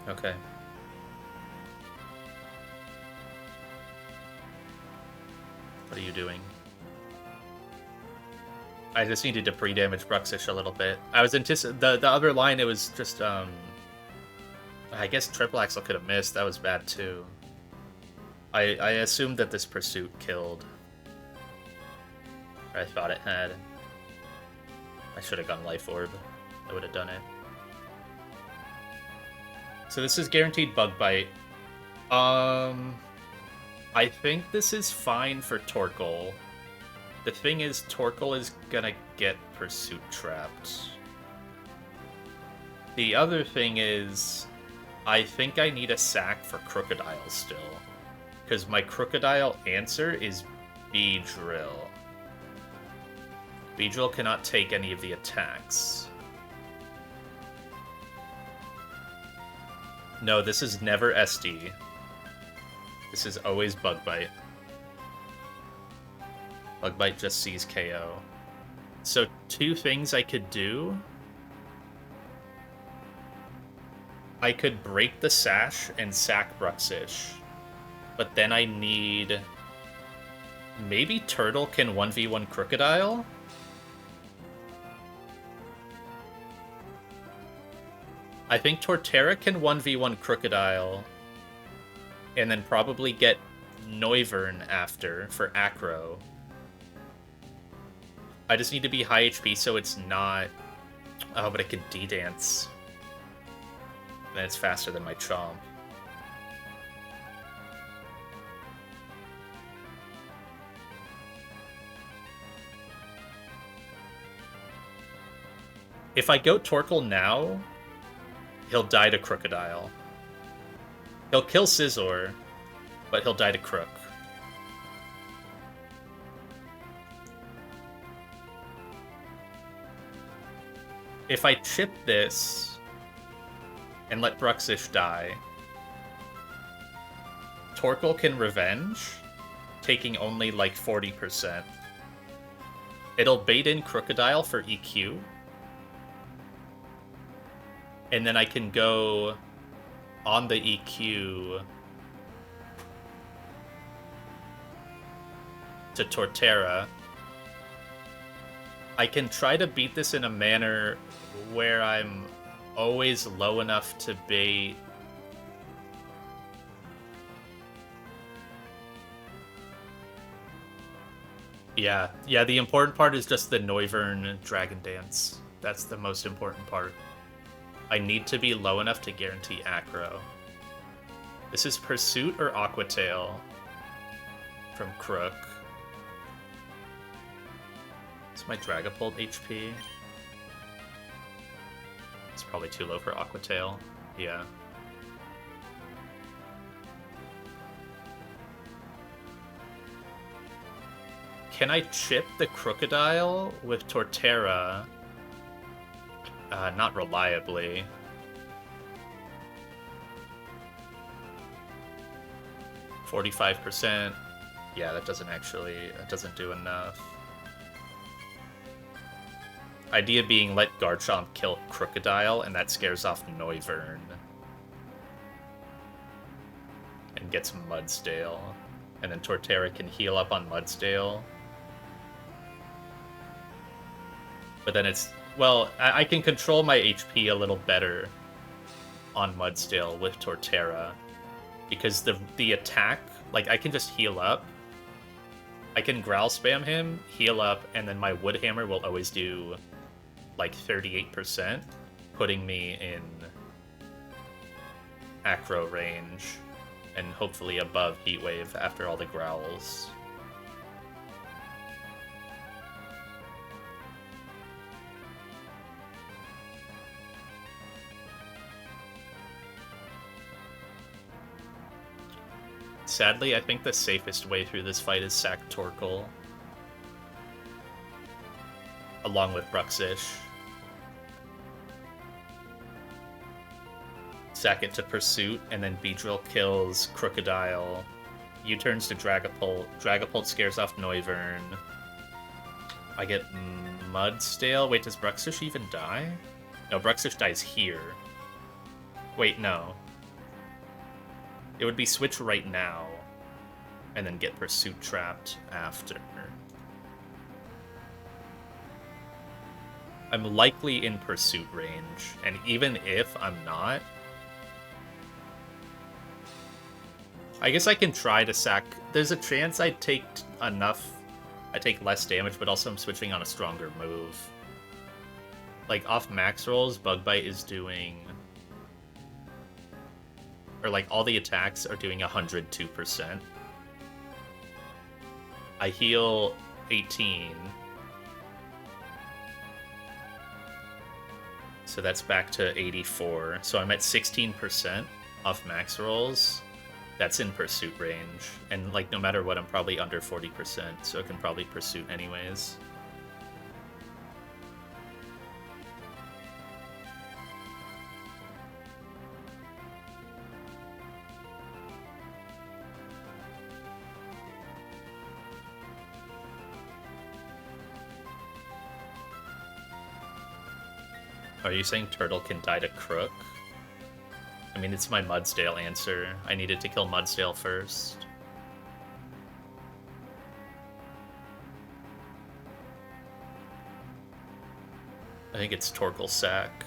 S1: Okay. What are you doing? I just needed to pre-damage Bruxish a little bit. I was the other line, it was just, I guess Triple Axle could have missed. That was bad, too. I assumed that this Pursuit killed. Or I thought it had. I should have gone Life Orb. I would have done it. So this is guaranteed Bug Bite. I think this is fine for Torkoal. The thing is, Torkoal is gonna get Pursuit trapped. The other thing is, I think I need a sack for Crocodile still. Because my Crocodile answer is Beedrill. Beedrill cannot take any of the attacks. No, this is never SD. This is always Bug Bite. Bug Bite just sees KO. So two things I could do. I could break the Sash and sack Bruxish. But then I need... Maybe Turtle can 1v1 Crocodile? I think Torterra can 1v1 Crocodile, and then probably get Noivern after for Acro. I just need to be high HP so it's not... Oh, but I could D-Dance. Then it's faster than my Chomp. If I go Torkoal now... He'll die to Crocodile. He'll kill Scizor, but he'll die to Crook. If I chip this and let Bruxish die, Torkoal can Revenge, taking only like 40%. It'll bait in Crocodile for EQ. And then I can go on the EQ to Torterra. I can try to beat this in a manner where I'm always low enough to bait. Yeah, the important part is just the Noivern Dragon Dance. That's the most important part. I need to be low enough to guarantee Acro. This is Pursuit or Aqua Tail from Crook. Is my Dragapult HP? It's probably too low for Aqua Tail. Yeah. Can I chip the Crocodile with Torterra? Not reliably. %. Yeah, that doesn't do enough. Idea being let Garchomp kill Crocodile, and that scares off Noivern. And gets Mudsdale. And then Torterra can heal up on Mudsdale. But then it's... Well, I can control my HP a little better on Mudsdale with Torterra. Because the attack... Like, I can just heal up. I can Growl spam him, heal up, and then my Wood Hammer will always do, like, 38%, putting me in acro range, and hopefully above Heat Wave after all the growls. Sadly, I think the safest way through this fight is sack Torkoal, along with Bruxish. Sack it to Pursuit, and then Beedrill kills Crocodile. U-turns to Dragapult. Dragapult scares off Noivern. I get Mudsdale. Wait, does Bruxish even die? No, Bruxish dies here. Wait, no. It would be switch right now, and then get Pursuit trapped after. I'm likely in Pursuit range, and even if I'm not, I guess I can try to sack. There's a chance I take enough. I take less damage, but also I'm switching on a stronger move. Like, off max rolls, Bug Bite is doing... Or, like, all the attacks are doing 102%. I heal 18. So that's back to 84. So I'm at 16% off max rolls. That's in Pursuit range. And, like, no matter what, I'm probably under 40%, so I can probably Pursuit anyways. Are you saying Turtle can die to Crook? I mean, it's my Mudsdale answer. I needed to kill Mudsdale first. I think it's Torkoal Sack.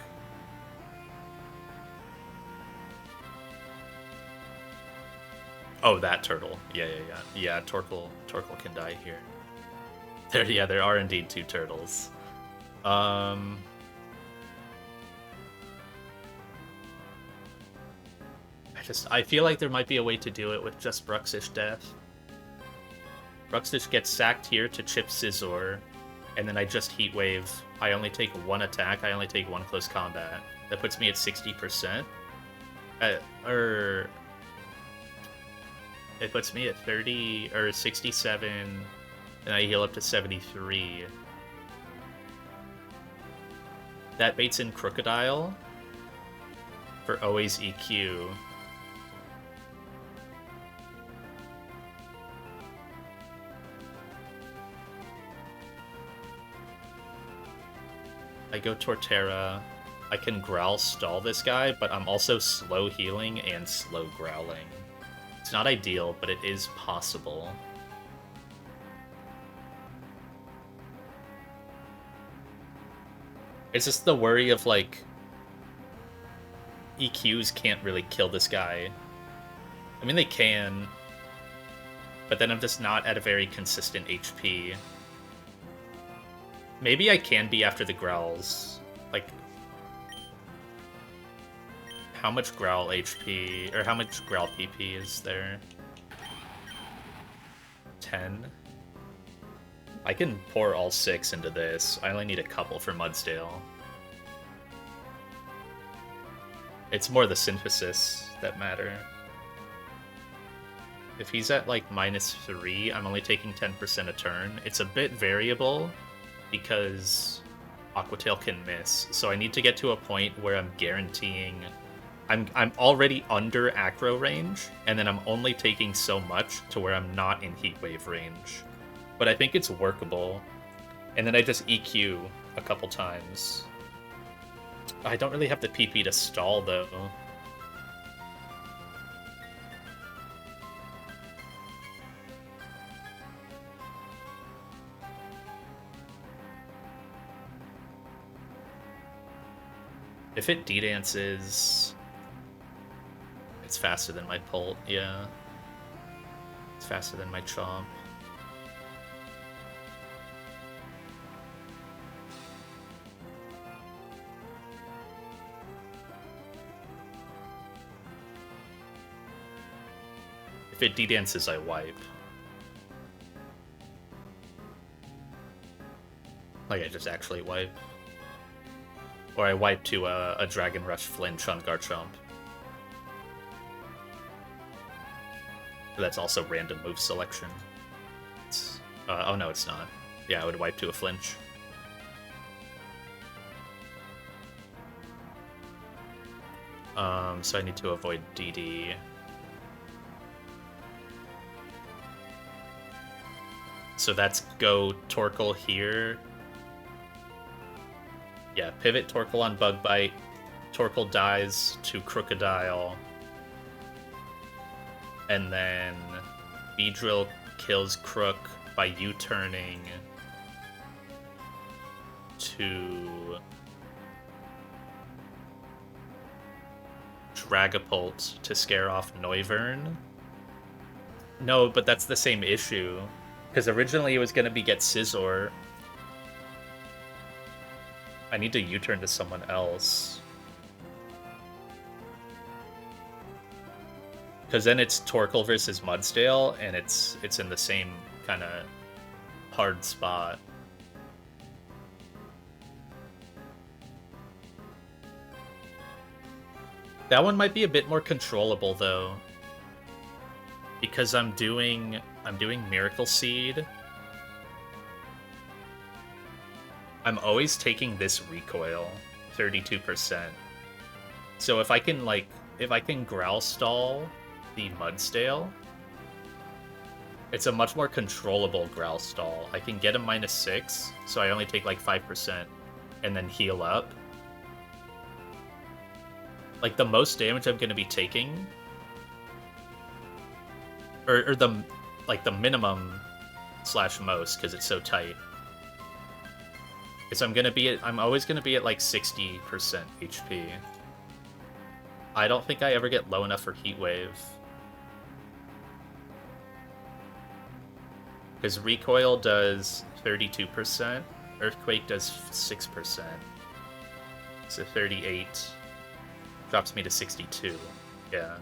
S1: Oh, that turtle. Yeah. Yeah, Torkoal can die here. There are indeed two turtles. I feel like there might be a way to do it with just Bruxish Death. Bruxish gets sacked here to chip Scizor, and then I just Heat Wave. I only take one attack, I only take one close combat. That puts me at 60%. It puts me at 30, or 67, and I heal up to 73. That baits in Crocodile for always EQ. I go Torterra. I can Growl stall this guy, but I'm also slow healing and slow growling. It's not ideal, but it is possible. It's just the worry of, like, EQs can't really kill this guy. I mean, they can, but then I'm just not at a very consistent HP. Maybe I can be after the growls. Like, how much growl HP, or how much growl PP is there? 10? I can pour all 6 into this. I only need a couple for Mudsdale. It's more the synthesis that matter. If he's at, like, -3, I'm only taking 10% a turn. It's a bit variable, because Aquatail can miss, so I need to get to a point where I'm guaranteeing I'm already under acro range, and then I'm only taking so much to where I'm not in Heat Wave range. But I think it's workable, and then I just EQ a couple times. I don't really have the PP to stall, though. If it D-dances, it's faster than my Pult, yeah. It's faster than my Chomp. If it D-dances, I wipe. Like, I just actually wipe. Or I wipe to a Dragon Rush flinch on Garchomp. That's also random move selection. Oh no, it's not. Yeah, I would wipe to a flinch. So I need to avoid DD. So that's go Torkoal here. Yeah, pivot Torkoal on Bug Bite. Torkoal dies to Crocodile. And then Beedrill kills Crook by U-turning to Dragapult to scare off Noivern. No, but that's the same issue. Because originally it was going to be get Scizor. I need to U-turn to someone else. Because then it's Torkoal versus Mudsdale, and it's in the same kind of hard spot. That one might be a bit more controllable though, because I'm doing Miracle Seed. I'm always taking this recoil, 32%. So if I can Growl Stall the Mudsdale, it's a much more controllable Growl Stall. I can get a -6, so I only take like 5%, and then heal up. Like the most damage I'm gonna be taking, or the minimum / most, because it's so tight. Is I'm always gonna be at like 60% HP. I don't think I ever get low enough for Heat Wave. Because Recoil does 32%, Earthquake does 6%. So 38 drops me to 62. Yeah.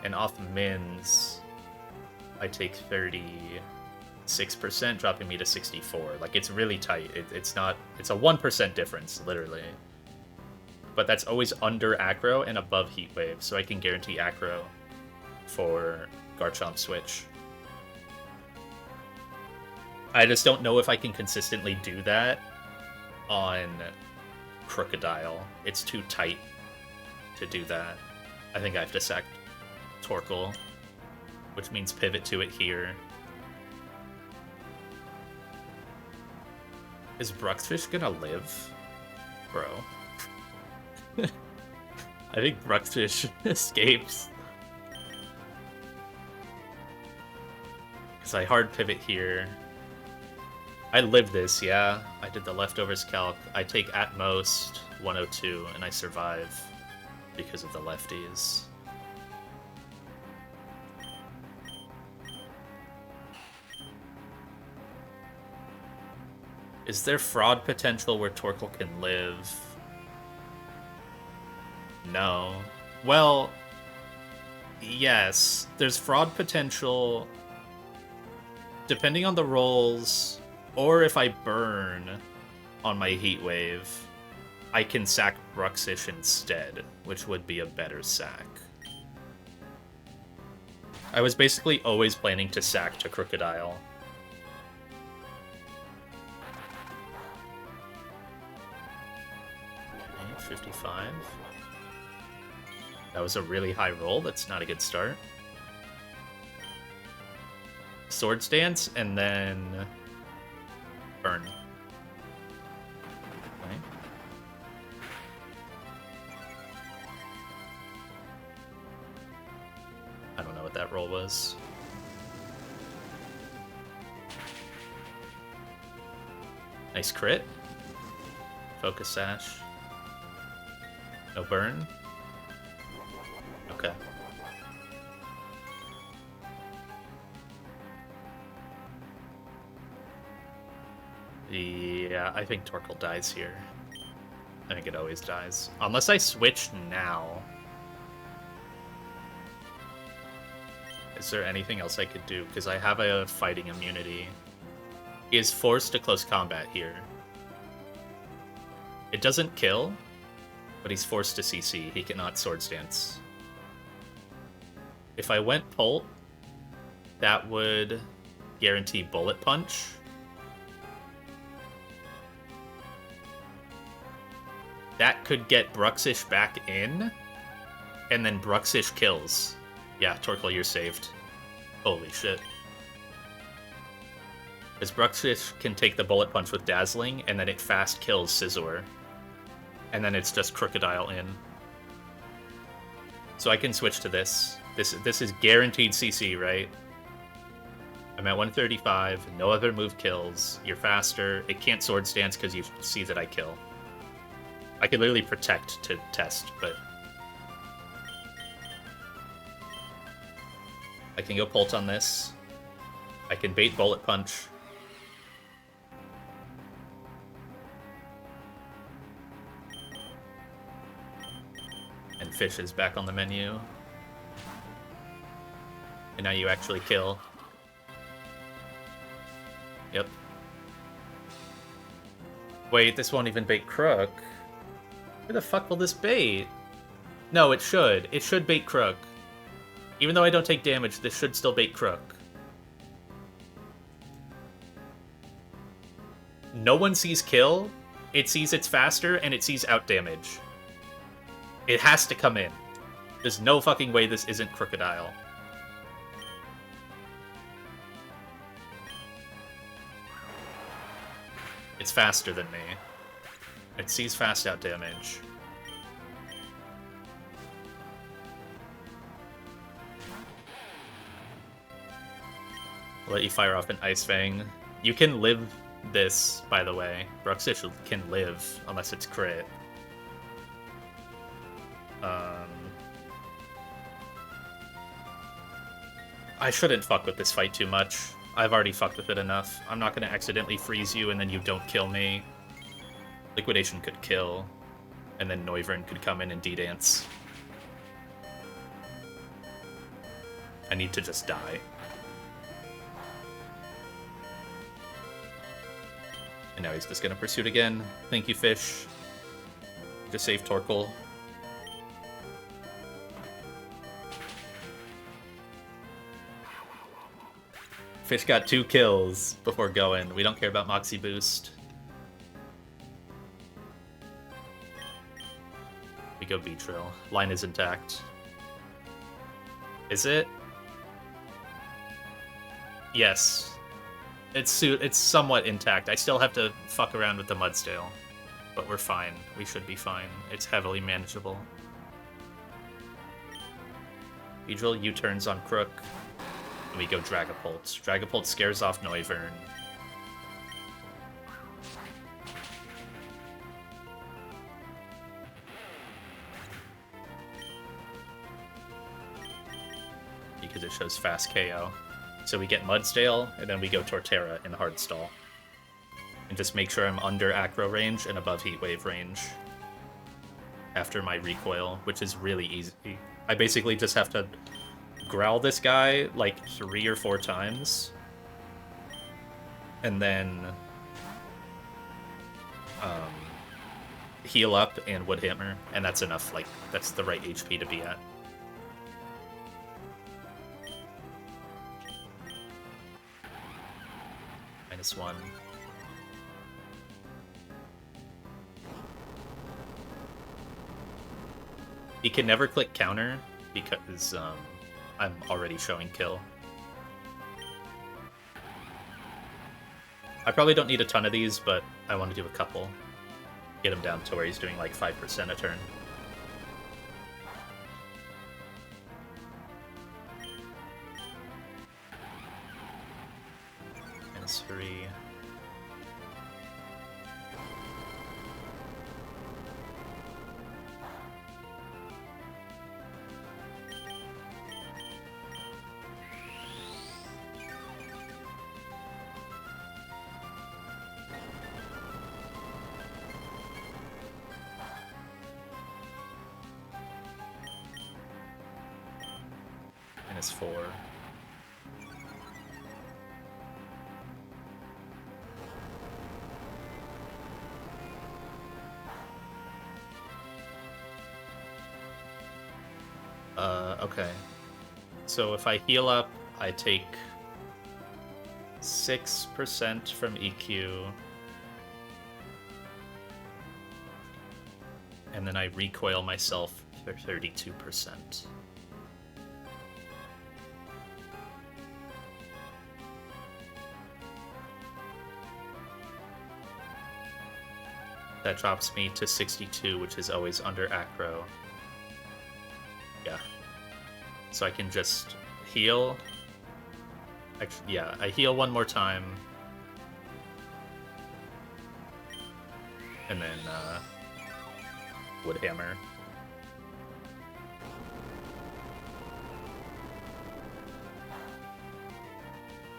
S1: And off Mins, I take 36%, dropping me to 64. Like, it's really tight. It's a 1% difference, literally. But that's always under aggro and above Heat Wave, so I can guarantee aggro for Garchomp Switch. I just don't know if I can consistently do that on Crocodile. It's too tight to do that. I think I have to sack Torkoal, which means pivot to it here. Is Bruxfish gonna live? Bro. I think Bruxfish escapes. Because I hard pivot here. I live this, yeah. I did the leftovers calc. I take at most 102, and I survive because of the lefties. Is there fraud potential where Torkoal can live? No. Well, yes. There's fraud potential depending on the rolls, or if I burn on my Heat Wave, I can sack Bruxish instead, which would be a better sack. I was basically always planning to sack to Crocodile. Okay, 55. That was a really high roll. That's not a good start. Swords Dance, and then burn. Okay. I don't know what that roll was. Nice crit. Focus Sash. No burn? Okay. Yeah, I think Torkoal dies here. I think it always dies. Unless I switch now. Is there anything else I could do? Because I have a fighting immunity. He is forced to close combat here. It doesn't kill, but he's forced to CC. He cannot Swords Dance. If I went Pult, that would guarantee Bullet Punch. That could get Bruxish back in, and then Bruxish kills. Yeah, Torkoal, you're saved. Holy shit. Because Bruxish can take the Bullet Punch with Dazzling, and then it fast kills Scizor. And then it's just Crocodile in. So I can switch to this. This is guaranteed CC, right? I'm at 135, no other move kills, you're faster, it can't Swords Dance because you see that I kill. I could literally protect to test, but... I can go Pult on this. I can bait Bullet Punch. And Fish is back on the menu. And now you actually kill. Yep. Wait, this won't even bait Crook. Where the fuck will this bait? No, it should. It should bait Crook. Even though I don't take damage, this should still bait Crook. No one sees kill. It sees it's faster, and it sees out damage. It has to come in. There's no fucking way this isn't Crocodile. It's faster than me. It sees fast out damage. I'll let you fire off an Ice Fang. You can live this, by the way. Bruxish can live, unless it's crit. I shouldn't fuck with this fight too much. I've already fucked with it enough. I'm not going to accidentally freeze you and then you don't kill me. Liquidation could kill, and then Noivern could come in and D-dance. I need to just die. And now he's just going to Pursuit again. Thank you, Fish. Just save Torkoal. Fish got 2 kills before going. We don't care about Moxie Boost. We go Beatrill. Line is intact. Is it? Yes. It's somewhat intact. I still have to fuck around with the Mudsdale. But we're fine. We should be fine. It's heavily manageable. Beedrill U-turns on Crook. And we go Dragapult. Dragapult scares off Noivern. Because it shows fast KO. So we get Mudsdale, and then we go Torterra in Hardstall. And just make sure I'm under Acro range and above Heat Wave range. After my recoil, which is really easy. I basically just have to growl this guy like 3 or 4 times. And then heal up and Woodhammer, and that's enough. Like, that's the right HP to be at. -1. He can never click counter because I'm already showing kill. I probably don't need a ton of these, but I want to do a couple. Get him down to where he's doing like 5% a turn. -3. -4. Okay. So if I heal up, I take 6% from EQ. And then I recoil myself for 32%. That drops me to 62, which is always under acro. Yeah. So I can just heal. Actually, yeah, I heal one more time. And then, Woodhammer.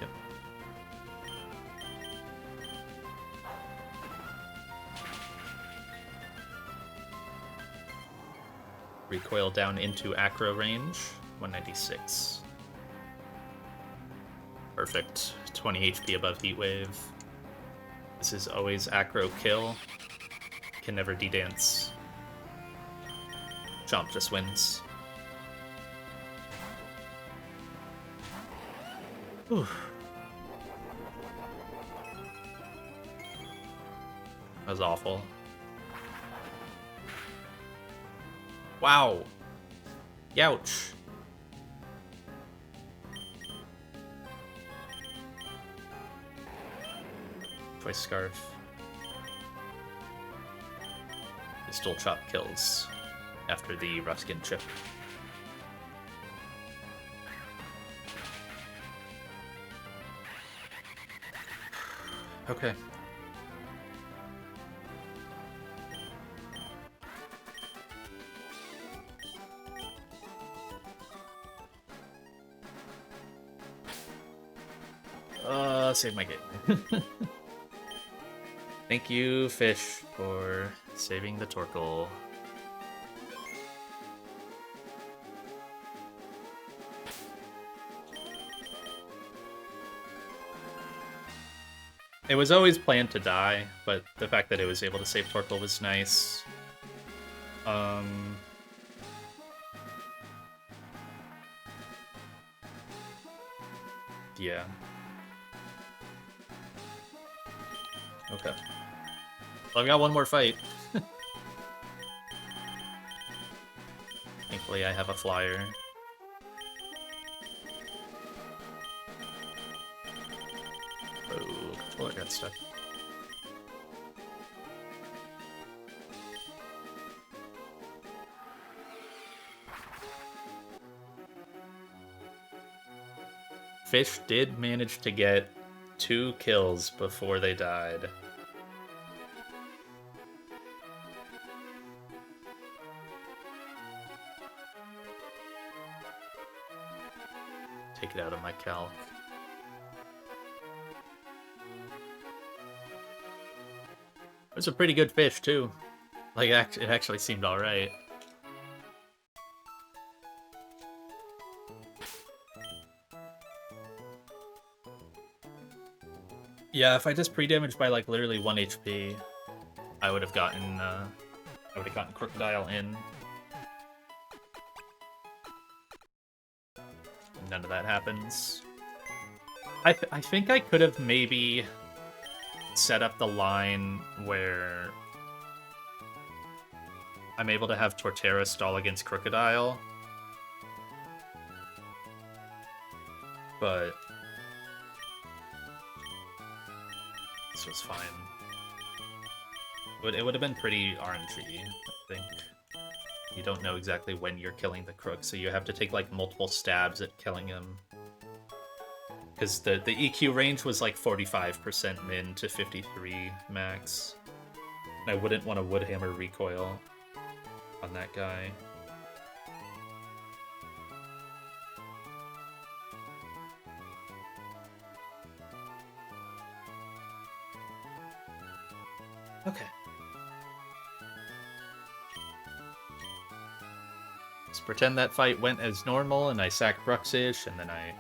S1: Yep. Recoil down into acro range, 196. Perfect. 20 HP above Heatwave. This is always acro kill. Can never de-dance. Chomp just wins. Whew. That was awful. Wow. Youch. Choice Scarf. Pistol Chop kills after the Ruskin chip. Okay. Save my game. Thank you, Fish, for saving the Torkoal. It was always planned to die, but the fact that it was able to save Torkoal was nice. Yeah. Okay. Well, I've got one more fight. Thankfully, I have a flyer. Oh, controller got stuck. Fish did manage to get 2 kills before they died. Take it out of my calc. It was a pretty good fish, too. Like, it actually seemed alright. Yeah, if I just pre-damaged by, like, literally 1 HP, I would have gotten, Crocodile in. None of that happens. I think I could have maybe set up the line where I'm able to have Torterra stall against Crocodile. But this was fine. It would have been pretty RNG, I think. You don't know exactly when you're killing the Crook, so you have to take like multiple stabs at killing him. Because the EQ range was like 45% min to 53 max. And I wouldn't want to Woodhammer recoil on that guy. Okay. Let's pretend that fight went as normal, and I sack Bruxish, and then I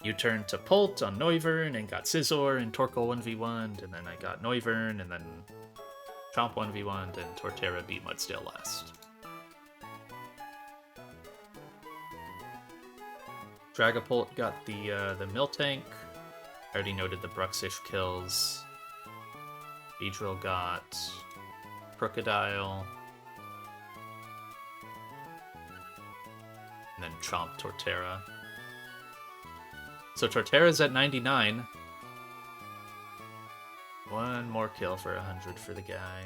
S1: U-turn to Pult on Noivern, and got Scizor and Torkoal 1v1, and then I got Noivern, and then Chomp 1v1, and Torterra beat Mudstail last. Dragapult got the Miltank. I already noted the Bruxish kills. Beedrill got Crocodile. And then Chomp Torterra. So Torterra's at 99. One more kill for 100 for the guy.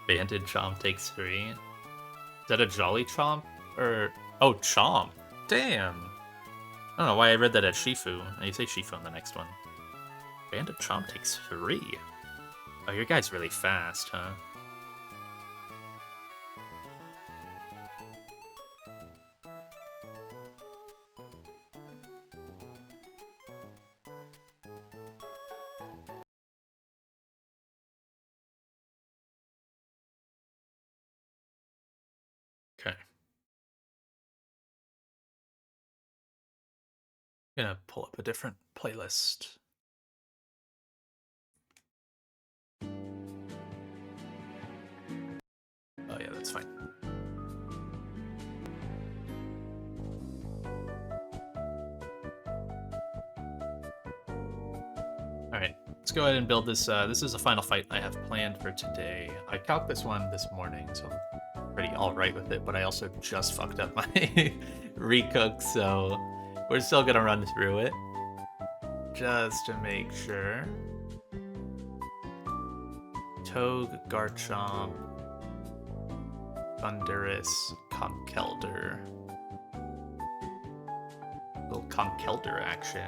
S1: Banded Chomp takes 3. Is that a Jolly Chomp? Or... Oh, Chomp! Damn! I don't know why I read that at Shifu. You say Shifu on the next one. Banded Chomp takes 3. Oh, your guy's really fast, huh? Okay. Gonna pull up a different playlist. Oh yeah, that's fine. Alright, let's go ahead and build this. This is the final fight I have planned for today. I calced this one this morning, so I'm pretty alright with it, but I also just fucked up my recook, so we're still gonna run through it. Just to make sure. Togue, Garchomp, Thundurus, Conkeldurr. Little Conkeldurr action.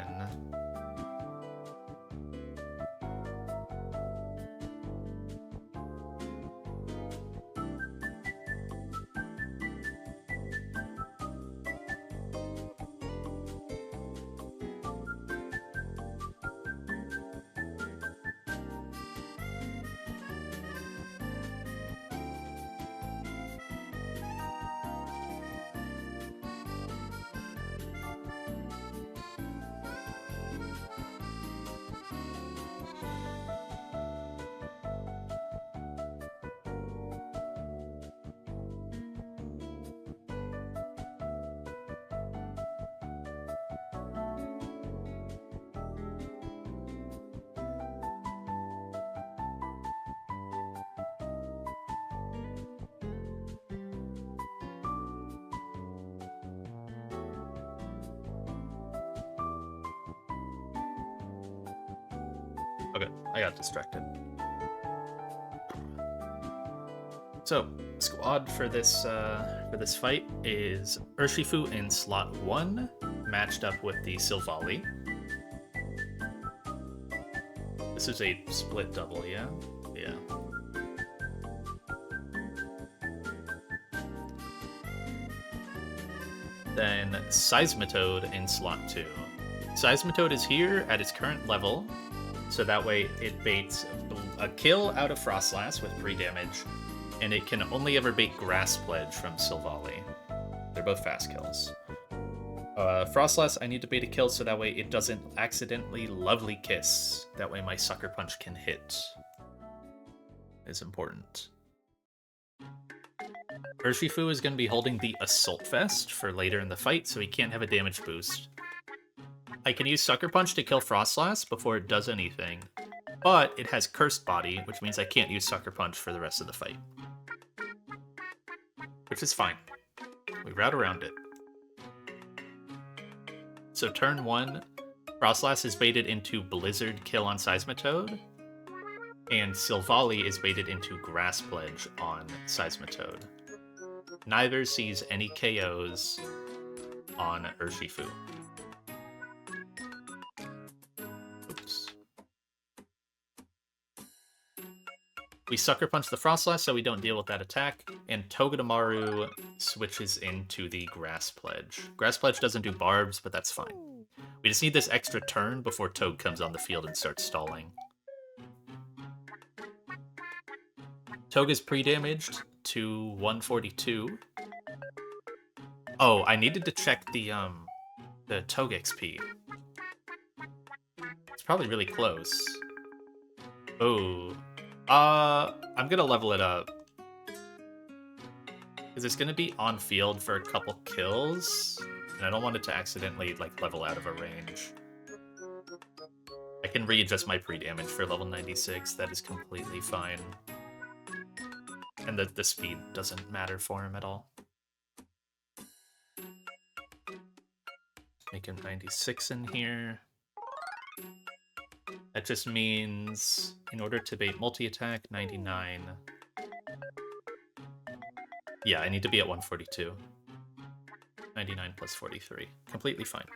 S1: Okay, I got distracted. So, squad for this fight is Urshifu in slot 1, matched up with the Silvally. This is a split double, yeah? Yeah. Then Seismitoad in slot 2. Seismitoad is here at its current level, so that way it baits a kill out of Frostlass with 3 damage, and it can only ever bait Grass Pledge from Silvally. They're both fast kills. Frostlass, I need to bait a kill so that way it doesn't accidentally Lovely Kiss. That way my Sucker Punch can hit. Is important. Urshifu is going to be holding the Assault Vest for later in the fight, so he can't have a damage boost. I can use Sucker Punch to kill Frostlass before it does anything, but it has Cursed Body, which means I can't use Sucker Punch for the rest of the fight. Which is fine. We route around it. So turn 1, Frostlass is baited into Blizzard Kill on Seismitoad, and Silvally is baited into Grass Pledge on Seismitoad. Neither sees any KOs on Urshifu. Oops. We Sucker Punch the Frostlass so we don't deal with that attack, and Togedemaru switches into the Grass Pledge. Grass Pledge doesn't do barbs, but that's fine. We just need this extra turn before Toge comes on the field and starts stalling. Toge is pre-damaged to 142. Oh, I needed to check the Toge XP. It's probably really close. Oh. I'm gonna level it up. Because it's gonna be on field for a couple kills, and I don't want it to accidentally, like, level out of a range. I can readjust my pre-damage for level 96, that is completely fine. And the speed doesn't matter for him at all. Make him 96 in here. That just means, in order to bait multi-attack, 99. Yeah, I need to be at 142. 99 plus 43. Completely fine.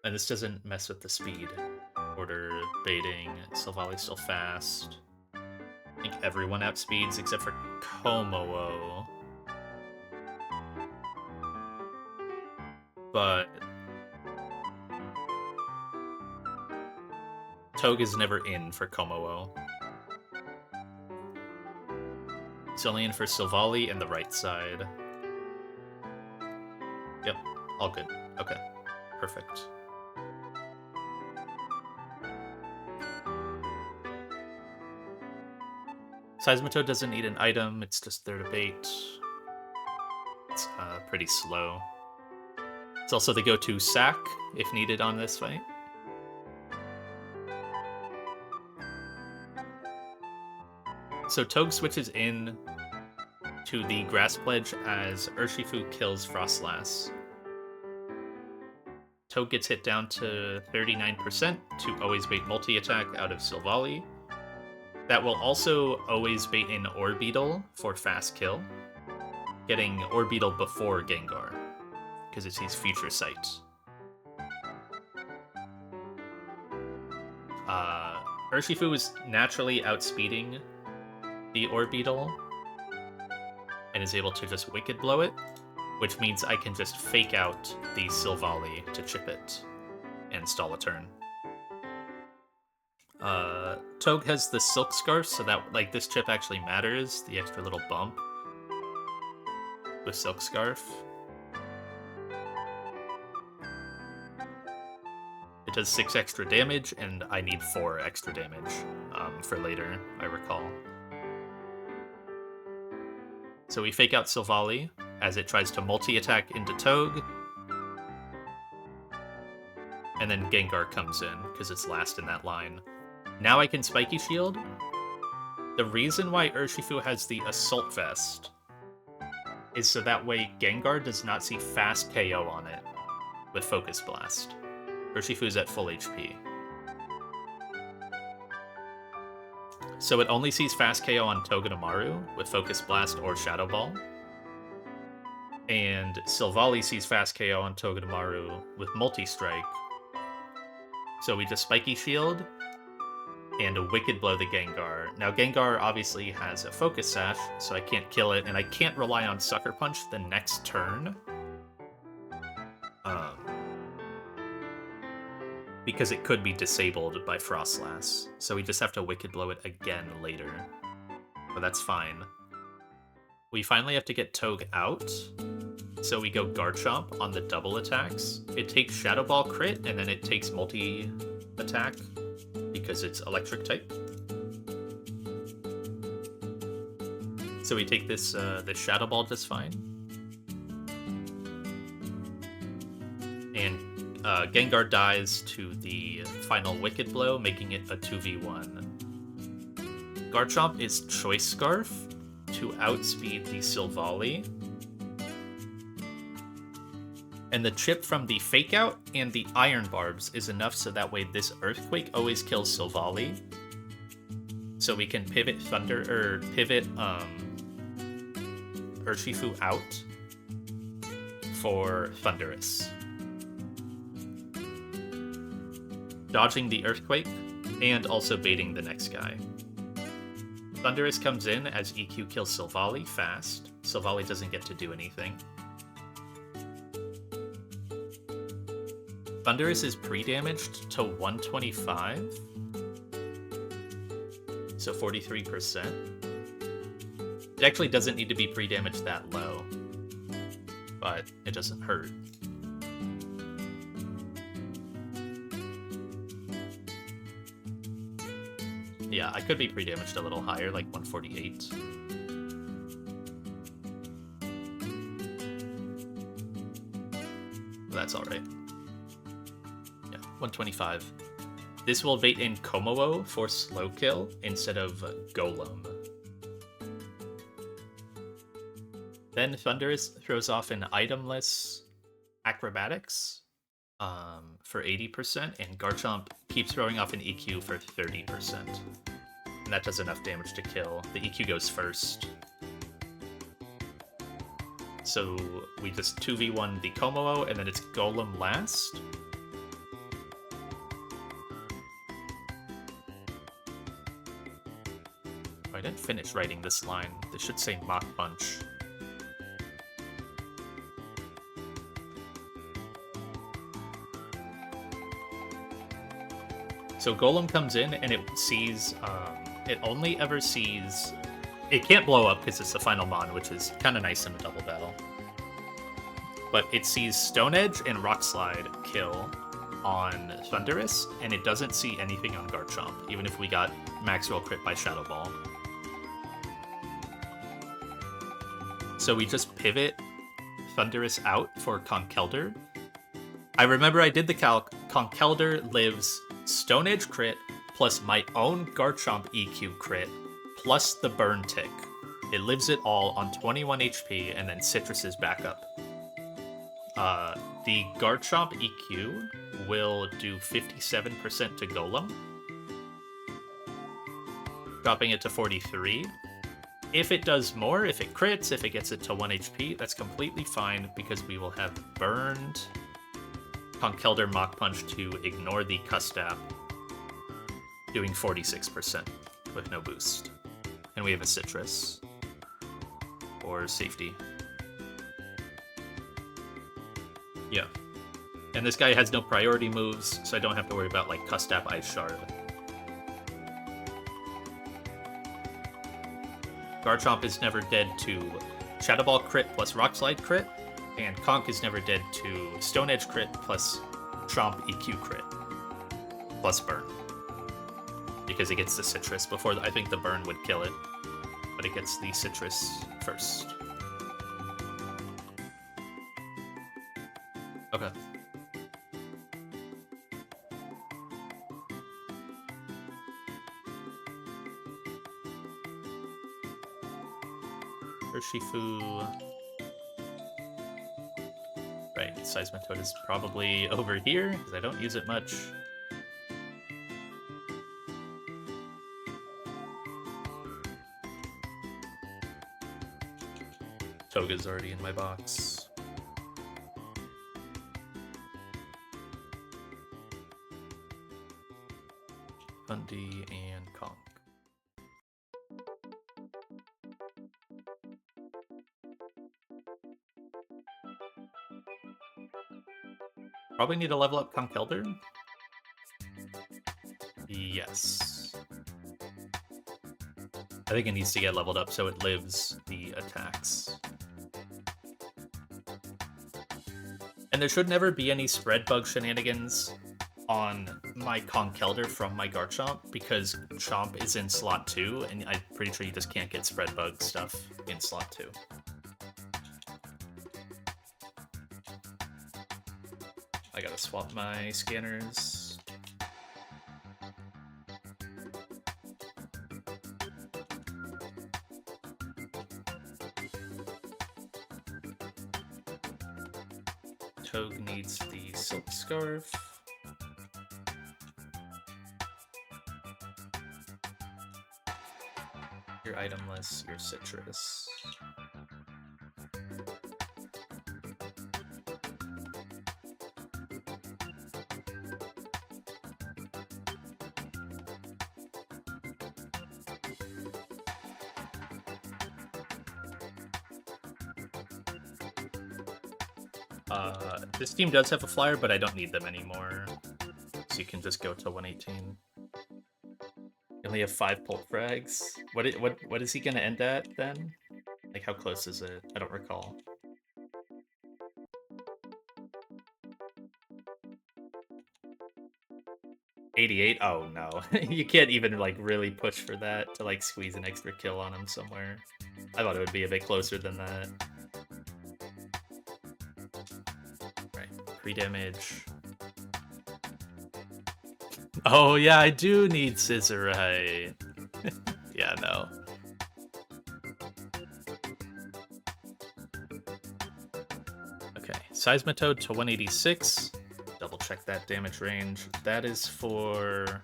S1: And this doesn't mess with the speed. Order baiting, Silvali's still fast. I think everyone outspeeds except for Komo-o. But Toge is never in for Komo-o. It's only in for Silvally and the right side. Yep, all good. Okay, perfect. Seismitoad doesn't need an item, it's just there to bait. It's pretty slow. It's also the go-to sack, if needed on this fight. So Toge switches in to the Grass Pledge as Urshifu kills Frostlass. Toge gets hit down to 39% to always bait multi-attack out of Silvally. That will also always bait in Orbeetle for fast kill, getting Orbeetle before Gengar, because it sees Future Sight. Urshifu is naturally outspeeding the Orbeetle and is able to just Wicked Blow it, which means I can just fake out the Silvally to chip it and stall a turn. Toge has the Silk Scarf, so that, like, this chip actually matters, the extra little bump with Silk Scarf. It does 6 extra damage, and I need 4 extra damage for later, I recall. So we fake out Silvally as it tries to multi-attack into Toge. And then Gengar comes in, because it's last in that line. Now I can Spiky Shield. The reason why Urshifu has the Assault Vest is so that way Gengar does not see fast KO on it with Focus Blast. Urshifu's at full HP. So it only sees fast KO on Togedemaru with Focus Blast or Shadow Ball. And Silvally sees fast KO on Togedemaru with Multi-Strike. So we just Spiky Shield and a Wicked Blow the Gengar. Now Gengar obviously has a Focus Sash, so I can't kill it, and I can't rely on Sucker Punch the next turn. Because it could be disabled by Frostlass. So we just have to Wicked Blow it again later. But that's fine. We finally have to get Toge out. So we go Garchomp on the double attacks. It takes Shadow Ball crit, and then it takes multi-attack because it's electric type. So we take this Shadow Ball just fine. And Gengar dies to the final Wicked Blow, making it a 2v1. Garchomp is Choice Scarf to outspeed the Silvally. And the chip from the Fake Out and the Iron Barbs is enough so that way this Earthquake always kills Silvally. So we can pivot Urshifu out for Thunderous. Dodging the Earthquake and also baiting the next guy. Thunderous comes in as EQ kills Silvally fast. Silvally doesn't get to do anything. Thunderous is pre-damaged to 125. So 43%. It actually doesn't need to be pre-damaged that low, but it doesn't hurt. Yeah, I could be pre-damaged a little higher, like 148. That's alright. Yeah, 125. This will bait in Komowo for slow kill instead of Golem. Then Thunderous throws off an itemless Acrobatics for 80%, and Garchomp keeps throwing off an EQ for 30%. And that does enough damage to kill. The EQ goes first. So we just 2v1 the Komowo, and then it's Golem last. I didn't finish writing this line. This should say Mach Punch. So Golem comes in and it sees, it only ever sees, it can't blow up because it's the final mon, which is kind of nice in a double battle. But it sees Stone Edge and Rock Slide kill on Thunderous, and it doesn't see anything on Garchomp, even if we got Maxwell crit by Shadow Ball. So we just pivot Thunderous out for Conkeldurr. I remember I did the calc. Conkeldurr lives Stone Edge crit plus my own Garchomp EQ crit plus the burn tick. It lives it all on 21 HP and then Citrus's backup. The Garchomp EQ will do 57% to Golem, dropping it to 43. If it does more, if it crits, if it gets it to 1 HP, that's completely fine because we will have burned Conkeldurr Mach Punch to ignore the Custap, doing 46% with no boost. And we have a Citrus for safety. Yeah. And this guy has no priority moves, so I don't have to worry about like Custap Ice Shard. Garchomp is never dead to Shadow Ball crit plus Rock Slide crit, and Conk is never dead to Stone Edge crit plus Chomp EQ crit plus burn. Because it gets the Citrus before I think the burn would kill it, but it gets the Citrus first. Okay. Urshifu. Right, Seismitoad is probably over here, because I don't use it much. Toga's already in my box. Bundy and Conk. Probably need to level up Conkeldurr. Yes. I think it needs to get leveled up so it lives the attacks. And there should never be any spread bug shenanigans on my Conkeldurr from my Garchomp, because Chomp is in slot 2, and I'm pretty sure you just can't get spread bug stuff in slot 2. I gotta swap my scanners. Toge needs the Silk Scarf. Your itemless, your Citrus. This team does have a flyer, but I don't need them anymore. So you can just go to 118. You only have 5 pulp frags. What is he gonna end at then? Like, how close is it? I don't recall. 88? Oh no. You can't even like really push for that to like squeeze an extra kill on him somewhere. I thought it would be a bit closer than that. Right, pre-damage. Oh yeah, I do need scissor right. Yeah, no. Okay, Seismitoad to 186. Double check that damage range. That is for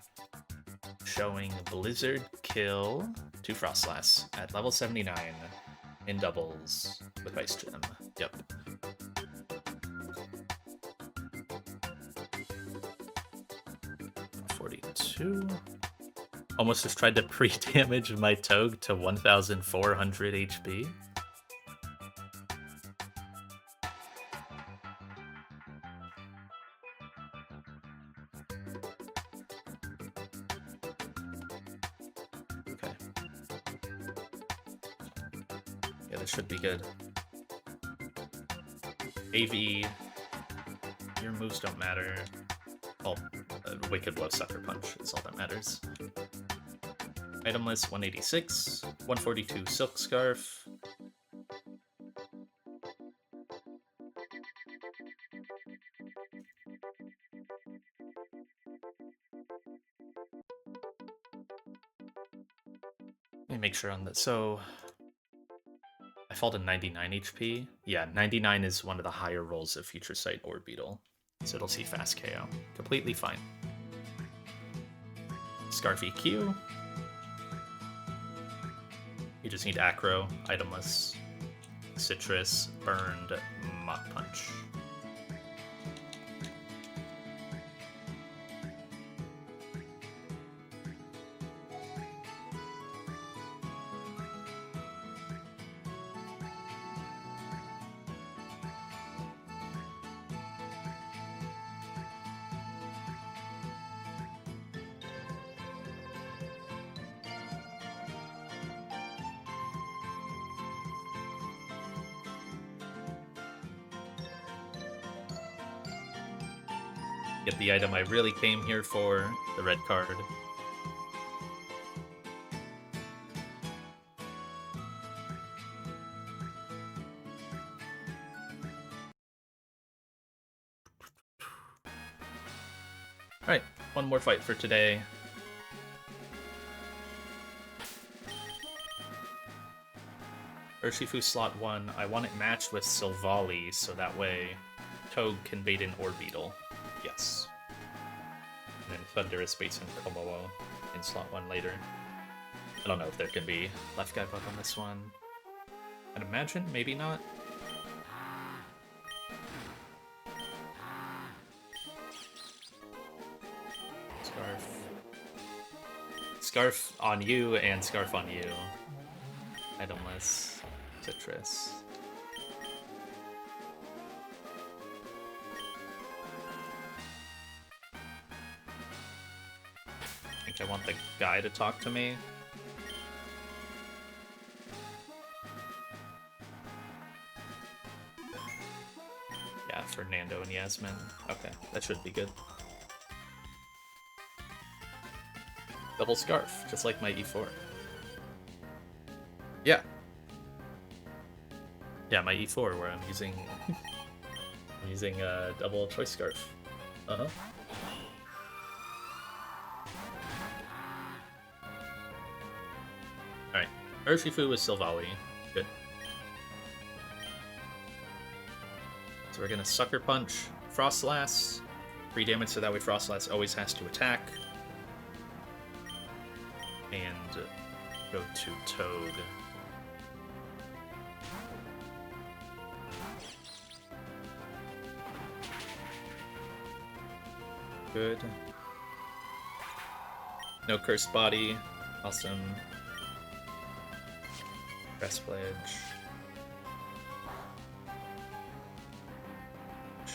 S1: showing Blizzard kill to Frostlass at level 79 in doubles with Ice Gem. Yep. Almost just tried to pre-damage my Togue to 1,400 HP. Okay. Yeah, this should be good. AV, your moves don't matter. Well, Wicked Blow Sucker Punch is all that matters. Item list 186, 142 Silk Scarf. Let me make sure on that. So I fall to 99 HP. Yeah, 99 is one of the higher rolls of Future Sight or Beetle. So it'll see fast KO. Completely fine. Scarf EQ. You just need Acro, Itemless, Citrus, Burned, Mach Punch. Get the item I really came here for, the red card. Alright, one more fight for today. Urshifu slot 1, I want it matched with Silvally, so that way Togue can bait in Orbeetle. Yes. And then Thunderous baits in Komowo in slot 1 later. I don't know if there can be left guy bug on this one. I'd imagine, maybe not. Scarf. Scarf on you and Scarf on you. Itemless. Citrus. I think I want the guy to talk to me. Yeah, Fernando and Yasmin. Okay, that should be good. Double Scarf, just like my E4. Yeah. Yeah, my E4 where I'm using double choice scarf. Uh-huh. Alright. Urshifu with Silvally. Good. So we're gonna Sucker Punch Frostlass. 3 damage so that way Frostlass always has to attack. And go to Togue. Good. No Cursed Body. Awesome. Press Pledge.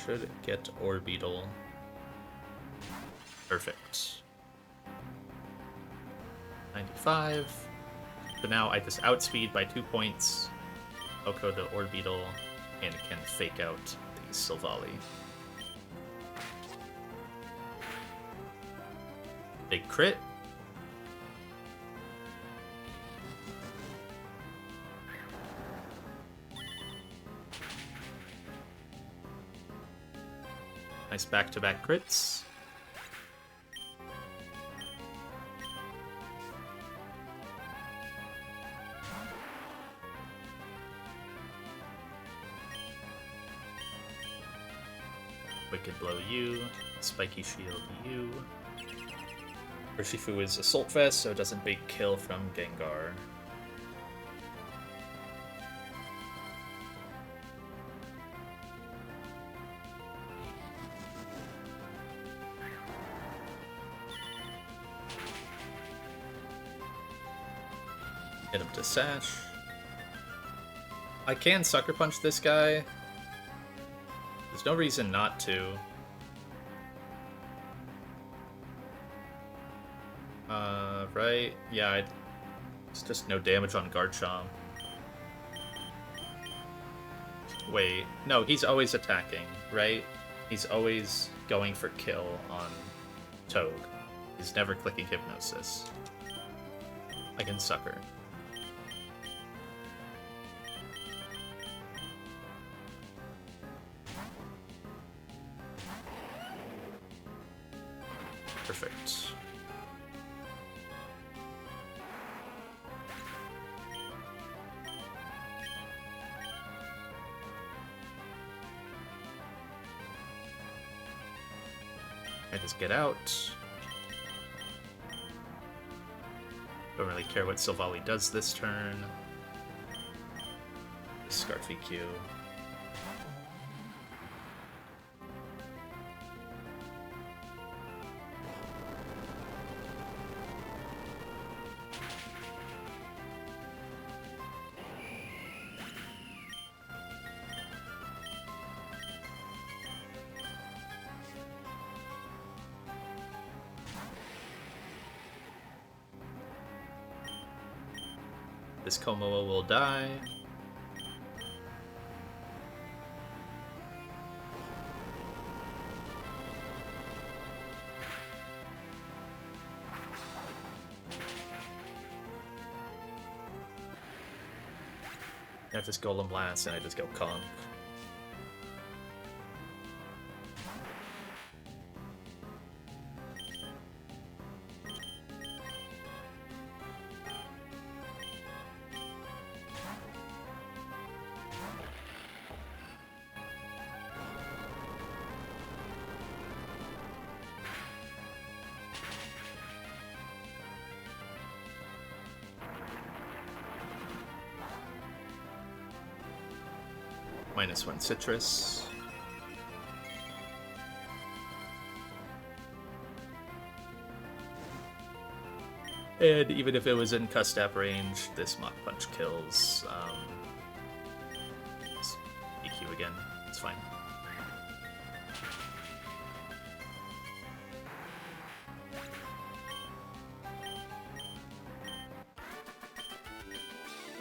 S1: should get Orbeetle. Perfect. 95. So now I just outspeed by 2 points. Oko the Orbeetle, and can fake out the Silvally. Big crit. Nice back-to-back crits. Wicked Blow you, Spiky Shield you. Urshifu is Assault Vest, so it doesn't big kill from Gengar. Hit him to Sash. I can Sucker Punch this guy. There's no reason not to. Right? Yeah, it's just no damage on Garchomp. Wait, no, he's always attacking, right? He's always going for kill on Toad. He's never clicking Hypnosis. I can Sucker. Perfect. I just get out. Don't really care what Silvally does this turn. Scarfy Q. This Komoa will die. I have this Golem Blast and I just go Conk. -1 Citrus. And even if it was in Custap range, this Mach Punch kills. EQ again, it's fine.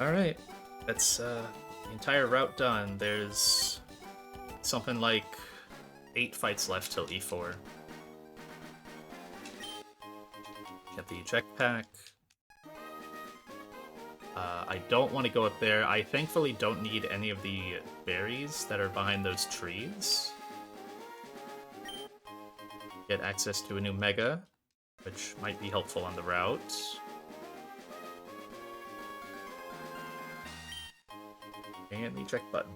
S1: Alright, that's the entire route done. There's something like 8 fights left till E4. Get the eject pack. I don't want to go up there. I thankfully don't need any of the berries that are behind those trees. Get access to a new Mega, which might be helpful on the route. And the eject button.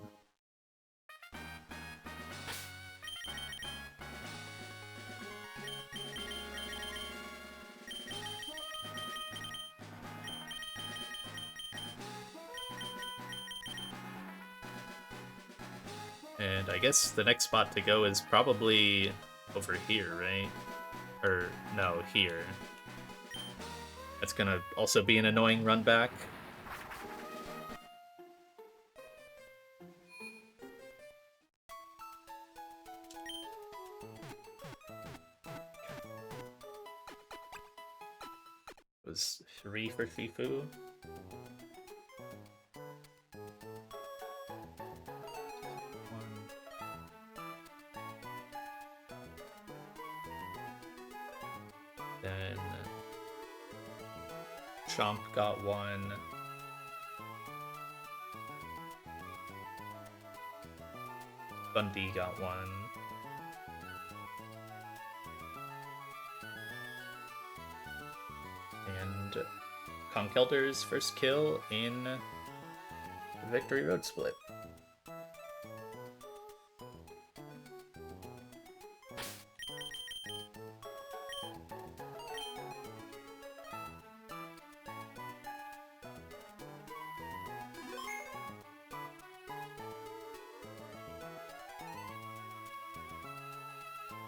S1: And I guess the next spot to go is probably over here, right? Or, no, here. That's gonna also be an annoying run back. Was 3 for Shifu. Then Chomp got 1. Bun D got 1. And Conkelder's first kill in Victory Road Split.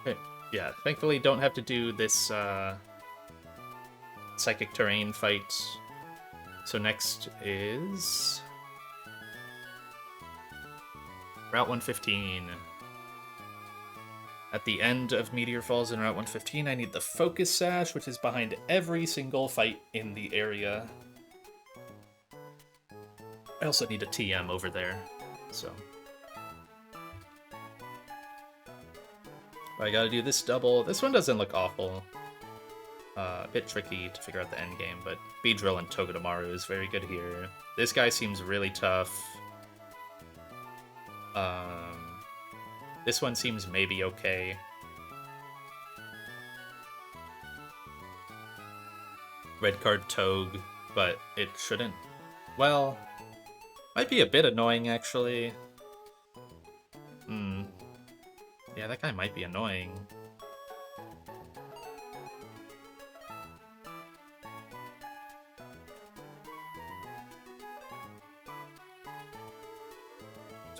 S1: Okay. Yeah, thankfully don't have to do this Psychic Terrain fight. So next is Route 115. At the end of Meteor Falls in Route 115, I need the Focus Sash, which is behind every single fight in the area. I also need a TM over there, so... I gotta do this double. This one doesn't look awful. A bit tricky to figure out the end game, but Beedrill and Togedemaru is very good here. This guy seems really tough. This one seems maybe okay. Red card Toge, but it shouldn't... Well, might be a bit annoying, actually. Yeah, that guy might be annoying.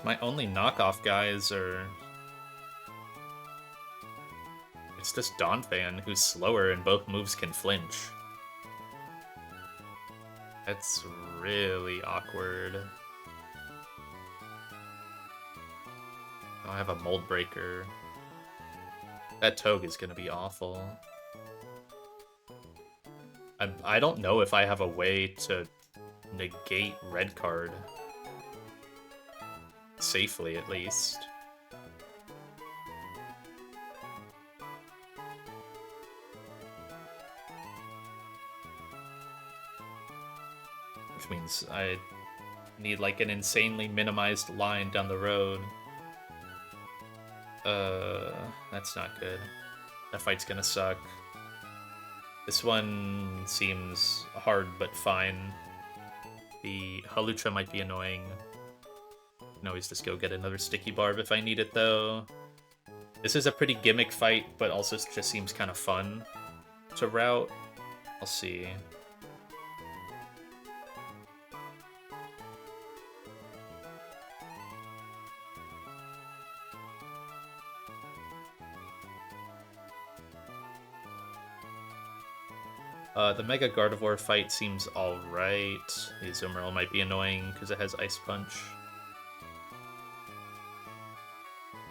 S1: My only knockoff guys are... It's just Donphan, who's slower and both moves can flinch. That's really awkward. Oh, I have a Mold Breaker. That Toge is gonna be awful. I don't know if I have a way to negate red card. Safely, at least. Which means I need like an insanely minimized line down the road. That's not good. That fight's gonna suck. This one seems hard but fine. The Halucha might be annoying. I can always just go get another Sticky Barb if I need it, though. This is a pretty gimmick fight, but also just seems kind of fun to route. I'll see. The Mega Gardevoir fight seems alright. The Azumarill might be annoying because it has Ice Punch.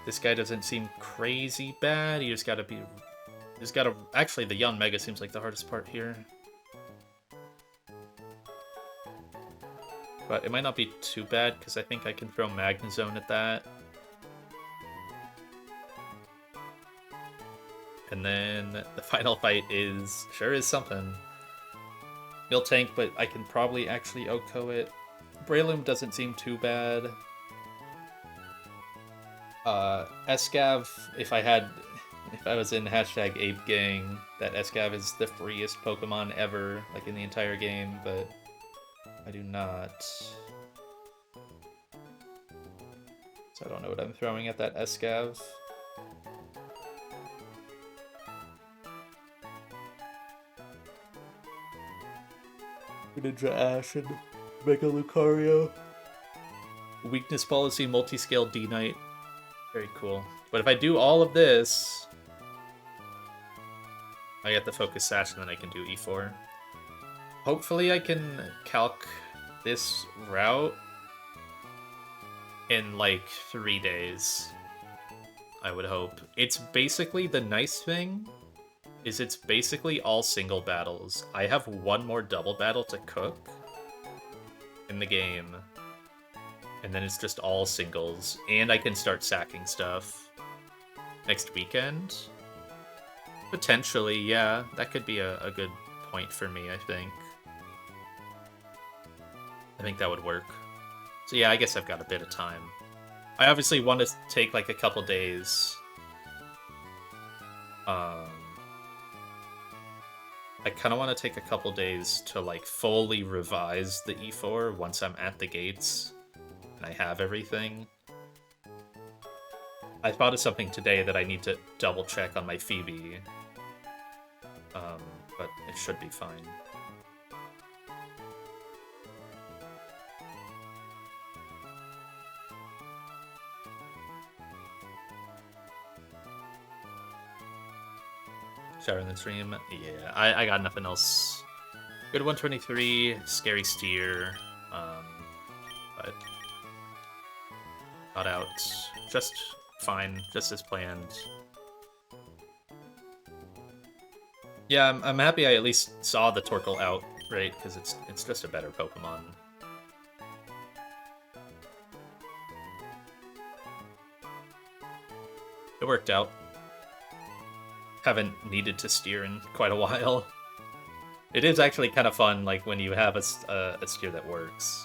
S1: This guy doesn't seem crazy bad. You just gotta be... Actually, the Young Mega seems like the hardest part here. But it might not be too bad because I think I can throw Magnezone at that. And then the final fight sure is something. Miltank, but I can probably actually OHKO it. Breloom doesn't seem too bad. Escav, if I was in #ApeGang, that Escav is the freest Pokemon ever, like in the entire game, but I do not. So I don't know what I'm throwing at that Escav. Ninja Ash and Mega Lucario. Weakness Policy, Multiscale D-Knight. Very cool. But if I do all of this, I get the Focus Sash and then I can do E4. Hopefully I can calc this route in like 3 days. I would hope. It's basically the nice thing is it's basically all single battles. I have one more double battle to cook in the game, and then it's just all singles, and I can start sacking stuff next weekend. Potentially, yeah, that could be a good point for me, I think. I think that would work. So yeah, I guess I've got a bit of time. I obviously want to take like a couple days. I kind of want to take a couple days to like fully revise the E4 once I'm at the gates and I have everything. I thought of something today that I need to double check on my Phoebe, but it should be fine. Shower in the stream. Yeah, I got nothing else. Good 123, scary steer, but got out just fine, just as planned. Yeah, I'm happy I at least saw the Torkoal out, right? Because it's just a better Pokemon. It worked out. Haven't needed to steer in quite a while. It is actually kind of fun, like, when you have a steer that works.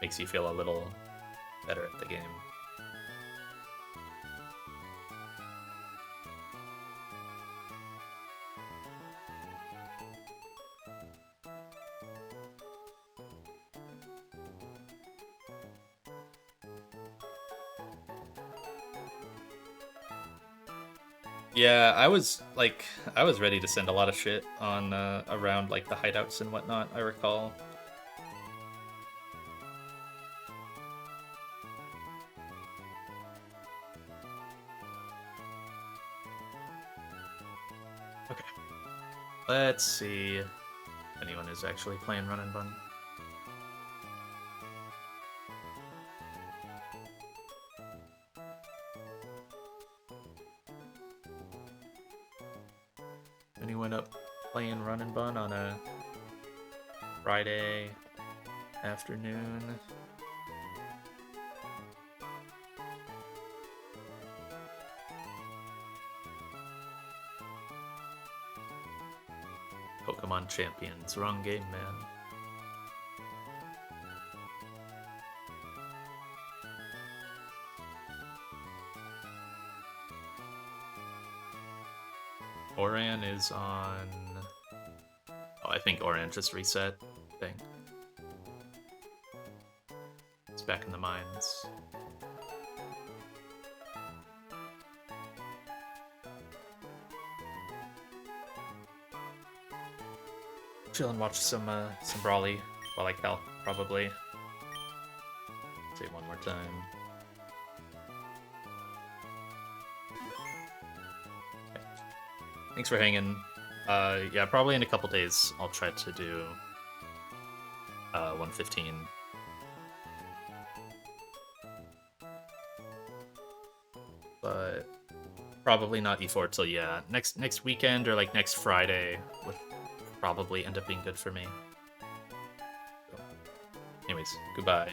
S1: Makes you feel a little better at the game. Yeah, I was ready to send a lot of shit on around like the hideouts and whatnot, I recall. Okay. Let's see if anyone is actually playing Run and Bun. Anyone up playing Run and Bun on a Friday afternoon? Pokemon Champions. Wrong game, man. Oran is on... Oh, I think Oran just reset. Dang. It's back in the mines. Chill and watch some Brawly while I calc, probably. Say it one more time. Okay. Thanks for hanging. Yeah, probably in a couple days I'll try to do 115. But probably not E4 till, yeah, next weekend or like next Friday would probably end up being good for me. So, anyways, goodbye.